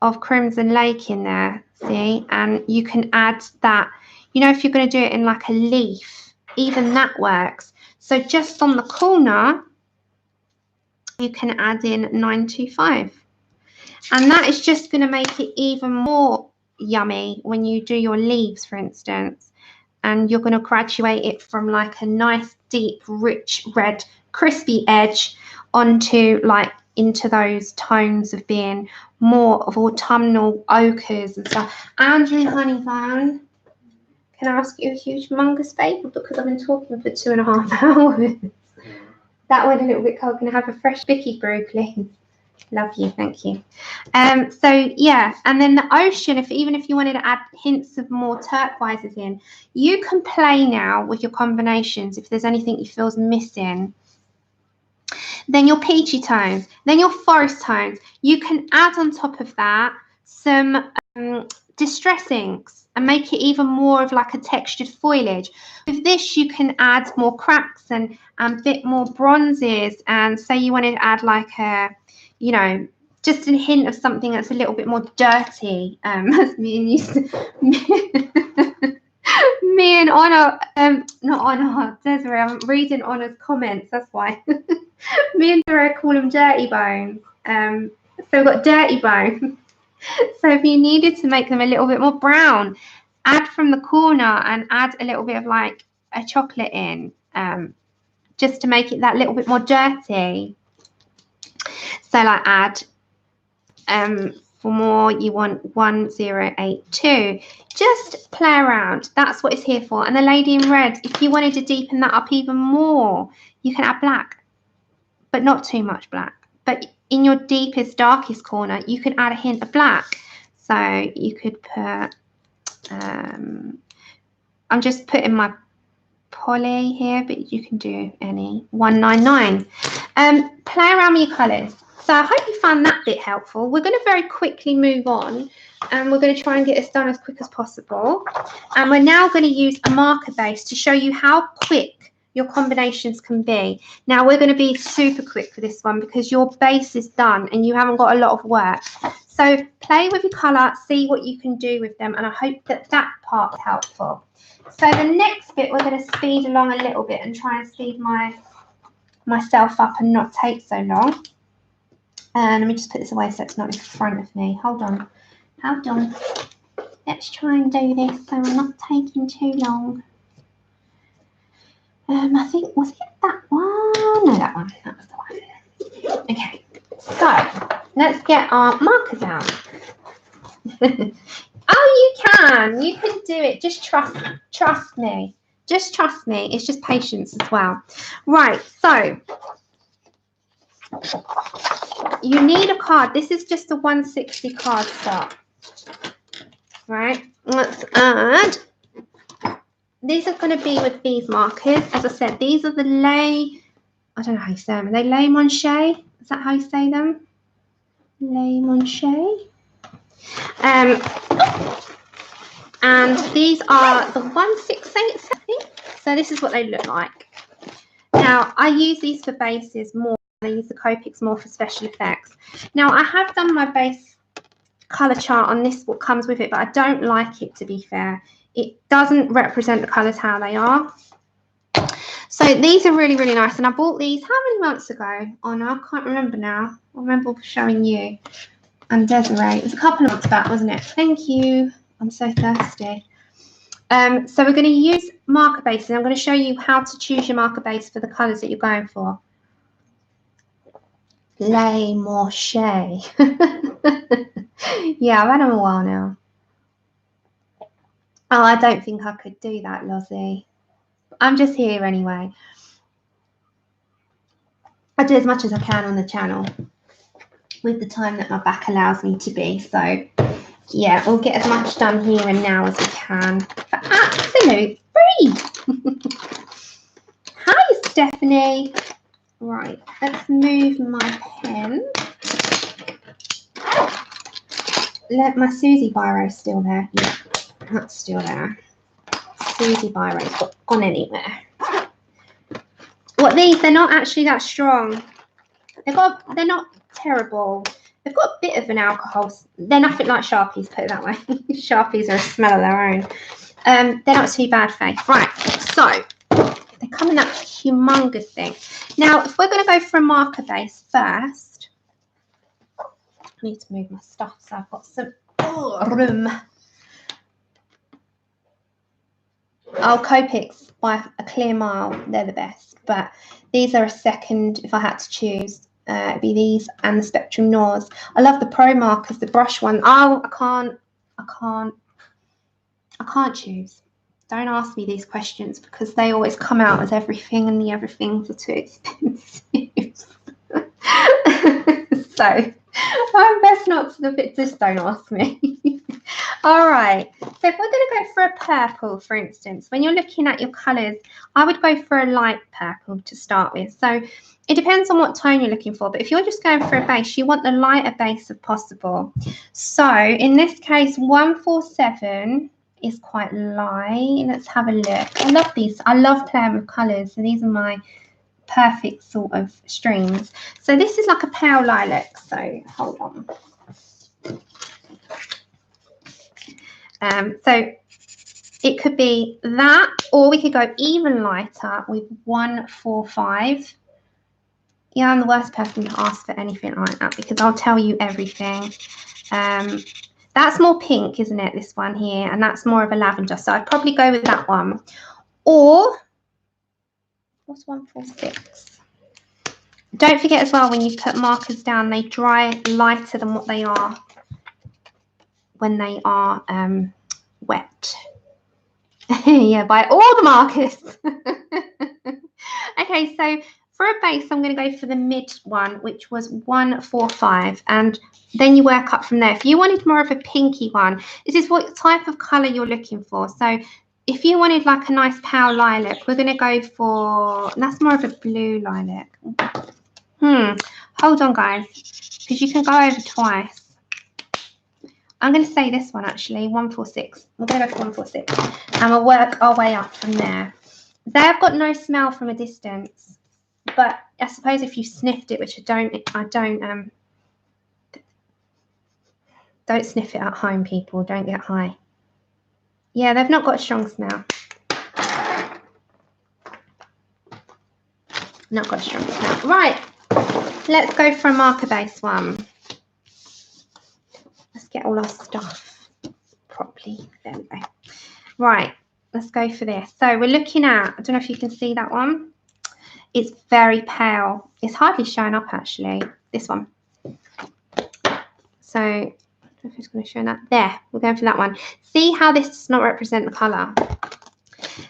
of Crimson Lake in there, see? And you can add that, you know, if you're going to do it in like a leaf, even that works. So just on the corner, you can add in 925. And that is just going to make it even more yummy when you do your leaves, for instance. And you're going to graduate it from like a nice, deep, rich red, crispy edge onto like into those tones of being more of autumnal ochres and stuff. Andrew Honeycomb, can I ask you a huge humongous favour because I've been talking for 2.5 hours? That went a little bit cold. Can I have a fresh Vicky brew, please? Love you, thank you. So yeah, and then the ocean, even if you wanted to add hints of more turquoises in, you can play now with your combinations if there's anything you feel's missing. Then your peachy tones, then your forest tones. You can add on top of that some distress inks and make it even more of like a textured foliage. With this, you can add more cracks and a bit more bronzes, and say you wanted to add like a, you know, just a hint of something that's a little bit more dirty. As me and Honor, not Honor, Desiree, I'm reading Honor's comments, that's why. Me and Desiree call them dirty bones. So we've got dirty bones. So if you needed to make them a little bit more brown, add from the corner and add a little bit of like a chocolate in, just to make it that little bit more dirty. So like add, for more you want 1082. Just play around. That's what it's here for. And the lady in red, if you wanted to deepen that up even more, you can add black, but not too much black. But in your deepest, darkest corner, you can add a hint of black. So you could put, I'm just putting my poly here, but you can do any 199. Play around with your colours. So I hope you found that bit helpful. We're going to very quickly move on, and we're going to try and get this done as quick as possible. And we're now going to use a marker base to show you how quick your combinations can be. Now we're going to be super quick for this one because your base is done and you haven't got a lot of work. So play with your colour, see what you can do with them, and I hope that that part's helpful. So the next bit, we're going to speed along a little bit and try and speed myself up and not take so long. And let me just put this away so it's not in front of me. Hold on. Let's try and do this so we're not taking too long. I think, was it that one? No, that one. That was the one. Okay. So let's get our markers out. Oh, you can. You can do it. Just trust me. Just trust me. It's just patience as well. Right. So you need a card. This is just a 160 card stock. Right. Let's add. These are going to be with these markers. As I said, these are the I don't know how you say them. Are they Le Monche? Is that how you say them? Le Monche. And these are the 168s, I think. So this is what they look like. Now, I use these for bases more. I use the Copics more for special effects. Now, I have done my base colour chart on this, what comes with it, but I don't like it, to be fair. It doesn't represent the colours how they are. So these are really, really nice. And I bought these how many months ago? Oh, no, I can't remember now. I remember showing you and Desiree. It was a couple of months back, wasn't it? Thank you. I'm so thirsty. So we're going to use marker base, and I'm going to show you how to choose your marker base for the colours that you're going for. Les Morche. Yeah, I've had them a while now. Oh, I don't think I could do that, Lozzie. I'm just here anyway. I do as much as I can on the channel with the time that my back allows me to be. So, yeah, we'll get as much done here and now as we can for absolute free. Hi, Stephanie. Right, let's move my pen. My Susie biro still there. Yeah, that's still there. Susie biro's not gone anywhere. What these? They're not actually that strong. They're not terrible. They've got a bit of an alcohol. They're nothing like Sharpies, put it that way. Sharpies are a smell of their own. They're not too bad, Faith. Right, so they come in that humongous thing. Now, if we're going to go for a marker base first, I need to move my stuff so I've got some room. Oh, Copics by a clear mile, they're the best. But these are a second if I had to choose. It'd be these and the Spectrum Noirs. I love the Pro markers, the brush one. Oh, I can't choose. Don't ask me these questions because they always come out as everything and the everythings are too expensive. So I'm best not to the bit, just don't ask me. All right, so if we're going to go for a purple, for instance, when you're looking at your colours, I would go for a light purple to start with. So it depends on what tone you're looking for, but if you're just going for a base, you want the lighter base if possible. So in this case, 147 is quite light. Let's have a look. I love these. I love playing with colours, so these are my perfect sort of strings. So this is like a pale lilac, so hold on. So it could be that, or we could go even lighter with 145. Yeah, I'm the worst person to ask for anything like that because I'll tell you everything. That's more pink, isn't it, this one here? And that's more of a lavender. So I'd probably go with that one. Or, what's 146? Don't forget as well, when you put markers down, they dry lighter than what they are when they are wet. Yeah, buy all the markers. Okay, so for a base, I'm going to go for the mid one, which was 145, and then you work up from there. If you wanted more of a pinky one, this is what type of colour you're looking for. So if you wanted like a nice pale lilac, we're going to go for, that's more of a blue lilac. Hold on, guys, because you can go over twice. I'm going to say this one, actually, 146. We're going to go for 146, and we'll work our way up from there. They've got no smell from a distance, but I suppose if you sniffed it, which I don't sniff it at home, people. Don't get high. Yeah, they've not got a strong smell. Not got a strong smell. Right, let's go for a marker base one. Let's get all our stuff properly. There we go. Right, let's go for this. So we're looking at, I don't know if you can see that one. It's very pale. It's hardly showing up, actually, this one. So I don't know if it's going to show that. There, we're going for that one. See how this does not represent the colour.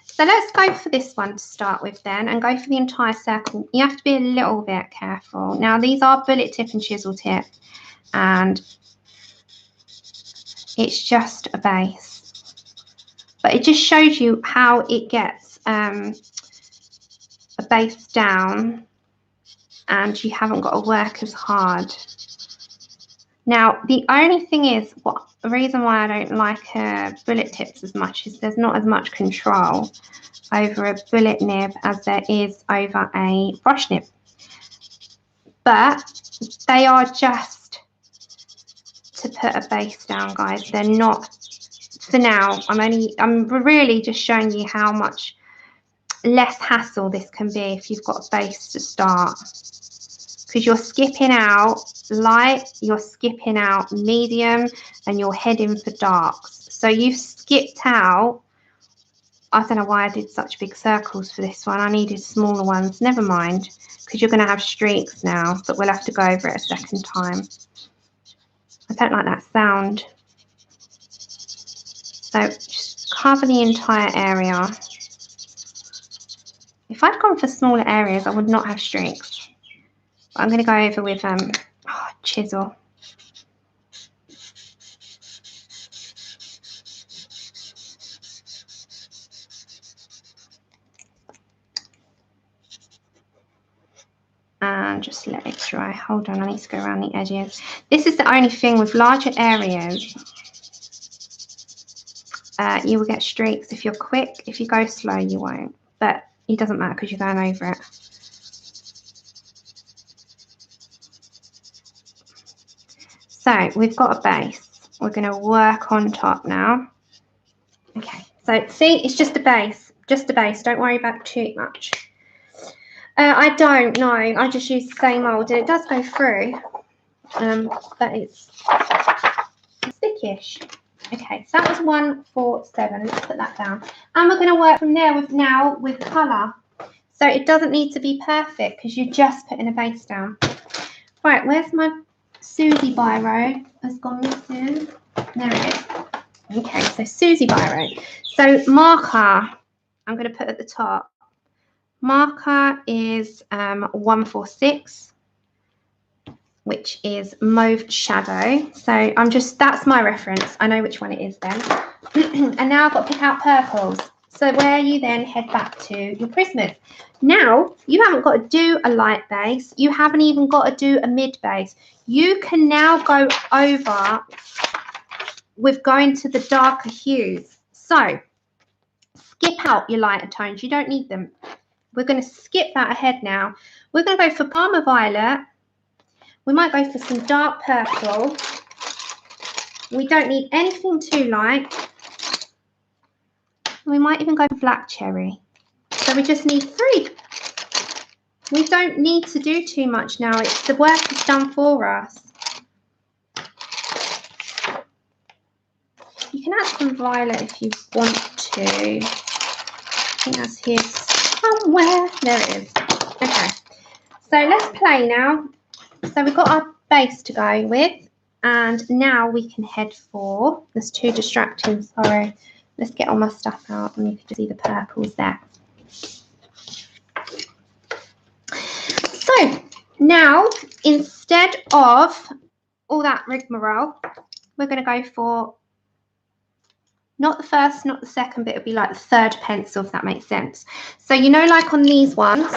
So let's go for this one to start with then, and go for the entire circle. You have to be a little bit careful. Now, these are bullet tip and chisel tip, and it's just a base. But it just shows you how it gets a base down, and you haven't got to work as hard. Now, the only thing is, the reason why I don't like bullet tips as much is there's not as much control. over a bullet nib as there is over a brush nib. But they are just to put a base down, guys. They're not, for now, I'm really just showing you how much less hassle this can be if you've got a base to start. Because you're skipping out light, you're skipping out medium, and you're heading for darks. So you've skipped out, I don't know why I did such big circles for this one. I needed smaller ones. Never mind, because you're going to have streaks now, but we'll have to go over it a second time. I don't like that sound. So just cover the entire area. If I'd gone for smaller areas, I would not have streaks. But I'm going to go over with chisel. And just let it dry. Hold on, I need to go around the edges. This is the only thing with larger areas. You will get streaks if you're quick. If you go slow, you won't. But it doesn't matter because you're going over it. So we've got a base. We're going to work on top now. Okay, so see, it's just a base. Just a base. Don't worry about too much. I don't know. I just use the same old, and it does go through. But it's thickish. Okay, so that was 147. Let's put that down. And we're going to work from there with colour. So it doesn't need to be perfect because you're just putting a base down. Right, where's my Susie biro? Has gone missing. There it is. Okay, so Susie biro. So marker, I'm going to put at the top. Marker is 146. Which is mauve shadow. So that's my reference. I know which one it is then. And now I've got to pick out purples. So where you then head back to your Prismas. Now, you haven't got to do a light base. You haven't even got to do a mid base. You can now go over with going to the darker hues. So skip out your lighter tones. You don't need them. We're going to skip that ahead now. We're going to go for Parma Violet. We might go for some dark purple. We don't need anything too light. We might even go for black cherry. So we just need 3. We don't need to do too much now. The work is done for us. You can add some violet if you want to. I think that's here somewhere. There it is. Okay. So let's play now. So we've got our base to go with, and now we can head for, there's too distracting, sorry. Let's get all my stuff out and you can just see the purples there. So now, instead of all that rigmarole, we're going to go for not the first, not the second, but it'll be like the third pencil, if that makes sense. So you know, like on these ones,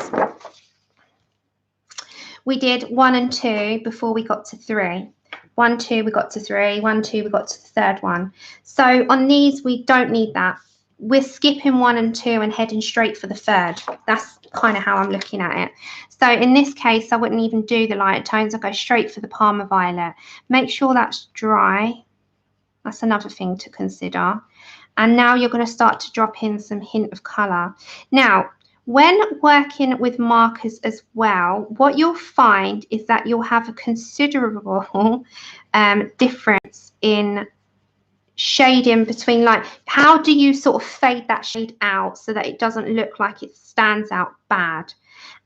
we did 1 and 2 before we got to 3. 1, 2, we got to 3. 1, 2, we got to the third one. So on these, we don't need that. We're skipping 1 and 2 and heading straight for the third. That's kind of how I'm looking at it. So in this case, I wouldn't even do the lighter tones. I go straight for the Parma Violet. Make sure that's dry. That's another thing to consider. And now you're going to start to drop in some hint of colour. Now, when working with markers as well, what you'll find is that you'll have a considerable difference in shading between, like, how do you sort of fade that shade out so that it doesn't look like it stands out bad.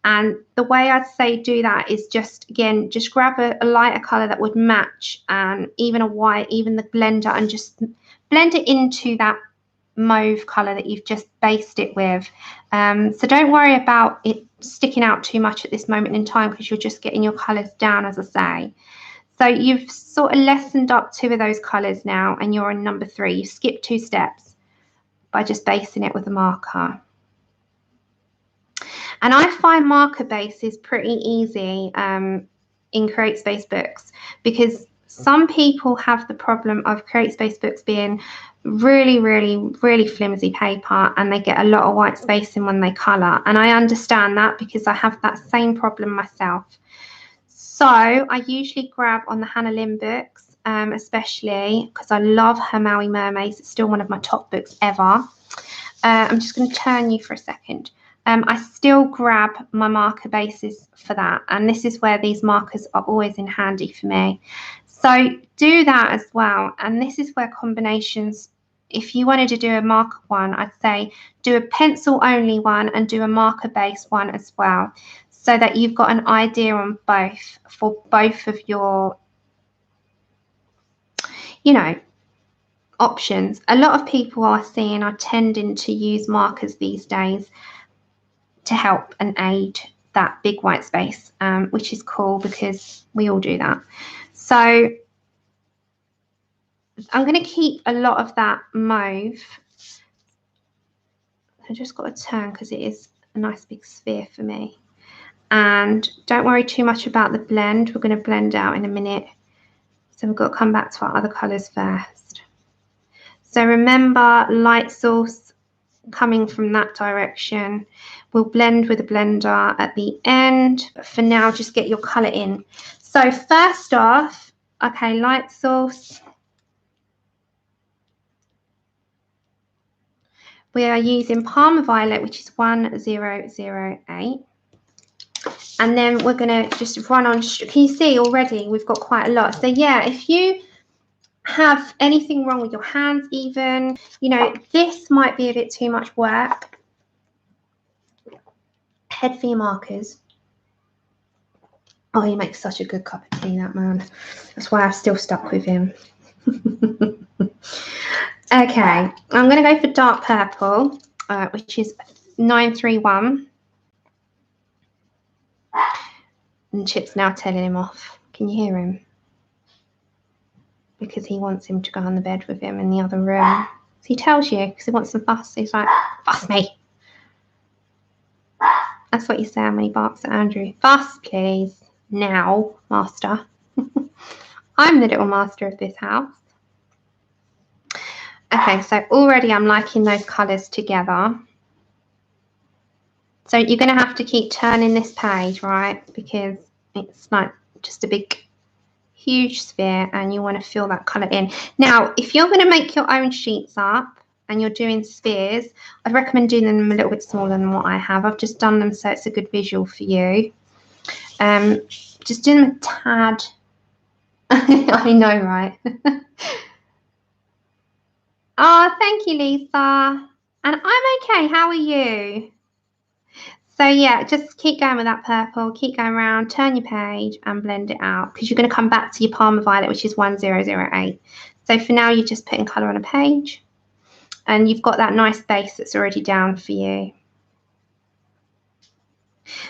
And the way I'd say do that is just, again, just grab a lighter colour that would match, and even a white, even the blender, and just blend it into that mauve colour that you've just based it with. So don't worry about it sticking out too much at this moment in time, because you're just getting your colours down, as I say. So you've sort of lessened up 2 of those colours now, and you're on number 3. You skipped 2 steps by just basing it with a marker. And I find marker bases pretty easy in Create Space books, because some people have the problem of Create Space books being really, really, really flimsy paper, and they get a lot of white spacing when they colour. And I understand that because I have that same problem myself. So I usually grab on the Hannah Lynn books, especially because I love her Maui Mermaids. It's still one of my top books ever. I'm just going to turn you for a second. I still grab my marker bases for that, and this is where these markers are always in handy for me. So do that as well, and this is where combinations, if you wanted to do a marker one, I'd say do a pencil only one and do a marker base one as well, so that you've got an idea on both for both of your, you know, options. A lot of people are tending to use markers these days to help and aid that big white space, which is cool because we all do that. So I'm going to keep a lot of that mauve. I just got to turn because it is a nice big sphere for me. And don't worry too much about the blend. We're going to blend out in a minute. So we've got to come back to our other colours first. So remember, light source coming from that direction. We'll blend with a blender at the end, but for now just get your colour in. So first off, okay, light source, we are using Palmer Violet, which is 1008, and then we're going to just run on. Can you see already we've got quite a lot? So yeah, if you have anything wrong with your hands, even, you know, this might be a bit too much work, head for your markers. Oh, he makes such a good cup of tea, that man. That's why I've still stuck with him. Okay, I'm going to go for dark purple, which is 931. And Chip's now telling him off. Can you hear him? Because he wants him to go on the bed with him in the other room. So he tells you because he wants some fuss. He's like, fuss me. That's what you say when he barks at Andrew. Fuss, please. Now, master. I'm the little master of this house. Okay, so already I'm liking those colours together. So you're going to have to keep turning this page, right? Because it's like just a big, huge sphere and you want to fill that colour in. Now, if you're going to make your own sheets up and you're doing spheres, I'd recommend doing them a little bit smaller than what I have. I've just done them so it's a good visual for you. Just do them a tad. I know, right? Oh, thank you, Lisa. And I'm okay. How are you? So yeah, just keep going with that purple, keep going around, turn your page and blend it out because you're going to come back to your Palmer Violet, which is 1008. So for now, you're just putting colour on a page and you've got that nice base that's already down for you.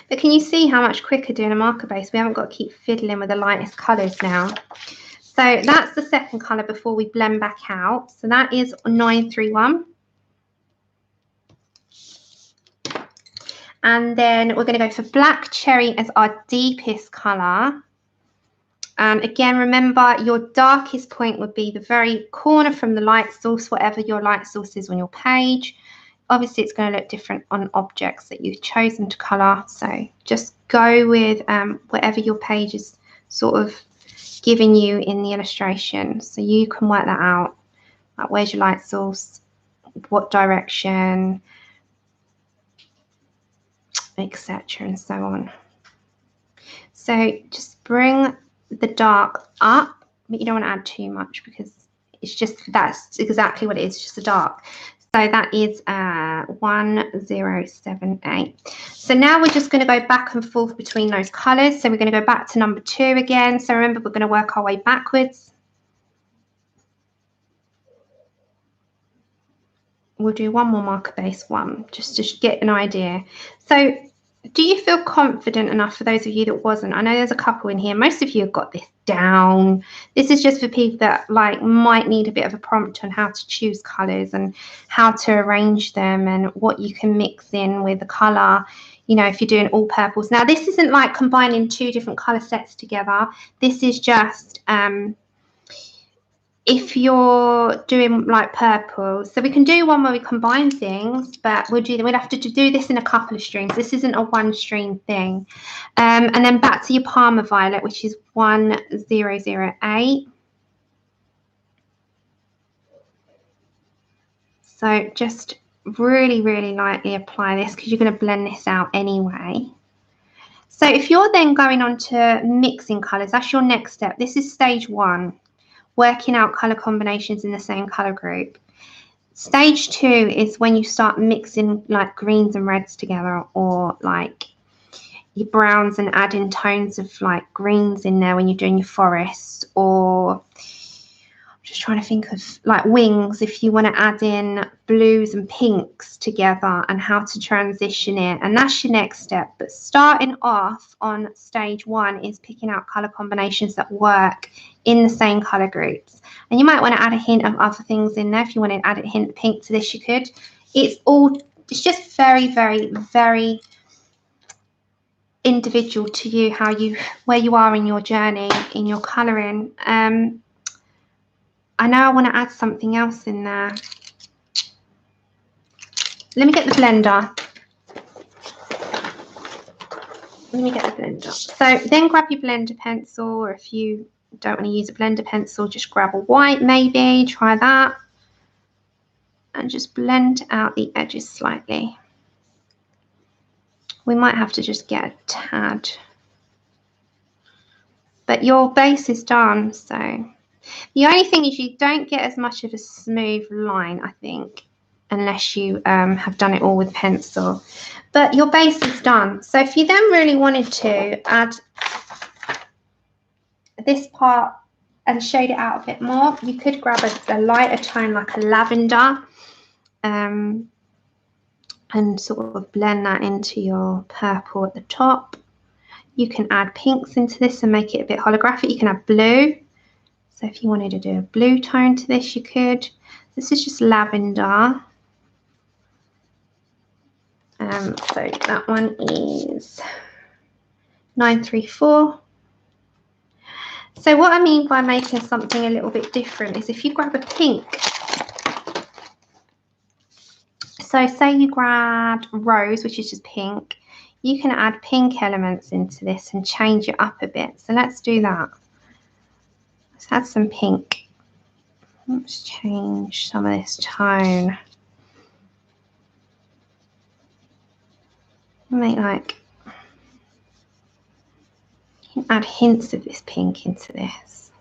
But can you see how much quicker doing a marker base? We haven't got to keep fiddling with the lightest colours now. So that's the second colour before we blend back out. So that is 931. And then we're going to go for Black Cherry as our deepest colour. And again, remember your darkest point would be the very corner from the light source, whatever your light source is on your page. Obviously, it's going to look different on objects that you've chosen to colour. So just go with whatever your page is sort of giving you in the illustration. So you can work that out. Like, where's your light source? What direction? Etc. and so on. So just bring the dark up, but you don't want to add too much because it's just, that's exactly what it is, just the dark. So that is 1078. So now we're just going to go back and forth between those colours. So we're going to go back to number 2 again. So remember, we're going to work our way backwards. We'll do one more marker base one, just to get an idea. So do you feel confident enough for those of you that wasn't? I know there's a couple in here. Most of you have got this down. This is just for people that like might need a bit of a prompt on how to choose colours and how to arrange them and what you can mix in with the colour. You know, if you're doing all purples. Now, this isn't like combining 2 different colour sets together. This is just if you're doing like purple, so we can do one where we combine things, but we'd have to do this in a couple of streams. This isn't a one stream thing. And then back to your Parma Violet, which is 1008. So just really, really lightly apply this because you're going to blend this out anyway. So if you're then going on to mixing colours, that's your next step. This is stage 1, working out colour combinations in the same colour group. Stage 2 is when you start mixing like greens and reds together, or like your browns and adding tones of like greens in there when you're doing your forest, or just trying to think of like wings, if you want to add in blues and pinks together and how to transition it. And that's your next step. But starting off on stage 1 is picking out colour combinations that work in the same colour groups. And you might want to add a hint of other things in there. If you want to add a hint of pink to this, you could. It's just very, very, very individual to you, where you are in your journey, in your colouring. I know I want to add something else in there. Let me get the blender. So then grab your blender pencil, or if you don't want to use a blender pencil, just grab a white maybe, try that. And just blend out the edges slightly. We might have to just get a tad. But your base is done, so. The only thing is you don't get as much of a smooth line, I think, unless you have done it all with pencil. But your base is done. So if you then really wanted to add this part and shade it out a bit more, you could grab a lighter tone like a lavender and sort of blend that into your purple at the top. You can add pinks into this and make it a bit holographic. You can add blue. So if you wanted to do a blue tone to this, you could. This is just lavender. So that one is 934. So what I mean by making something a little bit different is if you grab a pink. So say you grabbed rose, which is just pink. You can add pink elements into this and change it up a bit. So let's do that. Let's add some pink. Let's change some of this tone. Make like, you can add hints of this pink into this.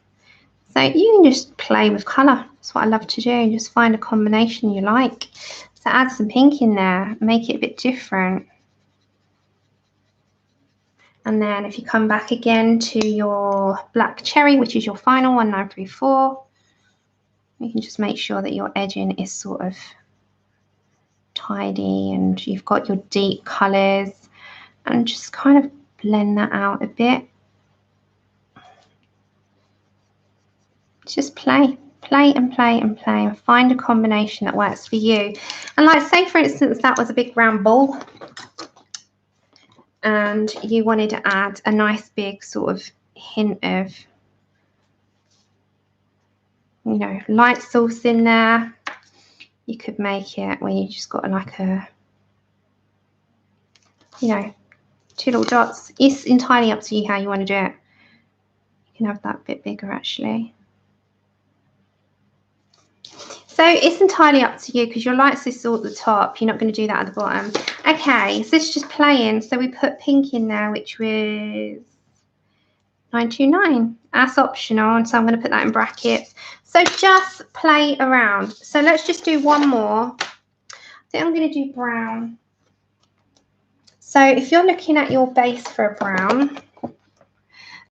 So you can just play with colour. That's what I love to do. Just find a combination you like. So add some pink in there, make it a bit different. And then if you come back again to your black cherry, which is your final one, 934, you can just make sure that your edging is sort of tidy and you've got your deep colours, and just kind of blend that out a bit. Just play and play and play and find a combination that works for you. And like say for instance that was a big round ball and you wanted to add a nice big sort of hint of, you know, light sauce in there. You could make it where you just got like a, you know, 2 little dots. It's entirely up to you how you want to do it. You can have that a bit bigger actually. So it's entirely up to you because your light sauce is all at the top. You're not going to do that at the bottom. Okay, so it's just playing. So we put pink in there, which was 929. That's optional, and so I'm going to put that in brackets. So just play around. So let's just do one more. I think I'm going to do brown. So if you're looking at your base for a brown,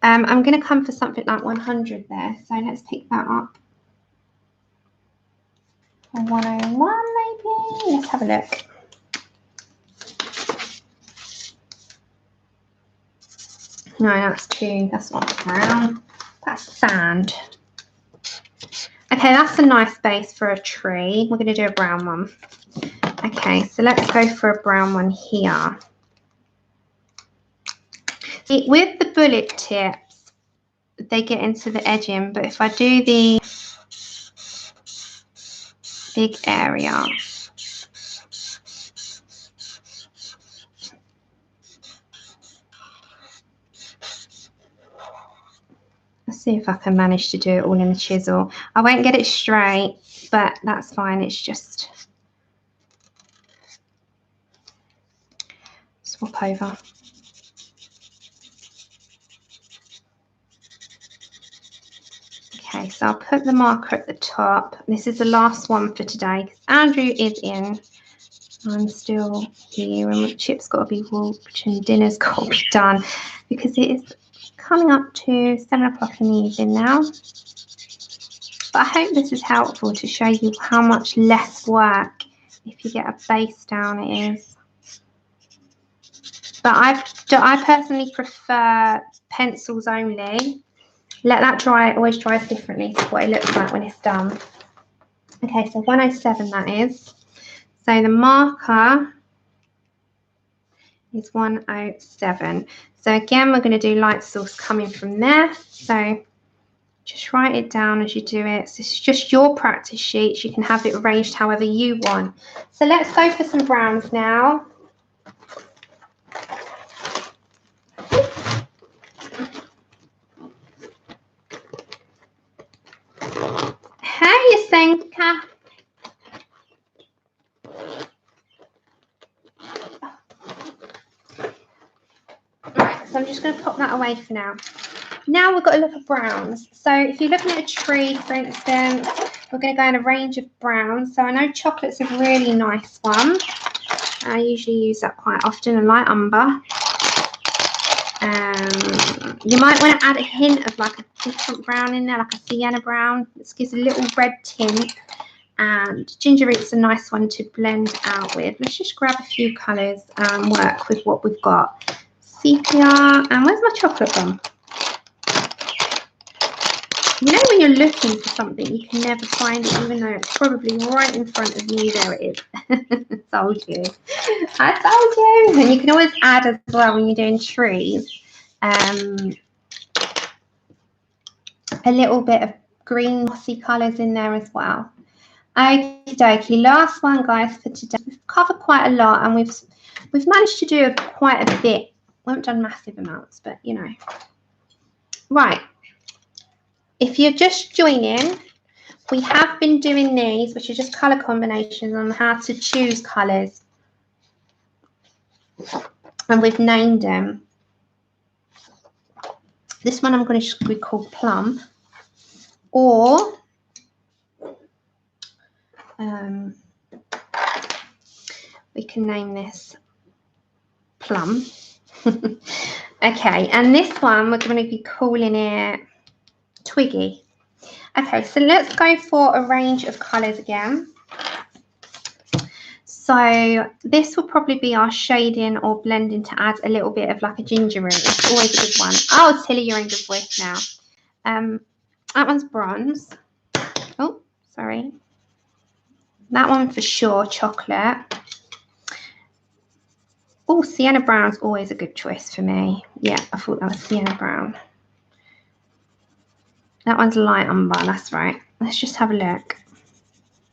I'm going to come for something like 100 there. So let's pick that up. 101 maybe. Let's have a look. No, that's not brown. That's sand. Okay, that's a nice base for a tree. We're going to do a brown one. Okay, so let's go for a brown one here. See, with the bullet tips, they get into the edging, but if I do the big area. Let's see if I can manage to do it all in the chisel. I won't get it straight, but that's fine. It's just swap over. Okay, so I'll put the marker at the top. This is the last one for today because Andrew is in. I'm still here and Chip's got to be walked and dinner's got to be done because it is coming up to 7 o'clock in the evening now. But I hope this is helpful to show you how much less work if you get a base down it is. But I personally prefer pencils only. Let that dry, it always dries differently to what it looks like when it's done. Okay, so 107 that is. So the marker is 107. So again, we're going to do light source coming from there. So just write it down as you do it. So this is just your practice sheets. You can have it arranged however you want. So let's go for some browns now. Hey, Yasenka. Right, so I'm just going to pop that away for now. Now we've got to look at browns. So if you're looking at a tree, for instance, we're going to go in a range of browns. So I know chocolate's a really nice one. I usually use that quite often, a light umber. You might want to add a hint of like a different brown in there, like a sienna brown. This gives a little red tint. And ginger root's a nice one to blend out with. Let's just grab a few colours and work with what we've got. Sepia, and where's my chocolate gone? You know when you're looking for something, you can never find it, even though it's probably right in front of you. There it is. Told you. I told you. And you can always add as well when you're doing trees. A little bit of green mossy colours in there as well. Okie dokie, last one guys for today. We've covered quite a lot and we've managed to do quite a bit. We haven't done massive amounts, but you know. Right. If you're just joining, we have been doing these, which are just colour combinations on how to choose colours. And we've named them. This one I'm going to call Plum. Or we can name this Plum. Okay, and this one we're going to be calling it Twiggy. Okay, so let's go for a range of colours again. So this will probably be our shading or blending to add a little bit of like a ginger root. It's always a good one. Oh, Tilly, you're in good voice now. That one's bronze. Oh, sorry. That one for sure, chocolate. Oh, sienna brown's always a good choice for me. Yeah, I thought that was sienna brown. That one's light umber, that's right. Let's just have a look.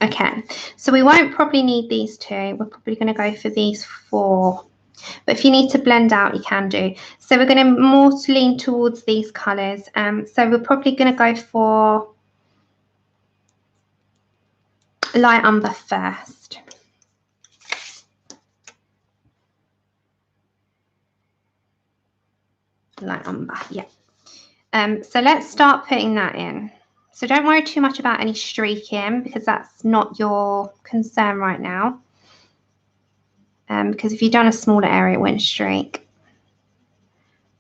Okay, so we won't probably need these two. We're probably going to go for these 4. But if you need to blend out, you can do. So we're going to more lean towards these colours. So we're probably going to go for light umber first. Light umber, yeah. So let's start putting that in. So don't worry too much about any streaking because that's not your concern right now. Because if you've done a smaller area, it won't streak.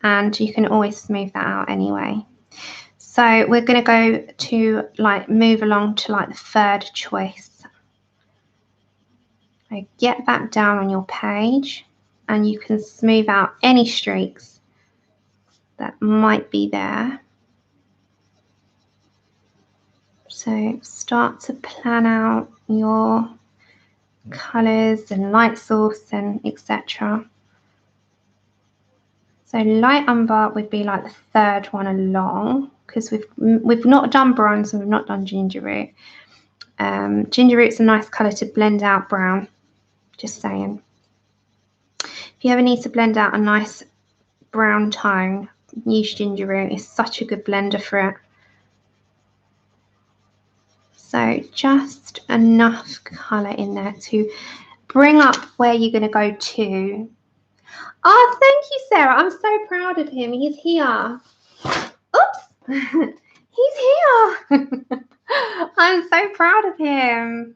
And you can always smooth that out anyway. So we're going to go to like move along to like the 3rd choice. So get that down on your page and you can smooth out any streaks that might be there. So start to plan out your colours and light source and etc. So light umber would be like the 3rd one along because we've not done bronze and we've not done ginger root. Ginger root's a nice colour to blend out brown. Just saying. If you ever need to blend out a nice brown tone, use ginger root. It's such a good blender for it. So just enough colour in there to bring up where you're going to go to. Oh, thank you, Sarah. I'm so proud of him. He's here. Oops. He's here. I'm so proud of him.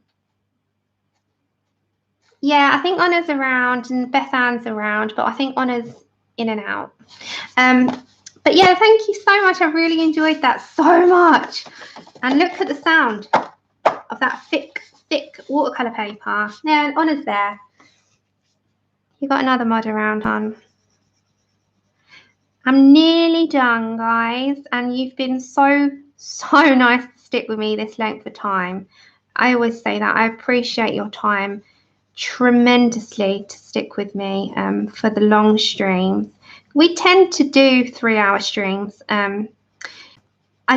Yeah, I think Honor's around and Beth Ann's around, but I think Honor's in and out. But yeah, thank you so much. I really enjoyed that so much. And look at the sound of that thick watercolour paper. Yeah, Honor's there. You got another mod around, hon. I'm nearly done, guys, and you've been so nice to stick with me this length of time. I always say that. I appreciate your time tremendously to stick with me for the long streams. We tend to do 3-hour streams. I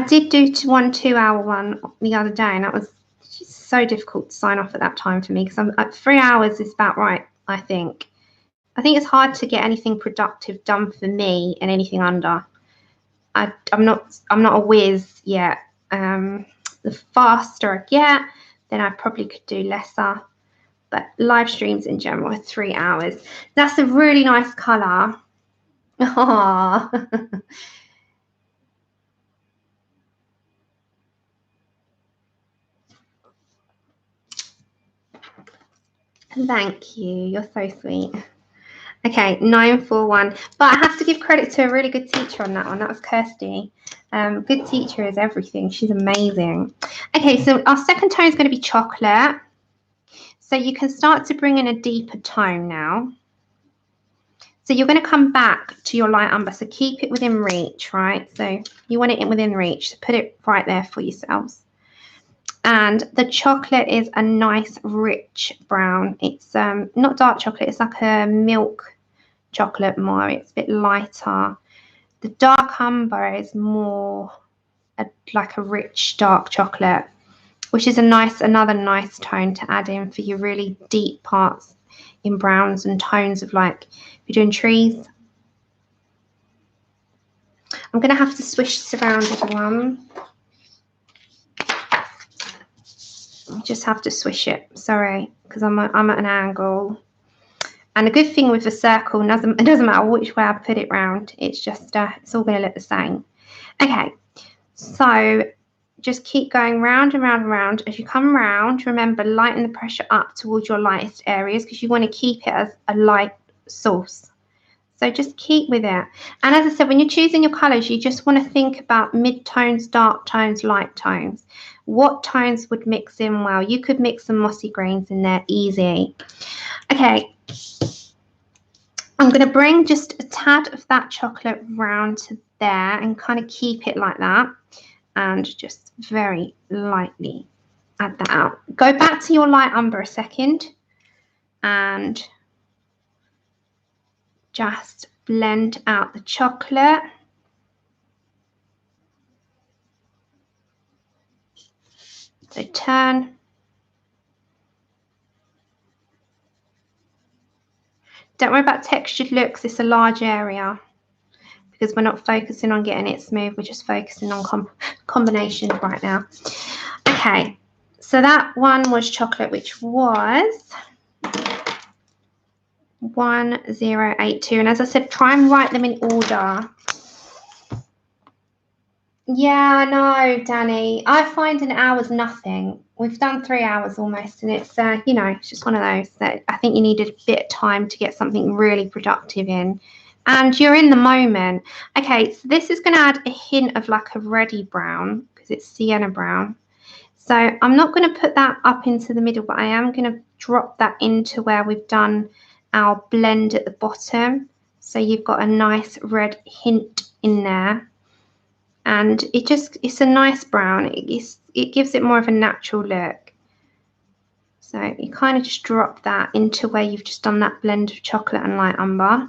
did do one 2-hour one the other day, and that was so difficult to sign off at that time for me because I'm at 3 hours is about right, I think. I think it's hard to get anything productive done for me and anything under. I'm not a whiz yet. The faster I get, then I probably could do lesser. But live streams in general are 3 hours. That's a really nice colour. Aww. Thank you. You're so sweet. Okay, 941. But I have to give credit to a really good teacher on that one. That was Kirsty. Good teacher is everything. She's amazing. Okay, so our second tone is going to be chocolate. So you can start to bring in a deeper tone now. So you're going to come back to your light umber. So keep it within reach, right? So you want it within reach. So put it right there for yourselves. And the chocolate is a nice rich brown. It's not dark chocolate. It's like a milk chocolate more. It's a bit lighter. The dark umber is more like a rich dark chocolate, which is another nice tone to add in for your really deep parts in browns and tones of like if you're doing trees. I'm going to have to swish this around, everyone. I just have to swish it. Sorry, because I'm at an angle. And the good thing with the circle, it doesn't matter which way I put it round. It's just it's all going to look the same. Okay, so just keep going round and round and round. As you come round, remember, lighten the pressure up towards your lightest areas because you want to keep it as a light source. So just keep with it. And as I said, when you're choosing your colours, you just want to think about mid-tones, dark tones, light tones. What tones would mix in well? You could mix some mossy greens in there, easy. Okay, I'm going to bring just a tad of that chocolate round to there and kind of keep it like that. And just very lightly add that out. Go back to your light umber a second and just blend out the chocolate. So turn. Don't worry about textured looks. It's a large area because we're not focusing on getting it smooth. We're just focusing on combinations right now. Okay, so that one was chocolate, which was 1082. And as I said, try and write them in order. Yeah, I know, Danny. I find an hour's nothing. We've done 3 hours almost, and it's, you know, it's just one of those that I think you need a bit of time to get something really productive in. And you're in the moment. Okay, so this is going to add a hint of like a reddy brown because it's sienna brown. So I'm not going to put that up into the middle, but I am going to drop that into where we've done our blend at the bottom. So you've got a nice red hint in there. And it's a nice brown. It gives it more of a natural look. So you kind of just drop that into where you've just done that blend of chocolate and light umber.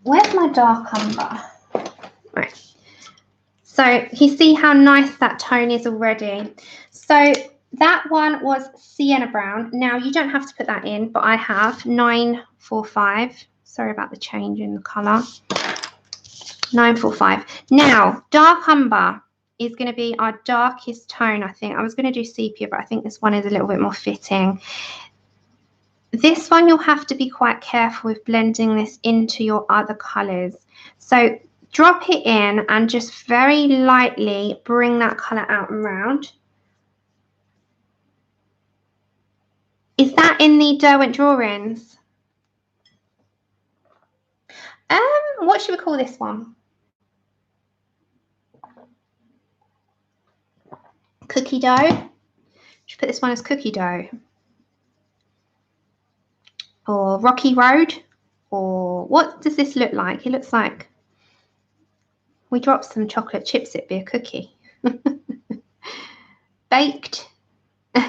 Where's my dark umber? Right. So you see how nice that tone is already. So that one was Sienna Brown. Now you don't have to put that in, but I have 945. Sorry about the change in the colour. 945. Now, dark umber is going to be our darkest tone, I think. I was going to do sepia, but I think this one is a little bit more fitting. This one you'll have to be quite careful with blending this into your other colours. So drop it in and just very lightly bring that colour out and round. Is that in the Derwent drawings? What should we call this one? Cookie dough? Should put this one as cookie dough. Or Rocky Road? Or what does this look like? It looks like we dropped some chocolate chips, it'd be a cookie. Baked. Yeah,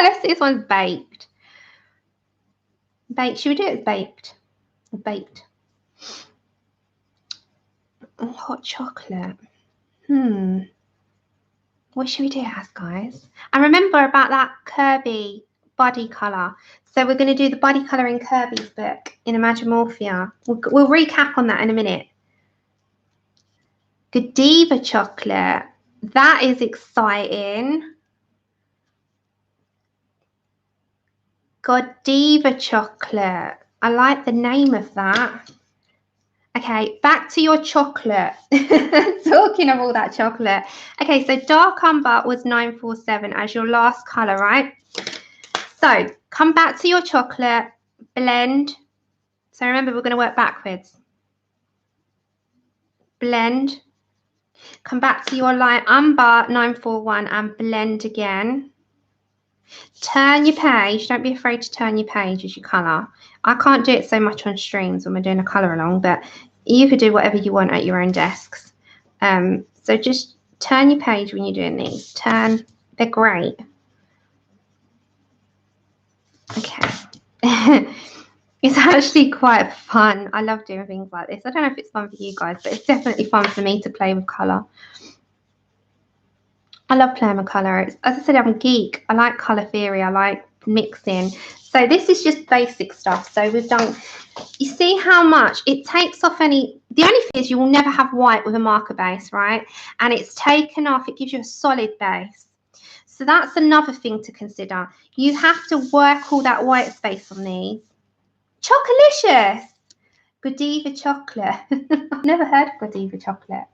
let's see, this one's baked. Baked. Should we do it as baked? Or baked. Oh, hot chocolate. What should we do it as, guys? And remember about that Kirby body colour. So we're going to do the body colour in Kirby's book in Imagimorphia. We'll recap on that in a minute. Godiva chocolate. That is exciting. Godiva chocolate. I like the name of that. Okay, back to your chocolate. Talking of all that chocolate. Okay, so dark umber was 947 as your last colour, right? So come back to your chocolate, blend. So remember, we're going to work backwards. Blend. Come back to your light umber 941 and blend again. Turn your page. Don't be afraid to turn your page as you colour. I can't do it so much on streams when we're doing a colour along, but you could do whatever you want at your own desks. So just turn your page when you're doing these. Turn. They're great. Okay. It's actually quite fun. I love doing things like this. I don't know if it's fun for you guys, but it's definitely fun for me to play with colour. I love playing with colour. As I said, I'm a geek. I like colour theory. I like mixing. So this is just basic stuff. So we've done, you see how much it takes off any, the only thing is you will never have white with a marker base, right? And it's taken off, it gives you a solid base. So that's another thing to consider. You have to work all that white space on these. Chocolicious. Godiva chocolate. I've never heard of Godiva chocolate.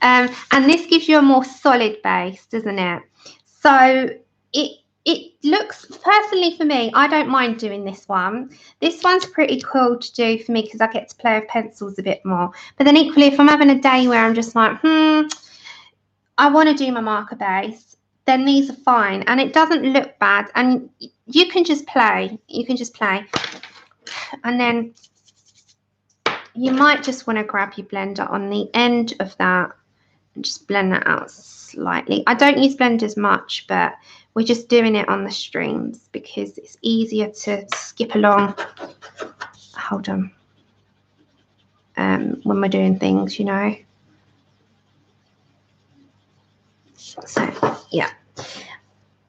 And this gives you a more solid base, doesn't it? So it looks, personally for me, I don't mind doing this one. This one's pretty cool to do for me because I get to play with pencils a bit more. But then equally, if I'm having a day where I'm just like, I want to do my marker base, then these are fine. And it doesn't look bad. And you can just play. You can just play. And then you might just want to grab your blender on the end of that and just blend that out slightly. I don't use blenders much, but we're just doing it on the streams because it's easier to skip along. Hold on. When we're doing things, you know. So, yeah.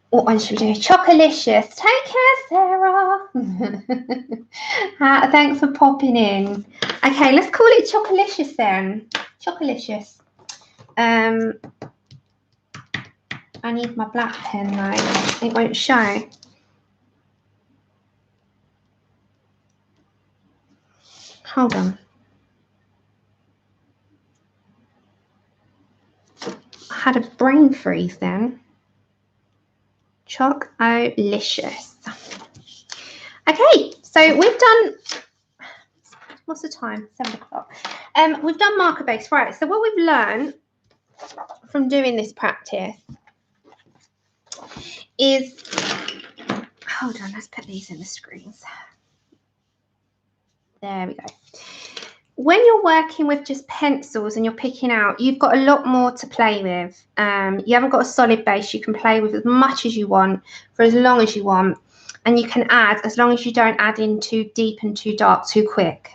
What one should we do? Chocolicious. Take care, Sarah. Thanks for popping in. Okay, let's call it Chocolicious then. Chocolicious. I need my black pen though. It won't show. Hold on. I had a brain freeze then. Chocolicious. Okay, so we've done, what's the time? 7 o'clock. We've done marker base, right? So what we've learned from doing this practice is, hold on, let's put these in the screens. There we go. When you're working with just pencils and you're picking out, you've got a lot more to play with. You haven't got a solid base. You can play with as much as you want for as long as you want. And you can add as long as you don't add in too deep and too dark too quick.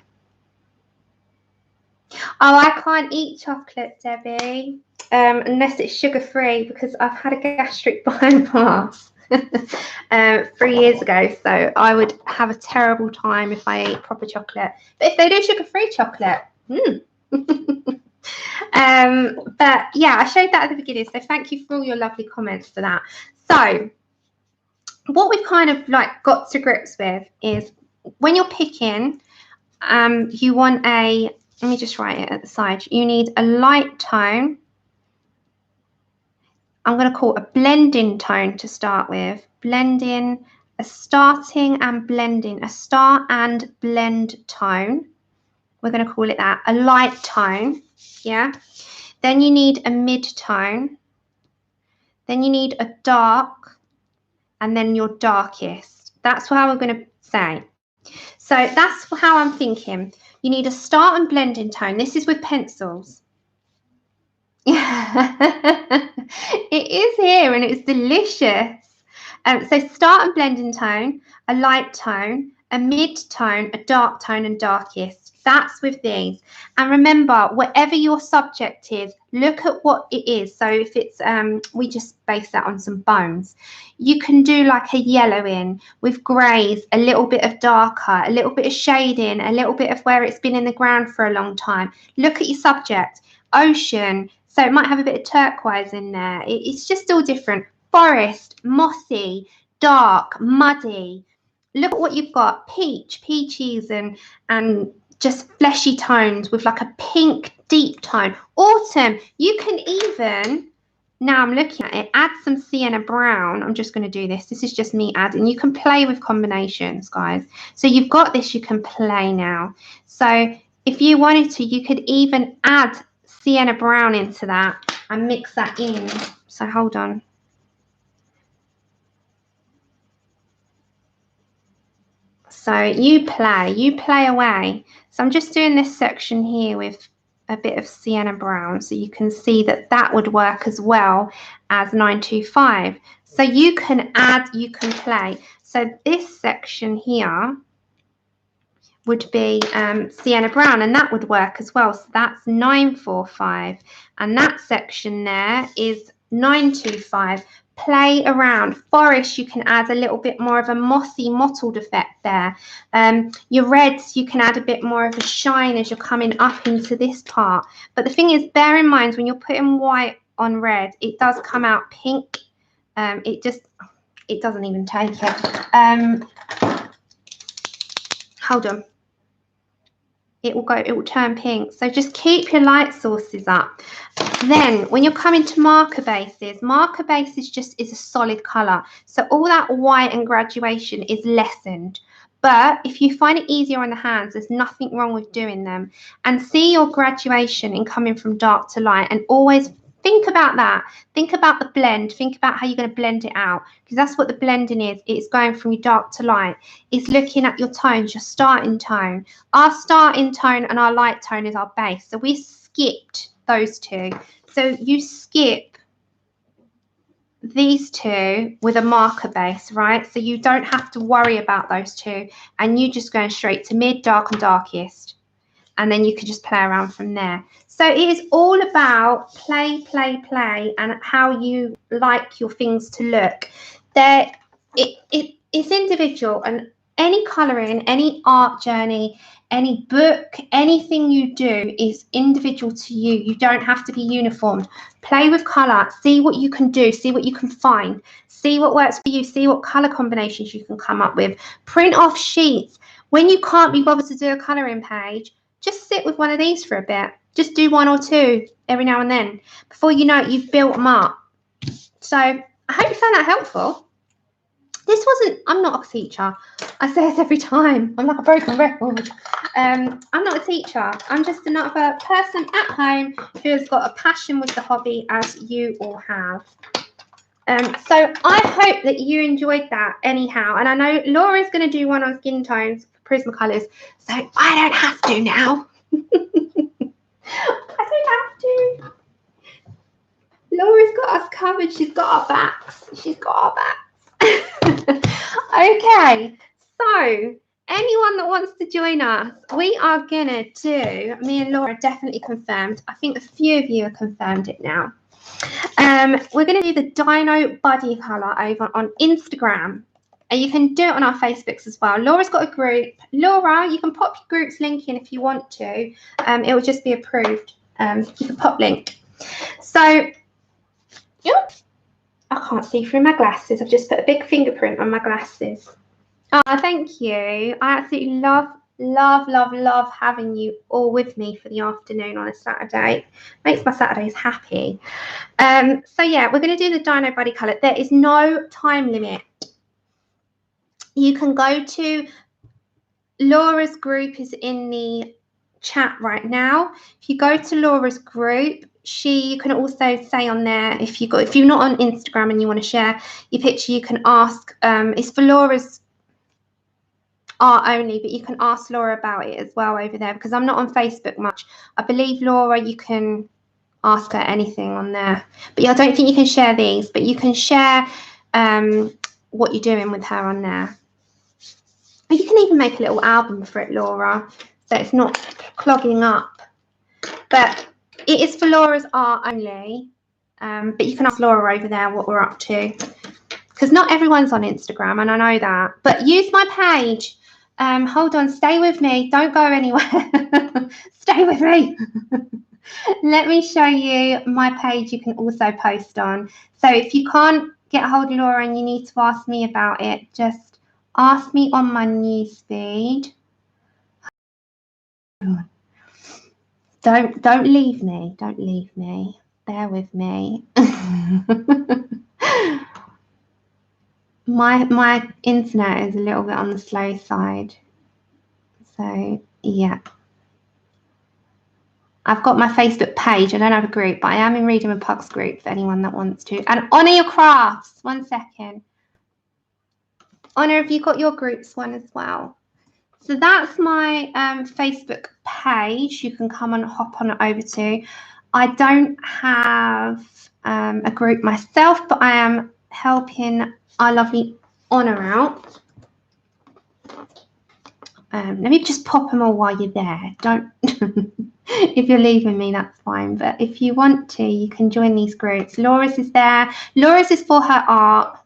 Oh, I can't eat chocolate, Debbie, unless it's sugar-free, because I've had a gastric bypass 3 years ago. So I would have a terrible time if I ate proper chocolate. But if they do sugar-free chocolate, but yeah, I showed that at the beginning. So thank you for all your lovely comments for that. So what we've kind of like got to grips with is when you're picking, you want a, let me just write it at the side. You need a light tone. I'm going to call it a blending tone to start with. Blending, a starting and blending, a start and blend tone. We're going to call it that, a light tone. Yeah. Then you need a mid-tone. Then you need a dark, and then your darkest. That's how we're going to say. So that's how I'm thinking. You need a start and blending tone. This is with pencils. It is here and it's delicious. So start and blending tone, a light tone, a mid-tone, a dark tone, and darkest. That's with these. And remember, whatever your subject is, look at what it is. So if it's, we just base that on some bones. You can do like a yellowing with greys, a little bit of darker, a little bit of shading, a little bit of where it's been in the ground for a long time. Look at your subject. Ocean. So it might have a bit of turquoise in there. It's just all different. Forest, mossy, dark, muddy. Look at what you've got. Peaches and just fleshy tones with like a pink deep tone. Autumn, you can even, now I'm looking at it, add some sienna brown. I'm just going to do this. This is just me adding. You can play with combinations, guys. So you've got this, you can play now. So if you wanted to, you could even add sienna brown into that and mix that in. So hold on. So you play away. So I'm just doing this section here with a bit of sienna brown, so you can see that that would work as well as 925. So you can add, you can play. So this section here would be sienna brown, and that would work as well. So that's 945, and that section there is 925. Play around. Forest, you can add a little bit more of a mossy mottled effect there. Your reds, you can add a bit more of a shine as you're coming up into this part. But the thing is, bear in mind, when you're putting white on red, it does come out pink. It doesn't even take it. Hold on. It will turn pink. So just keep your light sources up. Then when you're coming to marker bases just is a solid color. So all that white and graduation is lessened. But if you find it easier on the hands, there's nothing wrong with doing them. And see your graduation in coming from dark to light, and always think about that. Think about the blend. Think about how you're going to blend it out, because that's what the blending is. It's going from your dark to light. It's looking at your tones, your starting tone. Our starting tone and our light tone is our base. So we skipped those two. So you skip these two with a marker base, right? So you don't have to worry about those two, and you just going straight to mid, dark, and darkest. And then you can just play around from there. So it is all about play, and how you like your things to look. It's individual, and any colouring, any art journey, any book, anything you do is individual to you. You don't have to be uniform. Play with colour, see what you can do, see what you can find, see what works for you, see what colour combinations you can come up with. Print off sheets. When you can't be bothered to do a colouring page, just sit with one of these for a bit. Just do one or two every now and then. Before you know it, you've built them up. So I hope you found that helpful. This wasn't, I'm not a teacher. I say this every time. I'm like a broken record. I'm not a teacher. I'm just another person at home who has got a passion with the hobby, as you all have. So I hope that you enjoyed that anyhow. And I know Laura's going to do one on skin tones for Prismacolors, so I don't have to now. I don't have to. Laura's got us covered. She's got our backs. She's got our backs. Okay, so anyone that wants to join us, we are gonna do, me and Laura definitely confirmed, I think a few of you have confirmed it now. We're gonna do the Dino Buddy colour over on Instagram. And you can do it on our Facebooks as well. Laura's got a group. Laura, you can pop your group's link in if you want to. It will just be approved. You can pop link. So, yep. I can't see through my glasses. I've just put a big fingerprint on my glasses. Oh, thank you. I absolutely love having you all with me for the afternoon on a Saturday. Makes my Saturdays happy. So yeah, we're going to do the Dino Buddy colour. There is no time limit. You can go to Laura's group is in the chat right now. If you go to Laura's group, you can also say on there, if you're not on Instagram and you want to share your picture, you can ask. It's for Laura's art only, but you can ask Laura about it as well over there, because I'm not on Facebook much. I believe, Laura, you can ask her anything on there, but I don't think you can share these, but you can share what you're doing with her on there. You can even make a little album for it, Laura, so it's not clogging up. But it is for Laura's art only. But you can ask Laura over there what we're up to, because not everyone's on Instagram, and I know that. But use my page. Hold on, stay with me. Don't go anywhere. Stay with me. Let me show you my page you can also post on. So if you can't get a hold of Laura and you need to ask me about it, just ask me on my newsfeed. Don't leave me. Don't leave me. Bear with me. My internet is a little bit on the slow side. So yeah. I've got my Facebook page. I don't have a group, but I am in Reading with Pugs group for anyone that wants to. And honour your crafts. 1 second. Honour, have you got your groups one as well? So that's my Facebook page. You can come and hop on over to. I don't have a group myself, but I am helping our lovely Honour out. Let me just pop them all while you're there. Don't. If you're leaving me, that's fine. But if you want to, you can join these groups. Laura's is there. Laura's is for her art.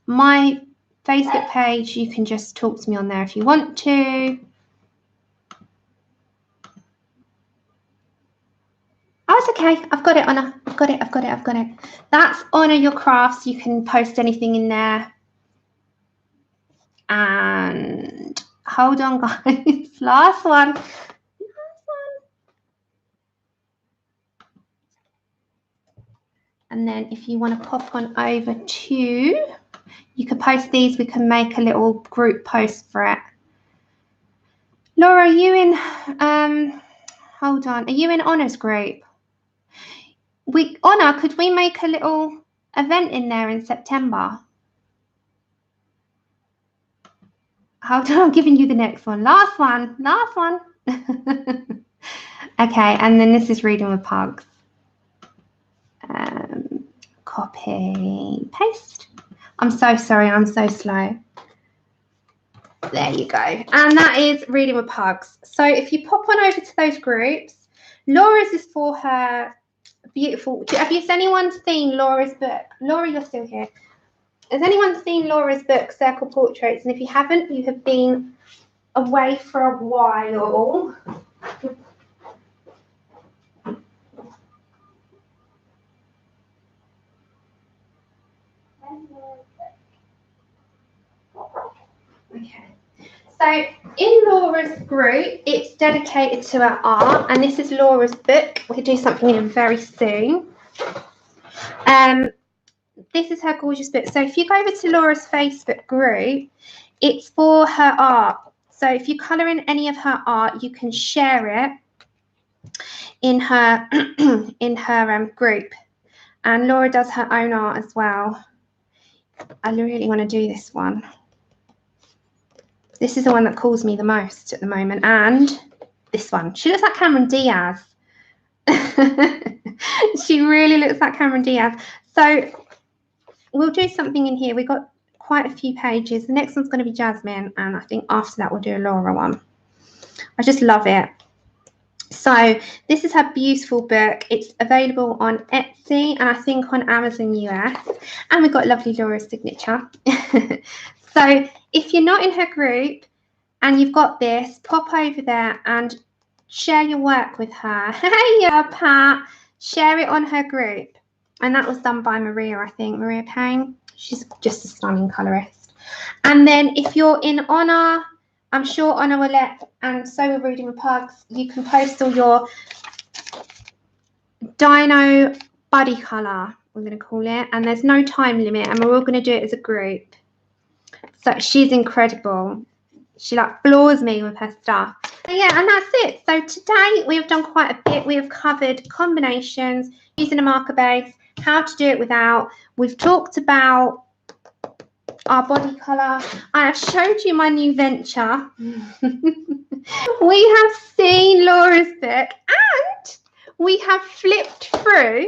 My Facebook page, you can just talk to me on there if you want to. Oh, it's okay. I've got it, Honour. I've got it. That's Honour Your Crafts. You can post anything in there. And hold on, guys. Last one. And then if you want to pop on over to, you can post these. We can make a little group post for it. Laura, are you in, hold on, are you in Honour's group? Honour, could we make a little event in there in September? Hold on, I'm giving you the next one. Last one. Okay, and then this is Reading with Pugs. Copy, paste. I'm so sorry, I'm so slow. There you go. And that is Reading with Pugs. So if you pop on over to those groups, Laura's is for her beautiful. Have anyone seen Laura's book? Laura, you're still here. Has anyone seen Laura's book, Circle Portraits? And if you haven't, you have been away for a while. Okay. So in Laura's group, it's dedicated to her art, and this is Laura's book. We'll do something in very soon. This is her gorgeous book. So if you go over to Laura's Facebook group, it's for her art. So if you colour in any of her art, you can share it in her group. And Laura does her own art as well. I really want to do this one. This is the one that calls me the most at the moment. And this one. She looks like Cameron Diaz. She really looks like Cameron Diaz. So we'll do something in here. We got quite a few pages. The next one's going to be Jasmine, and I think after that we'll do a Laura one. I just love it. So this is her beautiful book. It's available on Etsy and I think on Amazon US. And we've got lovely Laura's signature. So if you're not in her group and you've got this, pop over there and share your work with her. Hiya, Pat. Share it on her group. And that was done by Maria, I think. Maria Payne. She's just a stunning colorist. And then if you're in Honor, I'm sure Honor will let, and so we're Reading with Pugs, you can post all your Dino Buddy Colour, we're going to call it. And there's no time limit, and we're all going to do it as a group. So she's incredible. She like floors me with her stuff. So yeah, and that's it. So today we have done quite a bit. We have covered combinations, using a marker base, how to do it without. We've talked about our body colour. I have showed you my new venture. We have seen Laura's book and we have flipped through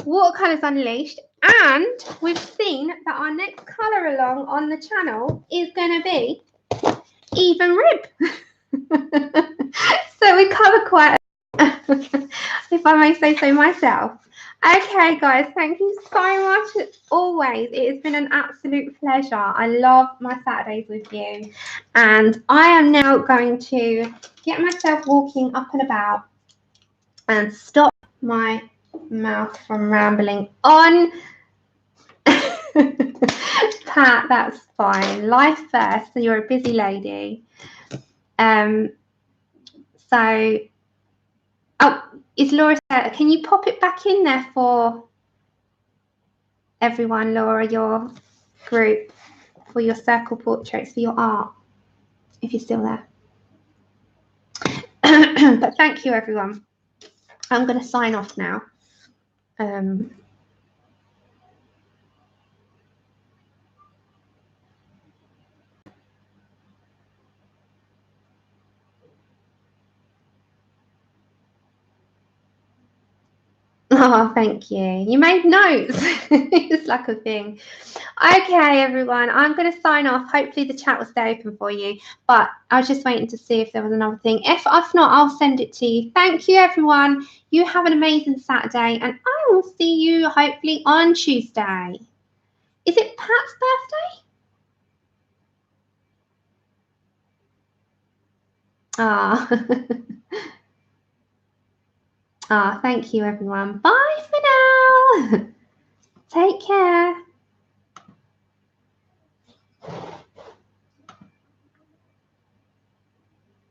Watercolours Unleashed, and we've seen that our next colour along on the channel is going to be Even Rib. So we cover quite a if I may say so myself. Okay, guys, thank you so much as always. It has been an absolute pleasure. I love my Saturdays with you. And I am now going to get myself walking up and about and stop my mouth from rambling on. Pat, that's fine. Life first. So you're a busy lady. So, oh, is Laura there? Can you pop it back in there for everyone, Laura, your group, for your circle portraits, for your art, if you're still there? But thank you, everyone. I'm going to sign off now. Oh, thank you. You made notes. It's like a thing. Okay, everyone, I'm going to sign off. Hopefully the chat will stay open for you. But I was just waiting to see if there was another thing. If not, I'll send it to you. Thank you, everyone. You have an amazing Saturday. And I will see you hopefully on Tuesday. Is it Pat's birthday? Ah. Ah, thank you, everyone. Bye for now. Take care.